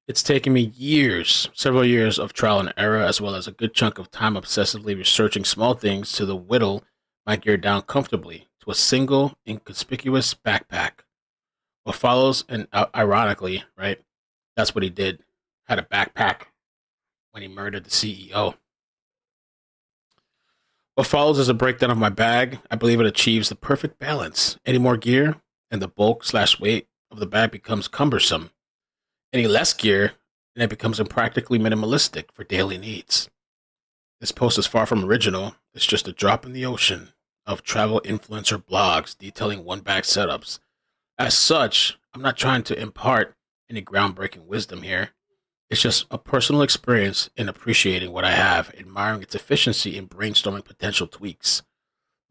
It's taken me years, several years of trial and error, as well as a good chunk of time obsessively researching small things to whittle my gear down comfortably to a single, inconspicuous backpack. What follows, and ironically, right, that's what he did, had a backpack when he murdered the CEO. What follows is a breakdown of my bag. I believe it achieves the perfect balance. Any more gear, and the bulk/weight of the bag becomes cumbersome. Any less gear, and it becomes impractically minimalistic for daily needs. This post is far from original. It's just a drop in the ocean of travel influencer blogs detailing one-bag setups. As such, I'm not trying to impart any groundbreaking wisdom here. It's just a personal experience in appreciating what I have, admiring its efficiency, and brainstorming potential tweaks.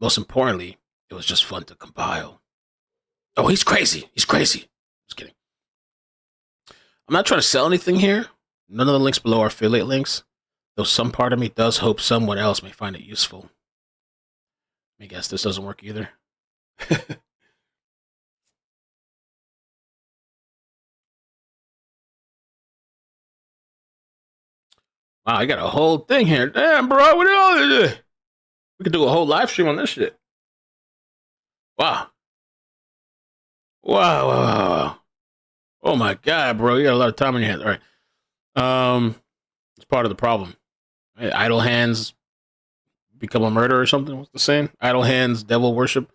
Most importantly, it was just fun to compile. Oh, he's crazy. He's crazy. Just kidding. I'm not trying to sell anything here. None of the links below are affiliate links, though some part of me does hope someone else may find it useful. I guess this doesn't work either. Wow, I got a whole thing here. Damn, bro, what all this? We could do a whole live stream on this shit. Wow. Wow. Oh my God, bro, you got a lot of time on your hands. All right. It's part of the problem. Right? Idle hands become a murder or something. What's the saying? Idle hands, devil worship.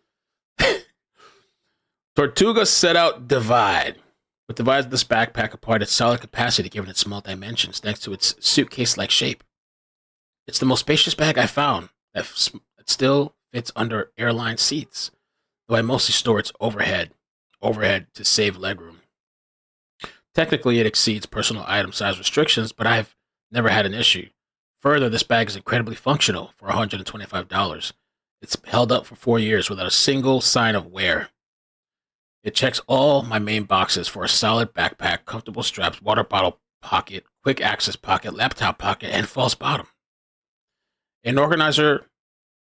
Tortuga set out divide. What divides this backpack apart its solid capacity given its small dimensions thanks to its suitcase-like shape. It's the most spacious bag I found that still fits under airline seats, though I mostly store its overhead to save legroom. Technically, it exceeds personal item size restrictions, but I've never had an issue. Further, this bag is incredibly functional for $125. It's held up for 4 years without a single sign of wear. It checks all my main boxes for a solid backpack, comfortable straps, water bottle pocket, quick access pocket, laptop pocket, and false bottom. An organizer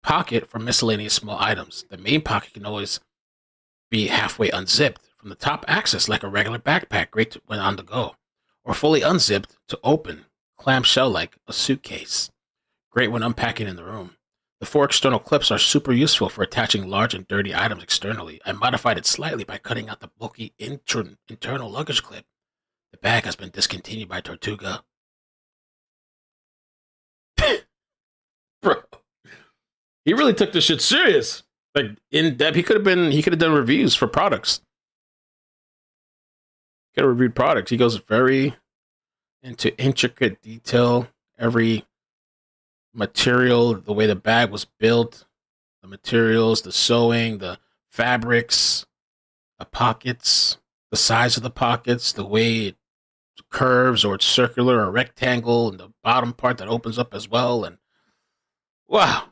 pocket for miscellaneous small items. The main pocket can always be halfway unzipped from the top access like a regular backpack, great when on the go, or fully unzipped to open, clamshell like a suitcase, great when unpacking in the room. The 4 external clips are super useful for attaching large and dirty items externally. I modified it slightly by cutting out the bulky internal luggage clip. The bag has been discontinued by Tortuga. Bro, he really took this shit serious. Like in depth, he could have done reviews for products. Could have reviewed products. He goes very into intricate detail. Every material, the way the bag was built, the materials, the sewing, the fabrics, the pockets, the size of the pockets, the way it curves or it's circular or rectangle, and the bottom part that opens up as well. And wow.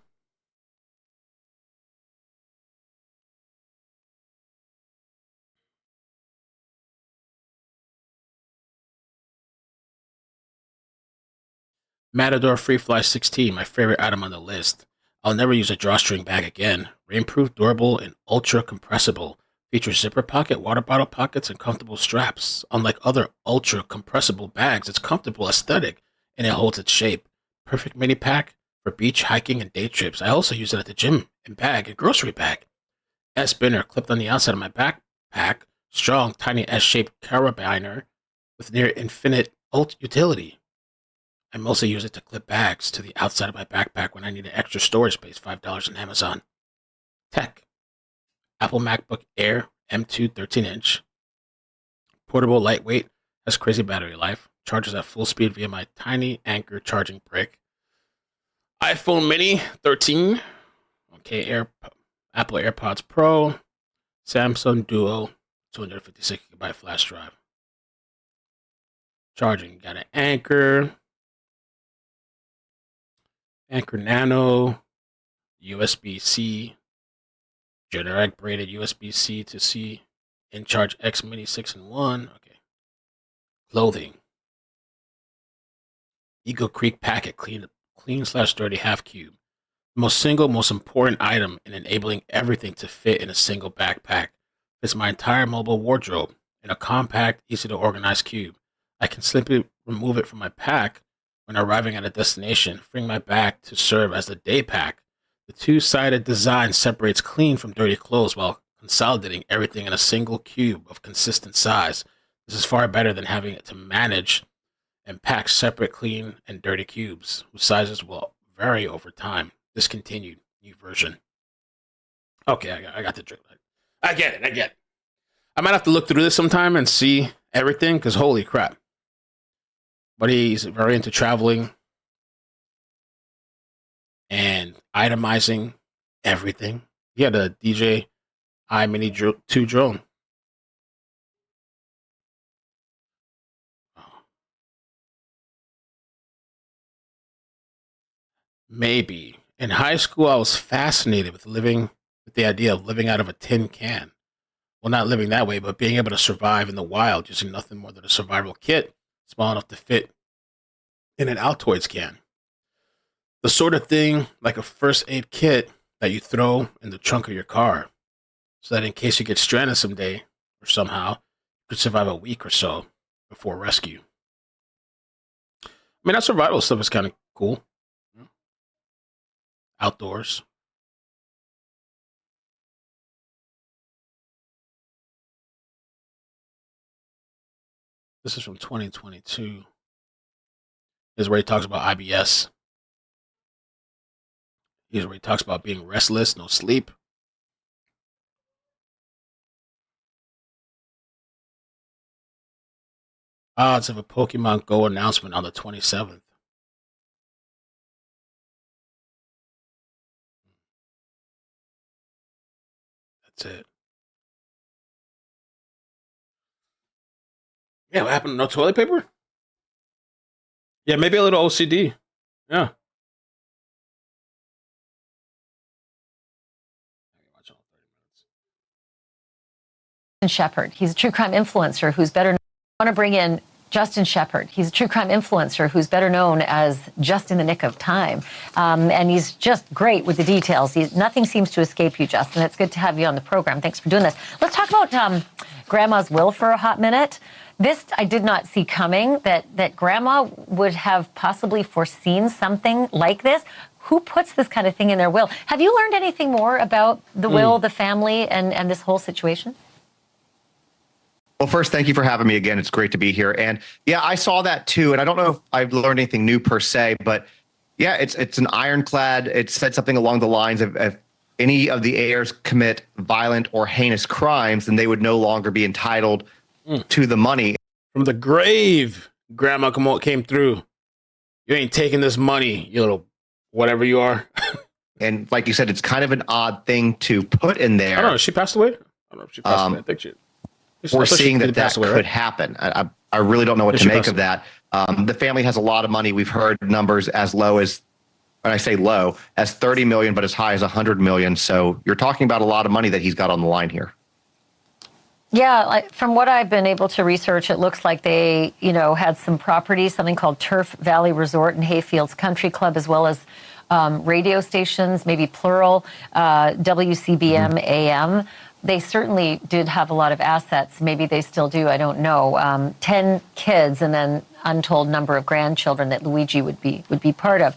Matador Free Fly 16, my favorite item on the list. I'll never use a drawstring bag again. Rainproof, durable, and ultra compressible. Features zipper pocket, water bottle pockets, and comfortable straps. Unlike other ultra compressible bags, it's comfortable, aesthetic, and it holds its shape. Perfect mini pack for beach, hiking, and day trips. I also use it at the gym and bag and grocery bag. S-binner clipped on the outside of my backpack. Strong, tiny S-shaped carabiner with near infinite utility. I mostly use it to clip bags to the outside of my backpack when I need an extra storage space. $5 on Amazon. Tech. Apple MacBook Air M2 13-inch. Portable, lightweight, has crazy battery life. Charges at full speed via my tiny Anchor charging brick. iPhone Mini 13. Okay, Apple AirPods Pro. Samsung Duo 256GB flash drive. Charging. Got an Anchor Nano. USB-C. Generic braided USB-C to C. InCharge X Mini 6-in-1. Okay. Clothing. Eagle Creek Packet clean/dirty half cube. Most important item in enabling everything to fit in a single backpack. Fits my entire mobile wardrobe in a compact, easy to organize cube. I can simply remove it from my pack when arriving at a destination, freeing my bag to serve as the day pack. The two-sided design separates clean from dirty clothes while consolidating everything in a single cube of consistent size. This is far better than having to manage and pack separate clean and dirty cubes, whose sizes will vary over time. Discontinued. New version. Okay, I got the trick. I get it. I might have to look through this sometime and see everything, because holy crap. But he's very into traveling and itemizing everything. He had a DJI Mini 2 drone. Maybe. In high school, I was fascinated with the idea of living out of a tin can. Well, not living that way, but being able to survive in the wild using nothing more than a survival kit, small enough to fit in an Altoids can. The sort of thing like a first aid kit that you throw in the trunk of your car, so that in case you get stranded someday or somehow, you could survive a week or so before rescue. I mean, that survival stuff is kind of cool. Outdoors. This is from 2022. This is where he talks about IBS. Here's where he talks about being restless, no sleep. Odds of a Pokemon Go announcement on the 27th. That's it. Yeah, what happened? No toilet paper? Yeah, maybe a little OCD. Yeah. Shepard. He's a true crime influencer who's better known. I want to bring in Justin Shepard. He's a true crime influencer who's better known as Just in the Nick of Time. And he's just great with the details. Nothing seems to escape you, Justin. It's good to have you on the program. Thanks for doing this. Let's talk about Grandma's will for a hot minute. This I did not see coming, that Grandma would have possibly foreseen something like this. Who puts this kind of thing in their will? Have you learned anything more about the will, the family, and this whole situation? Well, first, thank you for having me again. It's great to be here. And yeah, I saw that too. And I don't know if I've learned anything new per se, but yeah, it's an ironclad. It said something along the lines of if any of the heirs commit violent or heinous crimes, then they would no longer be entitled to the money. From the grave, Grandma came through. You ain't taking this money, you little whatever you are. And like you said, it's kind of an odd thing to put in there. I don't know. She passed away? I don't know if she passed away. I think we're seeing that could happen. I really don't know what to make of that. The family has a lot of money. We've heard numbers as low as, when I say low, as 30 million, but as high as 100 million. So you're talking about a lot of money that he's got on the line here. Yeah, from what I've been able to research, it looks like they, had some property, something called Turf Valley Resort and Hayfields Country Club, as well as radio stations, maybe plural, WCBM AM. They certainly did have a lot of assets. Maybe they still do. I don't know. 10 kids and then untold number of grandchildren that Luigi would be part of.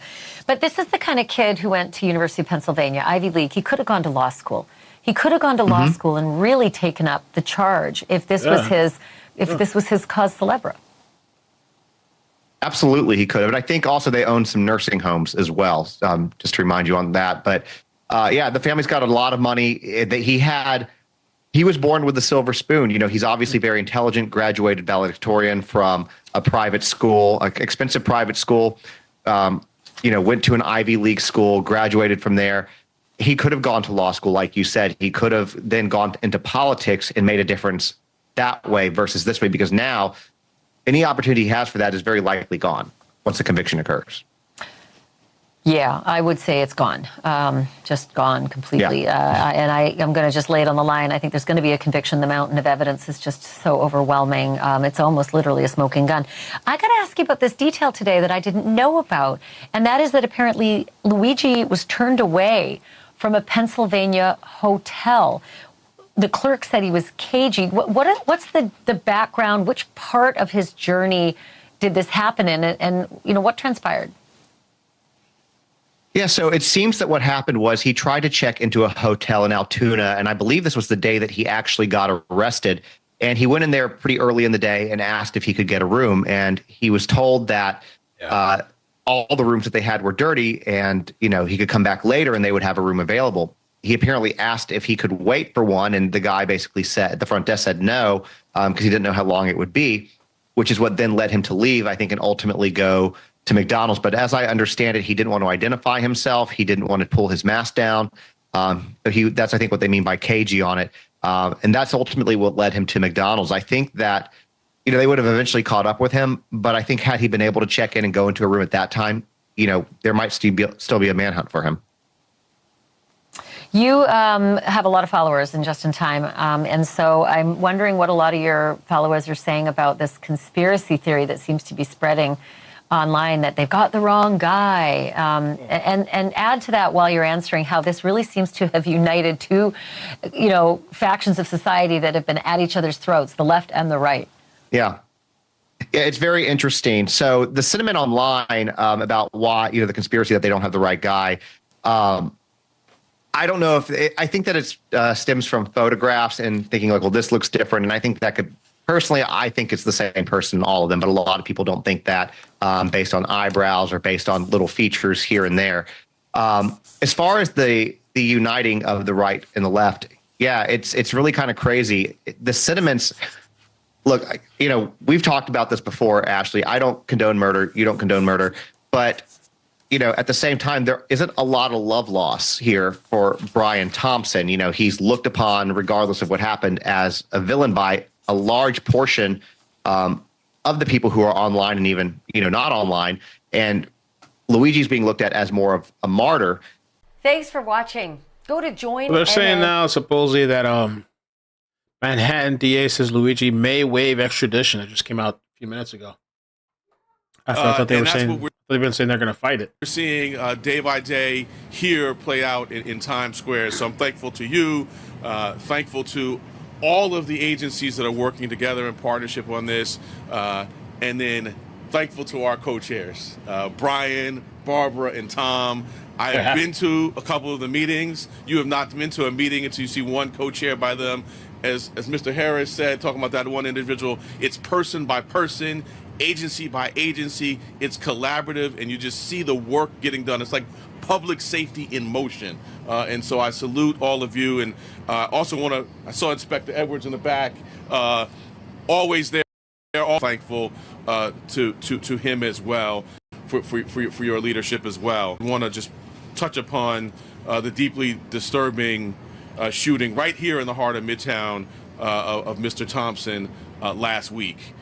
But this is the kind of kid who went to University of Pennsylvania, Ivy League. He could have gone to law school. He could have gone to law school and really taken up the charge if this was his cause célèbre. Absolutely, he could have. And I think also they own some nursing homes as well, just to remind you on that. But the family's got a lot of money that he was born with a silver spoon. He's obviously very intelligent, graduated valedictorian from a private school, an expensive private school, went to an Ivy League school, graduated from there. He could have gone to law school, like you said. He could have then gone into politics and made a difference that way versus this way, because now any opportunity he has for that is very likely gone once the conviction occurs. Yeah, I would say it's gone, just gone completely. Yeah. And I'm going to just lay it on the line. I think there's going to be a conviction. The mountain of evidence is just so overwhelming. It's almost literally a smoking gun. I got to ask you about this detail today that I didn't know about, and that is that apparently Luigi was turned away from a Pennsylvania hotel. The clerk said he was cagey. What's the background? Which part of his journey did this happen in? And what transpired? Yeah, so it seems that what happened was he tried to check into a hotel in Altoona, and I believe this was the day that he actually got arrested. And he went in there pretty early in the day and asked if he could get a room. And he was told that all the rooms that they had were dirty, and he could come back later and they would have a room available. He apparently asked if he could wait for one, and the guy basically said, the front desk said no, because he didn't know how long it would be, which is what then led him to leave, I think, and ultimately go to McDonald's. But as I understand it, he didn't want to identify himself. He didn't want to pull his mask down. That's, I think, what they mean by cagey on it. And that's ultimately what led him to McDonald's. I think that, they would have eventually caught up with him. But I think had he been able to check in and go into a room at that time, there might still be a manhunt for him. You have a lot of followers in Just in Time. And so I'm wondering what a lot of your followers are saying about this conspiracy theory that seems to be spreading online, that they've got the wrong guy. And add to that, while you're answering, how this really seems to have united two, factions of society that have been at each other's throats, the left and the right. Yeah, it's very interesting. So the sentiment online about why, the conspiracy that they don't have the right guy, I don't know if I think that it stems from photographs and thinking like, well, this looks different. And I think that could, personally, I think it's the same person, all of them, but a lot of people don't think that based on eyebrows or based on little features here and there. As far as the uniting of the right and the left, yeah, it's really kind of crazy. The sentiments, look, we've talked about this before, Ashley. I don't condone murder. You don't condone murder. But, at the same time, there isn't a lot of love loss here for Brian Thompson. He's looked upon, regardless of what happened, as a villain by a large portion of the people who are online and even, not online. And Luigi's being looked at as more of a martyr. Thanks for watching. Go to join. They're saying now supposedly that Manhattan DA says Luigi may waive extradition. It just came out a few minutes ago. I thought they were saying they've been saying they're going to fight it. We're seeing day by day here play out in Times Square. So I'm thankful to you, thankful to all of the agencies that are working together in partnership on this, and then thankful to our co-chairs, Brian, Barbara, and Tom. I have been to a couple of the meetings. You have not been to a meeting until you see one co-chair by them. As Mr. Harris said, talking about that one individual, it's person by person, agency by agency, it's collaborative, and you just see the work getting done. It's like public safety in motion. And so I salute all of you. And also I saw Inspector Edwards in the back, always there. They're all thankful to him as well for your leadership as well. I want to just touch upon the deeply disturbing shooting right here in the heart of Midtown of Mr. Thompson last week.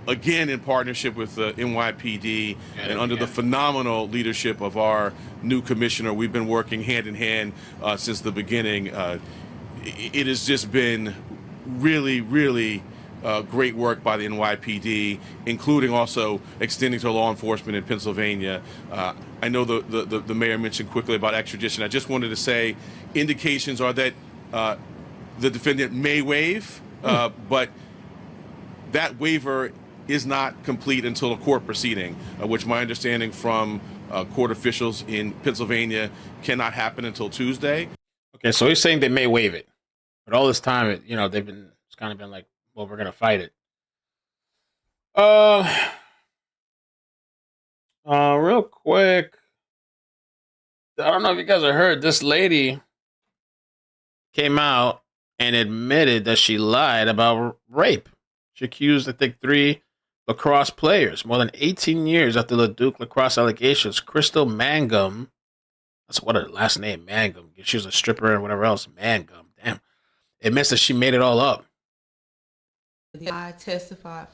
Again, in partnership with the NYPD and under the phenomenal leadership of our new commissioner, we've been working hand in hand since the beginning. It has just been really, really great work by the NYPD, including also extending to law enforcement in Pennsylvania. I know the mayor mentioned quickly about extradition. I just wanted to say indications are that the defendant may waive, but that waiver is not complete until a court proceeding, which my understanding from court officials in Pennsylvania cannot happen until Tuesday. Okay, so he's saying they may waive it, but all this time, it's kind of been like, well, we're gonna fight it. Real quick, I don't know if you guys have heard. This lady came out and admitted that she lied about rape. She accused, I think, 3 lacrosse players more than 18 years after the Duke lacrosse allegations. Crystal Mangum, that's what her last name, Mangum. She was a stripper and whatever else. Mangum, damn. Admits that she made it all up. I testified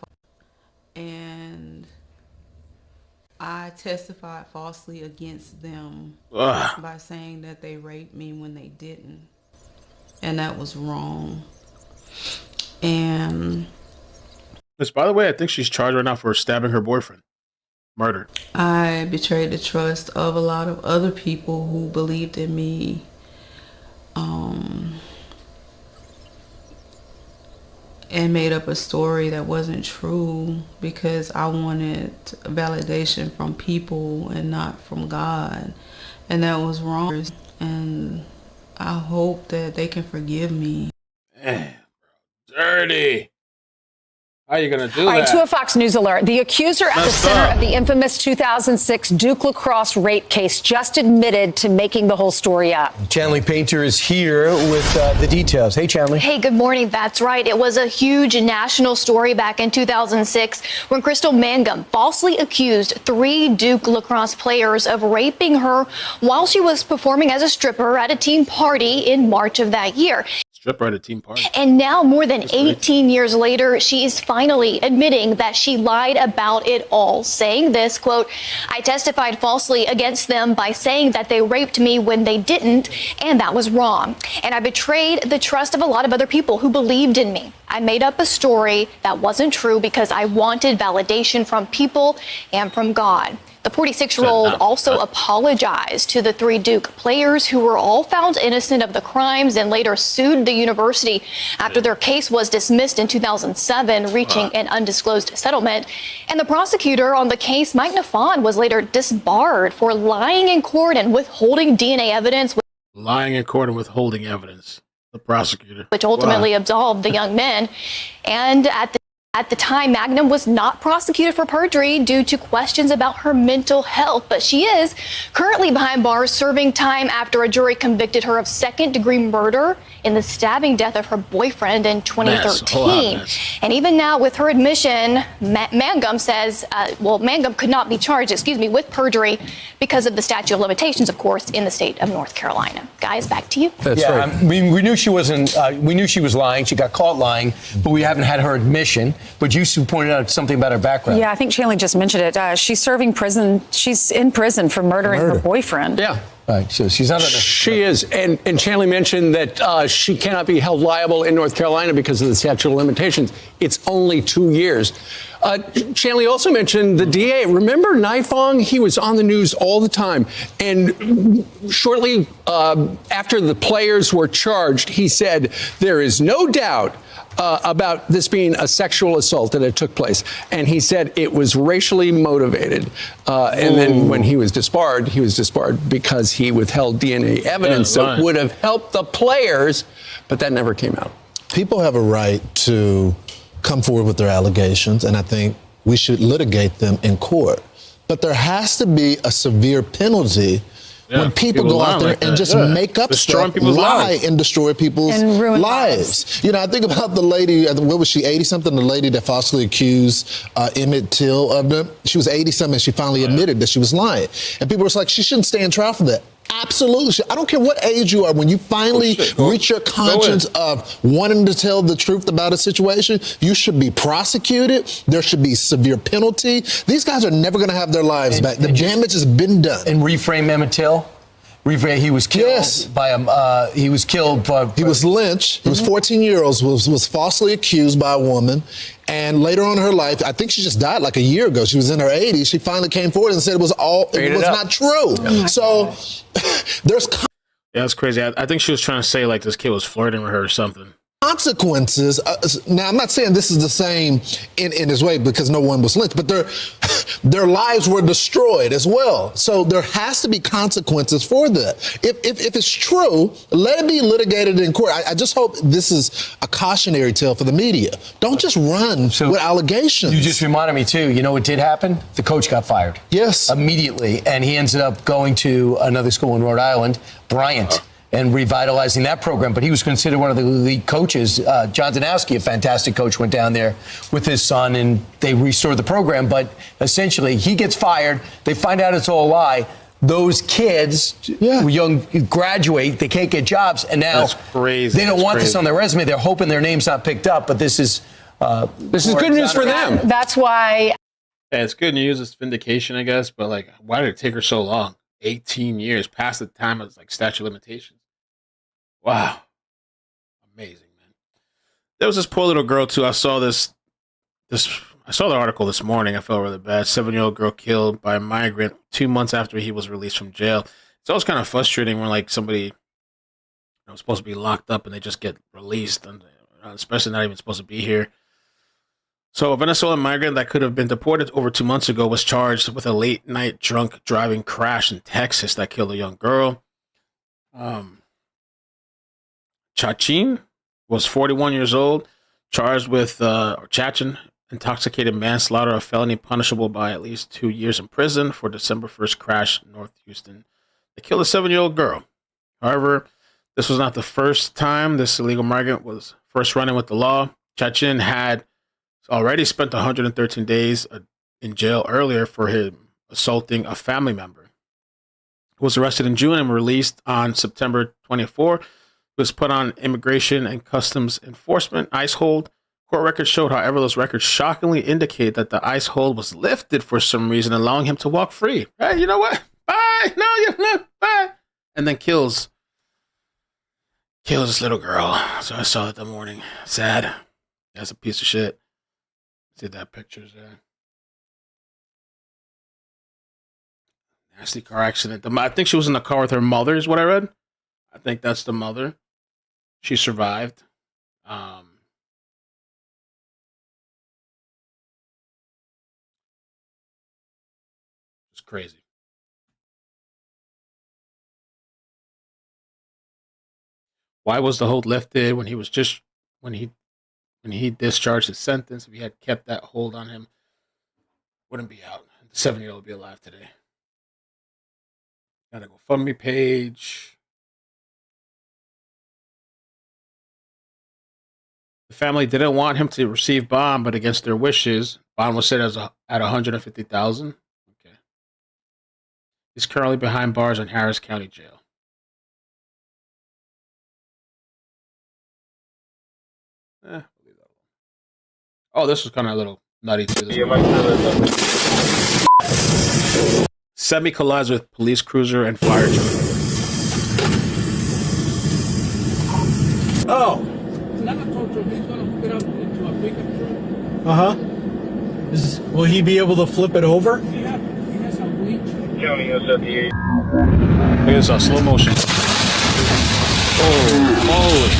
falsely against them by saying that they raped me when they didn't, and that was wrong. And which, by the way, I think she's charged right now for stabbing her boyfriend. Murder. I betrayed the trust of a lot of other people who believed in me. And made up a story that wasn't true because I wanted validation from people and not from God. And that was wrong. And I hope that they can forgive me. Damn, bro. Dirty. How are you going to do that? All right, to a Fox News alert. The accuser at the center of the infamous 2006 Duke lacrosse rape case just admitted to making the whole story up. Chanley Painter is here with the details. Hey, Chanley. Hey, good morning. That's right. It was a huge national story back in 2006 when Crystal Mangum falsely accused 3 Duke lacrosse players of raping her while she was performing as a stripper at a team party in March of that year. Stripper at a team party. And now, more than 18 years later, she is finally admitting that she lied about it all, saying this, quote, "I testified falsely against them by saying that they raped me when they didn't, and that was wrong. And I betrayed the trust of a lot of other people who believed in me. I made up a story that wasn't true because I wanted validation from people and from God." The 46-year-old also apologized to the 3 Duke players who were all found innocent of the crimes and later sued the university after their case was dismissed in 2007, reaching an undisclosed settlement. And the prosecutor on the case, Mike Nafon, was later disbarred for lying in court and withholding DNA evidence. Lying in court and withholding evidence. The prosecutor. Which ultimately absolved the young men. And at the time, Mangum was not prosecuted for perjury due to questions about her mental health, but she is currently behind bars serving time after a jury convicted her of second-degree murder in the stabbing death of her boyfriend in 2013. And even now, with her admission, Mangum says, Mangum could not be charged, with perjury because of the statute of limitations, of course, in the state of North Carolina. Guys, back to you. That's right. I mean, we knew she wasn't. We knew she was lying. She got caught lying, but we haven't had her admission. But you pointed out something about her background. Yeah, I think Chanley just mentioned it. She's serving prison. She's in prison for murdering her boyfriend. Yeah. Right, so she's not. She is, and Chanley mentioned that she cannot be held liable in North Carolina because of the statute of limitations. It's only 2 years. Chanley also mentioned the DA. Remember Nifong? He was on the news all the time, and shortly after the players were charged, he said there is no doubt about this being a sexual assault that it took place. And he said it was racially motivated. And then when he was disbarred because he withheld DNA evidence that would have helped the players, but that never came out. People have a right to come forward with their allegations, and I think we should litigate them in court. But there has to be a severe penalty when people go out there and just make up stuff, lie and destroy people's lives. You know, I think about the lady, what was she, 80-something? The lady that falsely accused Emmett Till of them. She was 80-something and she finally admitted that she was lying. And people were like, she shouldn't stand trial for that. Absolutely. I don't care what age you are. When you finally reach your conscience of wanting to tell the truth about a situation, you should be prosecuted. There should be severe penalty. These guys are never going to have their lives back. The damage has been done. And reframe Emmett Till. He was killed by a. He was killed. He was lynched. He was 14 years old. Was falsely accused by a woman, and later on in her life, I think she just died like a year ago. She was in her 80s. She finally came forward and said it was not true. So there's. Yeah, it's crazy. I think she was trying to say like this kid was flirting with her or something. Consequences. Now, I'm not saying this is the same in his way because no one was lynched, but their lives were destroyed as well. So there has to be consequences for that. If it's true, let it be litigated in court. I just hope this is a cautionary tale for the media. Don't just run with allegations. You just reminded me too. You know what did happen? The coach got fired. Yes, immediately, and he ended up going to another school in Rhode Island, Bryant. And revitalizing that program. But he was considered one of the lead coaches. John Danowski, a fantastic coach, went down there with his son, and they restored the program. But essentially, he gets fired. They find out it's all a lie. Those kids, young, graduate. They can't get jobs, and now that's crazy. They don't want this on their resume. They're hoping their name's not picked up. But this is good news for them. That's why. Yeah, it's good news. It's vindication, I guess. But like, why did it take her so long? 18 years past the time of like statute of limitations. Wow. Amazing, man. There was this poor little girl, too. I saw I saw the article this morning. I felt really bad. 7-year-old girl killed by a migrant 2 months after he was released from jail. It's always kind of frustrating when, like, somebody was supposed to be locked up and they just get released, and especially not even supposed to be here. So a Venezuelan migrant that could have been deported over 2 months ago was charged with a late-night drunk driving crash in Texas that killed a young girl. Chachin was 41 years old, charged with Chachin, intoxicated manslaughter, a felony punishable by at least 2 years in prison for December 1st crash in North Houston. They killed a 7-year-old girl. However, this was not the first time this illegal migrant was first running with the law. Chachin had already spent 113 days in jail earlier for him assaulting a family member. He was arrested in June and released on September 24. Was put on Immigration and Customs Enforcement ICE hold. Court records showed, however, those records shockingly indicate that the ICE hold was lifted for some reason, allowing him to walk free. Hey, you know what? Bye. No, you're not. Bye. And then kills this little girl. So I saw it that morning. Sad. That's a piece of shit. See that picture's there. Nasty car accident. I think she was in the car with her mother, is what I read. I think that's the mother. She survived. It's crazy. Why was the hold lifted when he was when he discharged his sentence? If he had kept that hold on him, wouldn't be out. The 7-year-old would be alive today. Got a GoFundMe page. The family didn't want him to receive bond, but against their wishes, bond was set at $150,000. Okay. He's currently behind bars in Harris County Jail. Oh, this was kind of a little nutty too. Semi collides with police cruiser and fire truck. Oh. Will he be able to flip it over? County SFDA. Look at this on slow motion. Oh, holy.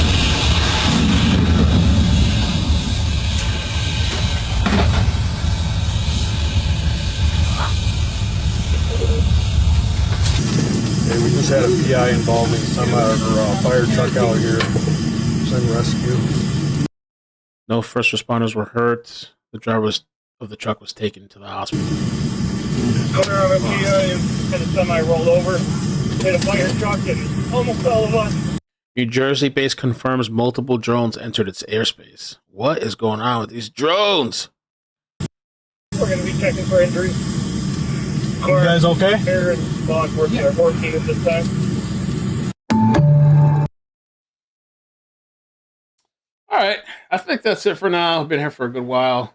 We just had a PI involving some fire truck out here. Send rescue. No first responders were hurt. The driver of the truck was taken to the hospital. Owner of a PI and a semi rolled over, hit a fire truck and almost fell of us. New Jersey base confirms multiple drones entered its airspace. What is going on with these drones? We're going to be checking for injuries. You guys okay? Here and law enforcement are working at this time. All right. I think that's it for now. I've been here for a good while.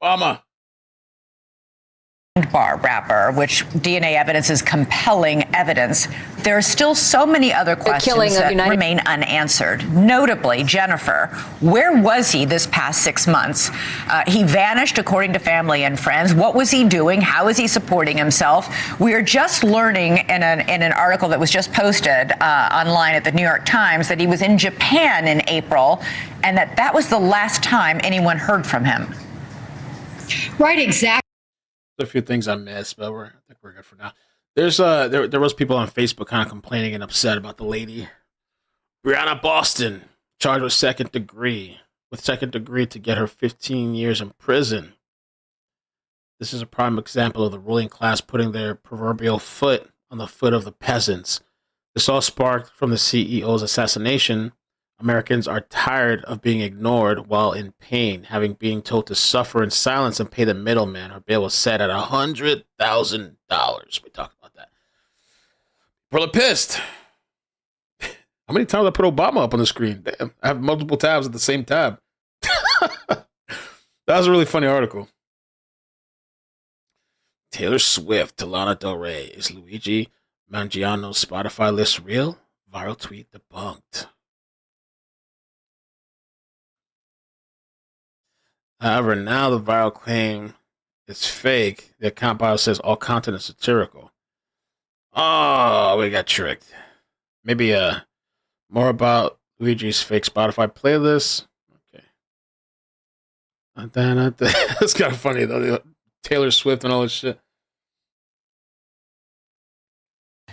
Obama. bar rapper, which DNA evidence is compelling evidence, there are still so many other questions that remain unanswered. Notably, Jennifer, where was he this past 6 months? He vanished, according to family and friends. What was he doing? How is he supporting himself? We are just learning in an article that was just posted online at the New York Times that he was in Japan in April, and that was the last time anyone heard from him. Right, exactly. A few things I missed, but I think we're good for now. There's there was people on Facebook kind of complaining and upset about the lady Brianna Boston, charged with second degree to get her 15 years in prison. This is a prime example of the ruling class putting their proverbial foot on the foot of the peasants. This all sparked from the CEO's assassination. Americans are tired of being ignored while in pain, being told to suffer in silence and pay the middleman. Her bail was set at $100,000. We talked about that. People are pissed. How many times I put Obama up on the screen? Damn, I have multiple tabs at the same tab. That was a really funny article. Taylor Swift to Lana Del Rey. Is Luigi Mangiano's Spotify list real? Viral tweet debunked. However, now the viral claim is fake. The account bio says all content is satirical. Oh, we got tricked. Maybe more about Luigi's fake Spotify playlist. Okay. That's kind of funny, though. Taylor Swift and all this shit.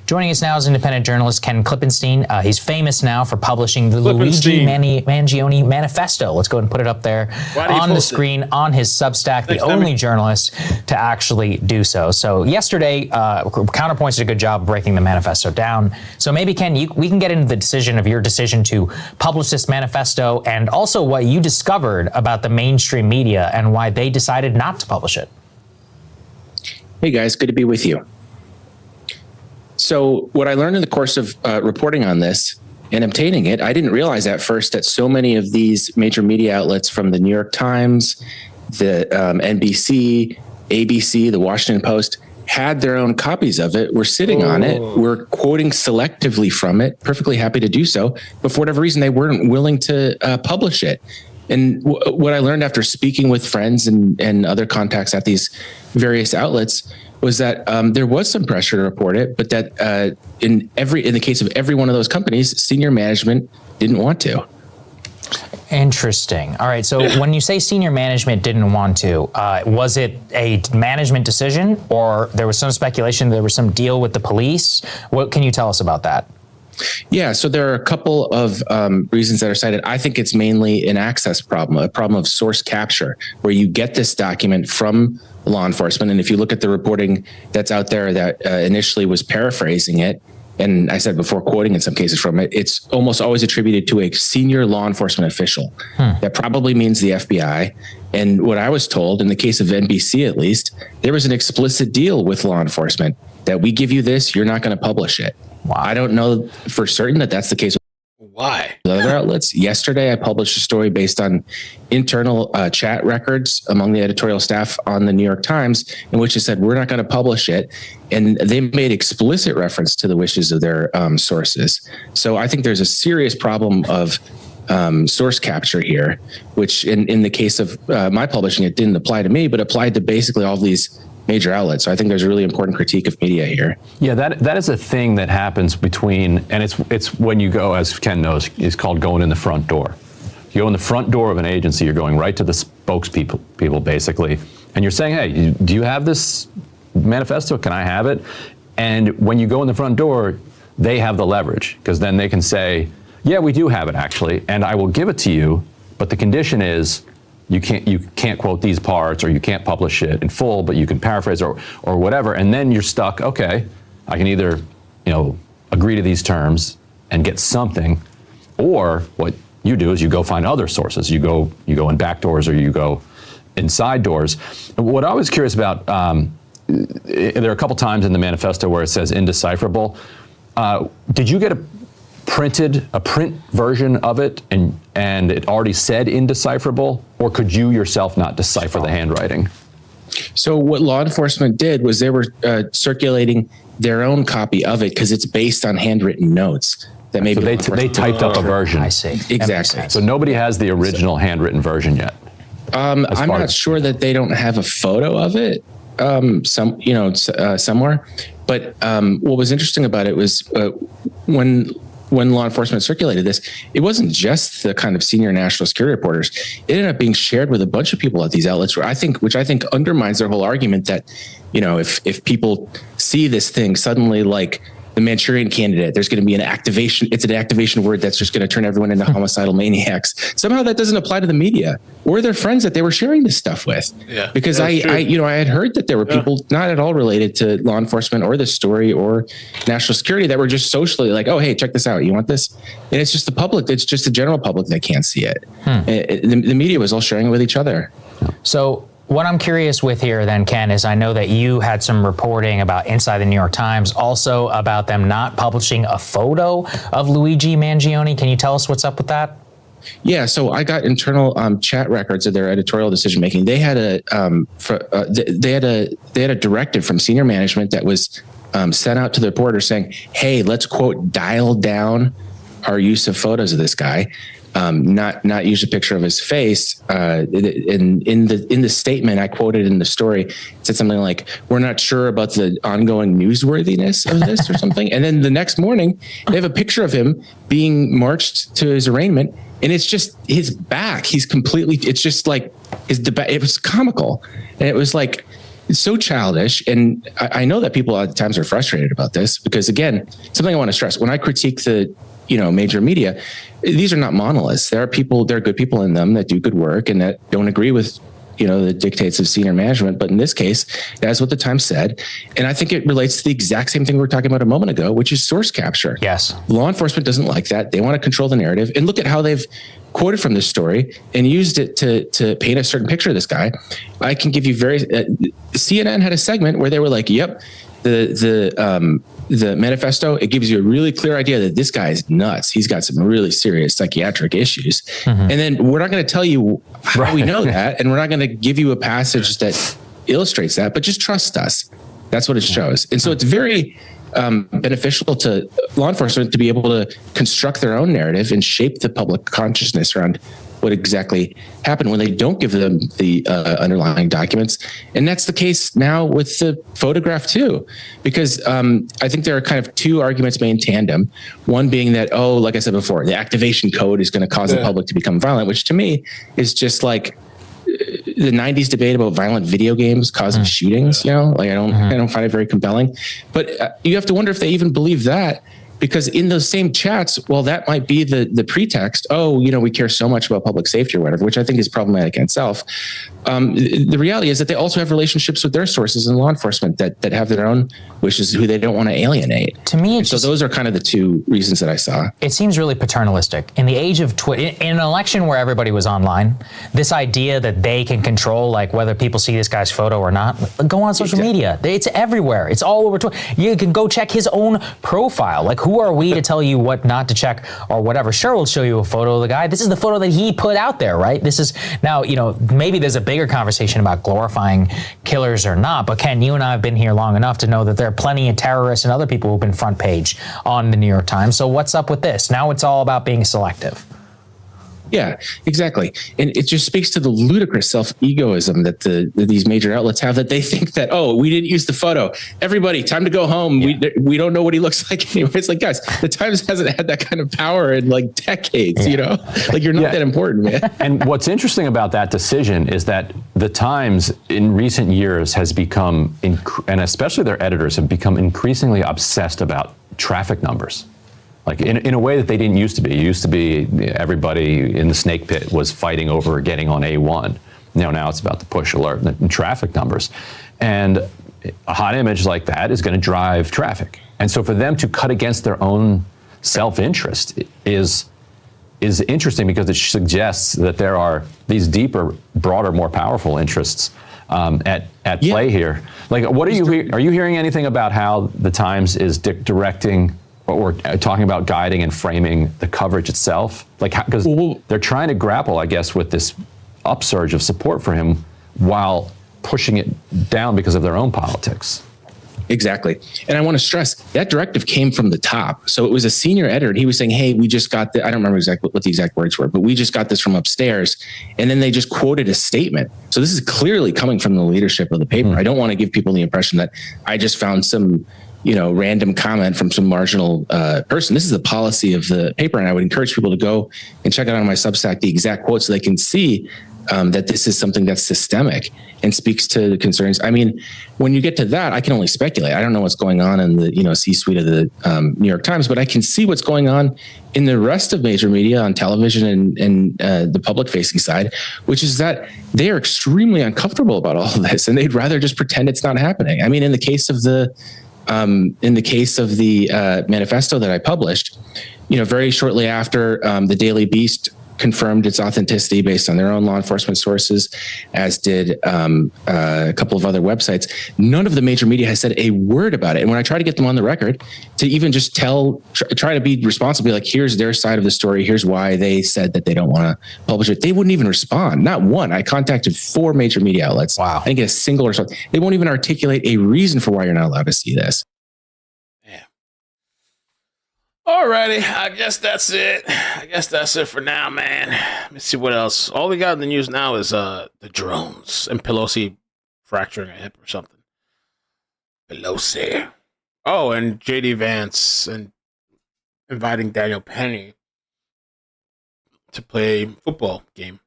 Joining us now is independent journalist Ken Klippenstein. He's famous now for publishing the Luigi Mangione Manifesto. Let's go ahead and put it up there on the screen on his Substack, the only journalist to actually do so. So yesterday, Counterpoints did a good job breaking the manifesto down. So maybe, Ken, we can get into the decision to publish this manifesto and also what you discovered about the mainstream media and why they decided not to publish it. Hey, guys, good to be with you. So what I learned in the course of reporting on this and obtaining it, I didn't realize at first that so many of these major media outlets, from the New York Times, the NBC, ABC, the Washington Post, had their own copies of it, were sitting on it, were quoting selectively from it, perfectly happy to do so, but for whatever reason, they weren't willing to publish it. And what I learned after speaking with friends and other contacts at these various outlets was that there was some pressure to report it, but that in the case of every one of those companies, senior management didn't want to. Interesting. All right. So when you say senior management didn't want to, was it a management decision, or there was some speculation there was some deal with the police? What can you tell us about that? Yeah, so there are a couple of reasons that are cited. I think it's mainly an access problem, a problem of source capture, where you get this document from law enforcement. And if you look at the reporting that's out there that initially was paraphrasing it, and I said before, quoting in some cases from it, it's almost always attributed to a senior law enforcement official. That probably means the FBI. And what I was told, in the case of NBC at least, there was an explicit deal with law enforcement that we give you this, you're not going to publish it. Wow. I don't know for certain that that's the case. Why? With other outlets. Yesterday, I published a story based on internal chat records among the editorial staff on the New York Times, in which it said, we're not going to publish it. And they made explicit reference to the wishes of their sources. So I think there's a serious problem of source capture here, which in the case of my publishing, it didn't apply to me, but applied to basically all of these major outlets. So I think there's a really important critique of media here. Yeah, that is a thing that happens between, and it's when you go, as Ken knows, it's called going in the front door. You go in the front door of an agency, you're going right to the spokespeople basically, and you're saying, hey, do you have this manifesto? Can I have it? And when you go in the front door, they have the leverage, because then they can say, yeah, we do have it actually, and I will give it to you, but the condition is you can't quote these parts, or you can't publish it in full, but you can paraphrase or whatever. And then you're stuck. Okay, I can either, agree to these terms and get something, or what you do is you go find other sources. You go in back doors, or you go in side doors. And what I was curious about, there are a couple times in the manifesto where it says indecipherable. Did you get a print version of it and it already said indecipherable, or could you yourself not decipher the handwriting? So what law enforcement did was they were circulating their own copy of it because it's based on handwritten notes that maybe they typed up a version. I see. Exactly. So nobody has the original handwritten version yet. I'm not sure that they don't have a photo of it somewhere. But what was interesting about it was when law enforcement circulated this, it wasn't just the kind of senior national security reporters. It ended up being shared with a bunch of people at these outlets, which I think undermines their whole argument that, if people see this thing suddenly, like the Manchurian Candidate, there's going to be an activation. It's an activation word that's just going to turn everyone into homicidal maniacs. Somehow that doesn't apply to the media or their friends that they were sharing this stuff with. Yeah. Because I had heard that there were people not at all related to law enforcement or this story or national security that were just socially like, oh, hey, check this out. You want this? And it's just the public. It's just the general public that can't see it. The media was all sharing it with each other. So what I'm curious with here then, Ken, is I know that you had some reporting about inside the New York Times, also about them not publishing a photo of Luigi Mangione. Can you tell us what's up with that? Yeah, so I got internal chat records of their editorial decision making. They had they had a directive from senior management that was sent out to the reporters saying, "Hey, let's quote dial down our use of photos of this guy." Not use a picture of his face. In the statement I quoted in the story, it said something like, "We're not sure about the ongoing newsworthiness of this," or something. And then the next morning, they have a picture of him being marched to his arraignment, and it's just his back. He's completely. It's just like it was comical, and it was like. It's so childish. And I know that people at times are frustrated about this because, again, something I want to stress when I critique the major media, these are not monoliths. There are good people in them that do good work and that don't agree with the dictates of senior management. But in this case, that's what the Times said. And I think it relates to the exact same thing we were talking about a moment ago, which is source capture. Yes. Law enforcement doesn't like that. They want to control the narrative. And look at how they've quoted from this story and used it to paint a certain picture of this guy. I can give you CNN had a segment where they were like, yep, the manifesto, it gives you a really clear idea that this guy is nuts. He's got some really serious psychiatric issues. Mm-hmm. And then we're not going to tell you how we know that. And we're not going to give you a passage that illustrates that, but just trust us. That's what it shows. And so it's very beneficial to law enforcement to be able to construct their own narrative and shape the public consciousness around what exactly happened when they don't give them the underlying documents. And that's the case now with the photograph too, because I think there are kind of two arguments made in tandem. One being that, like I said before, the activation code is going to cause the public to become violent, which to me is just like the 90s debate about violent video games causing shootings, I don't find it very compelling, but you have to wonder if they even believe that. Because in those same chats, that might be the pretext. We care so much about public safety or whatever, which I think is problematic in itself. The reality is that they also have relationships with their sources in law enforcement that have their own wishes, who they don't want to alienate. To me, so those are kind of the two reasons that I saw. It seems really paternalistic. In the age of Twitter, in an election where everybody was online, this idea that they can control like whether people see this guy's photo or not, go on social media. It's everywhere. It's all over Twitter. You can go check his own profile. Like, who are we to tell you what not to check or whatever? Sure, we'll show you a photo of the guy. This is the photo that he put out there, right? This is now, maybe there's a bigger conversation about glorifying killers or not. But Ken, you and I have been here long enough to know that there are plenty of terrorists and other people who've been front page on the New York Times. So what's up with this? Now it's all about being selective. Yeah, exactly. And it just speaks to the ludicrous self-egoism that these major outlets have, that they think that, we didn't use the photo. Everybody, time to go home. Yeah. We don't know what he looks like anyway. It's like, guys, the Times hasn't had that kind of power in like decades, Like, you're not that important, man. And what's interesting about that decision is that the Times in recent years has become, and especially their editors, have become increasingly obsessed about traffic numbers. Like in a way that they didn't used to be. It used to be everybody in the snake pit was fighting over getting on A1. Now it's about the push alert and traffic numbers. And a hot image like that is going to drive traffic. And so for them to cut against their own self-interest is interesting, because it suggests that there are these deeper, broader, more powerful interests at play here. Like, what are you hearing anything about how the Times is directing or talking about guiding and framing the coverage itself? Like, because they're trying to grapple, I guess, with this upsurge of support for him while pushing it down because of their own politics. Exactly. And I want to stress that directive came from the top. So it was a senior editor and he was saying, hey, we just got I don't remember exactly what the exact words were, but we just got this from upstairs. And then they just quoted a statement. So this is clearly coming from the leadership of the paper. I don't want to give people the impression that I just found some, random comment from some marginal person. This is the policy of the paper. And I would encourage people to go and check out on my Substack the exact quote so they can see that this is something that's systemic and speaks to the concerns. I mean, when you get to that, I can only speculate. I don't know what's going on in the C-suite of the New York Times, but I can see what's going on in the rest of major media on television and the public-facing side, which is that they are extremely uncomfortable about all of this, and they'd rather just pretend it's not happening. I mean, in the case of the manifesto that I published, very shortly after the Daily Beast confirmed its authenticity based on their own law enforcement sources, as did a couple of other websites. None of the major media has said a word about it. And when I try to get them on the record to even just try to be responsible, be like, here's their side of the story. Here's why they said that they don't want to publish it. They wouldn't even respond. Not one. I contacted 4 major media outlets. Wow. I didn't get a single response. They won't even articulate a reason for why you're not allowed to see this. Alrighty, I guess that's it. For now, man. Let me see what else. All we got in the news now is the drones and Pelosi fracturing a hip or something. Pelosi. Oh, and JD Vance and inviting Daniel Penny to play football game.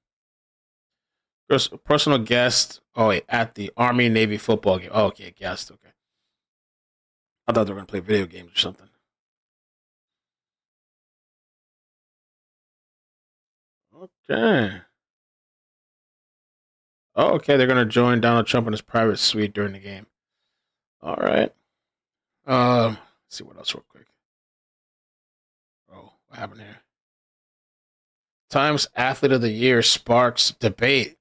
Personal guest. Oh wait, at the Army Navy football game. Oh, okay, guest. Okay. I thought they were gonna play video games or something. Okay. Oh, okay, they're gonna join Donald Trump in his private suite during the game. All right. Let's see what else real quick. Oh, what happened here? Times Athlete of the Year sparks debate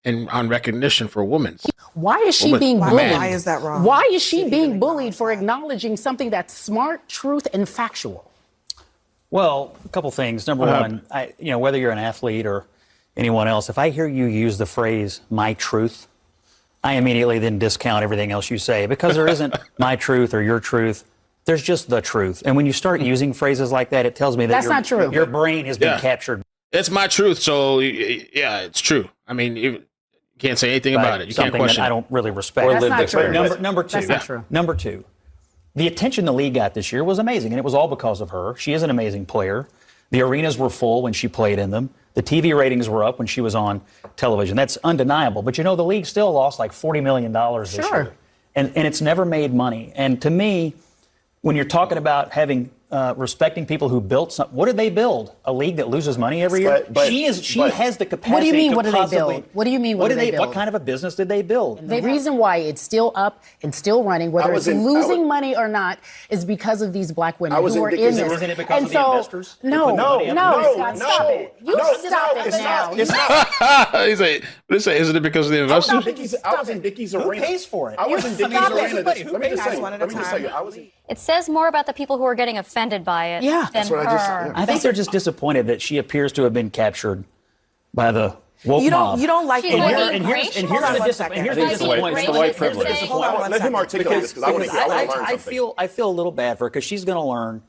on recognition for women. Why is she being bullied? Why is that wrong? Why is she being bullied for acknowledging something that's smart, truth, and factual? Well, a couple things. Number one, whether you're an athlete or anyone else, if I hear you use the phrase "my truth," I immediately then discount everything else you say, because there isn't my truth or your truth. There's just the truth. And when you start using phrases like that, it tells me that that's not true. Your brain has been captured. It's my truth, so yeah, it's true. I mean, you can't say anything about it. You can't question that it. I don't really respect. That's not true. Number two. That's not true. Number two. The attention the league got this year was amazing, and it was all because of her. She is an amazing player. The arenas were full when she played in them. The TV ratings were up when she was on television. That's undeniable. But, the league still lost like $40 million this year. And it's never made money. And to me, when you're talking about respecting people who built something, what did they build? A league that loses money every year? She has the capacity. What do you mean, to what did they build? What do you mean, what did they build? What kind of a business did they build? The reason why it's still up and still running, whether it's losing money or not, is because of these black women who are in this. Isn't it because of the investors? No, Scott, stop it. You stop it now. He's like, isn't it because of the investors? I was in Dickie's arena. Who pays for it? I was in Dickie's arena. Let me just tell you. It says more about the people who are getting offended by it than her. I think they're just disappointed that she appears to have been captured by the woke mob. You don't like the way here's the disappointment. It's the white privilege. Let him articulate this, because I want to learn something. I feel a little bad for her, because she's going to learn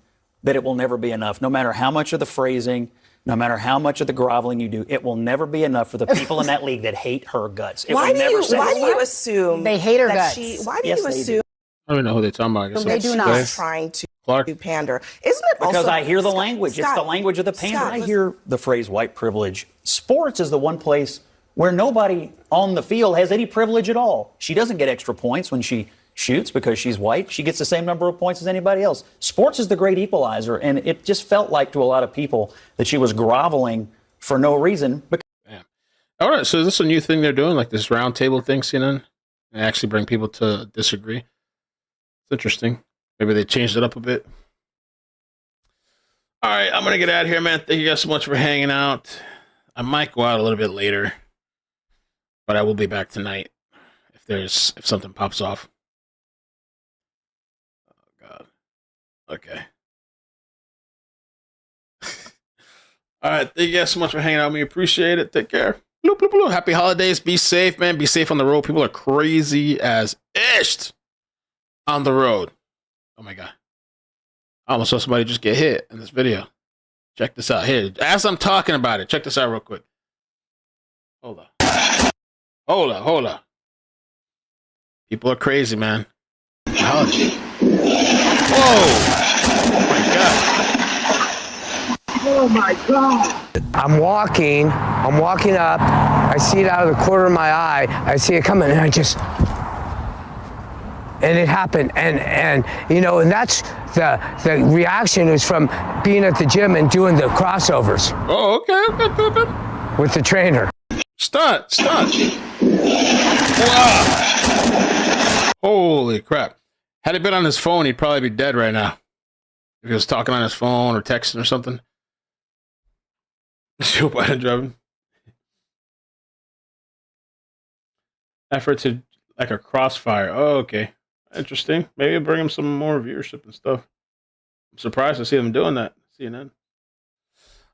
that it will never be enough. No matter how much of the phrasing, no matter how much of the groveling you do, it will never be enough for the people in that league that hate her guts. Why do you assume they hate her guts? Why do you assume? I don't even know who they're talking about. I guess they do not. Trying to Clark. pander. Isn't it also... Because I hear the language. It's the language of the pander. I hear the phrase white privilege. Sports is the one place where nobody on the field has any privilege at all. She doesn't get extra points when she shoots because she's white. She gets the same number of points as anybody else. Sports is the great equalizer, and it just felt like to a lot of people that she was groveling for no reason. All right, so is this a new thing they're doing, like this round table thing, CNN? And actually bring people to disagree? It's interesting. Maybe they changed it up a bit. All right, I'm going to get out of here, man. Thank you guys so much for hanging out. I might go out a little bit later, but I will be back tonight if something pops off. Oh, God. Okay. All right, thank you guys so much for hanging out with me. Appreciate it. Take care. Bloop, bloop, bloop. Happy holidays. Be safe, man. Be safe on the road. People are crazy as ish on the road. Oh my God. I almost saw somebody just get hit in this video. Check this out. Here, as I'm talking about it, check this out real quick. Hold up. People are crazy, man. Whoa! Oh my God. I'm walking up. I see it out of the corner of my eye. I see it coming, and it happened. And that's the reaction is from being at the gym and doing the crossovers. Oh, okay. With the trainer. Stunt. Wow. Holy crap. Had he been on his phone, he'd probably be dead right now. If he was talking on his phone or texting or something. Joe Biden driving. Effort to like a crossfire. Oh, okay. Interesting. Maybe bring him some more viewership and stuff. I'm surprised to see them doing that. CNN.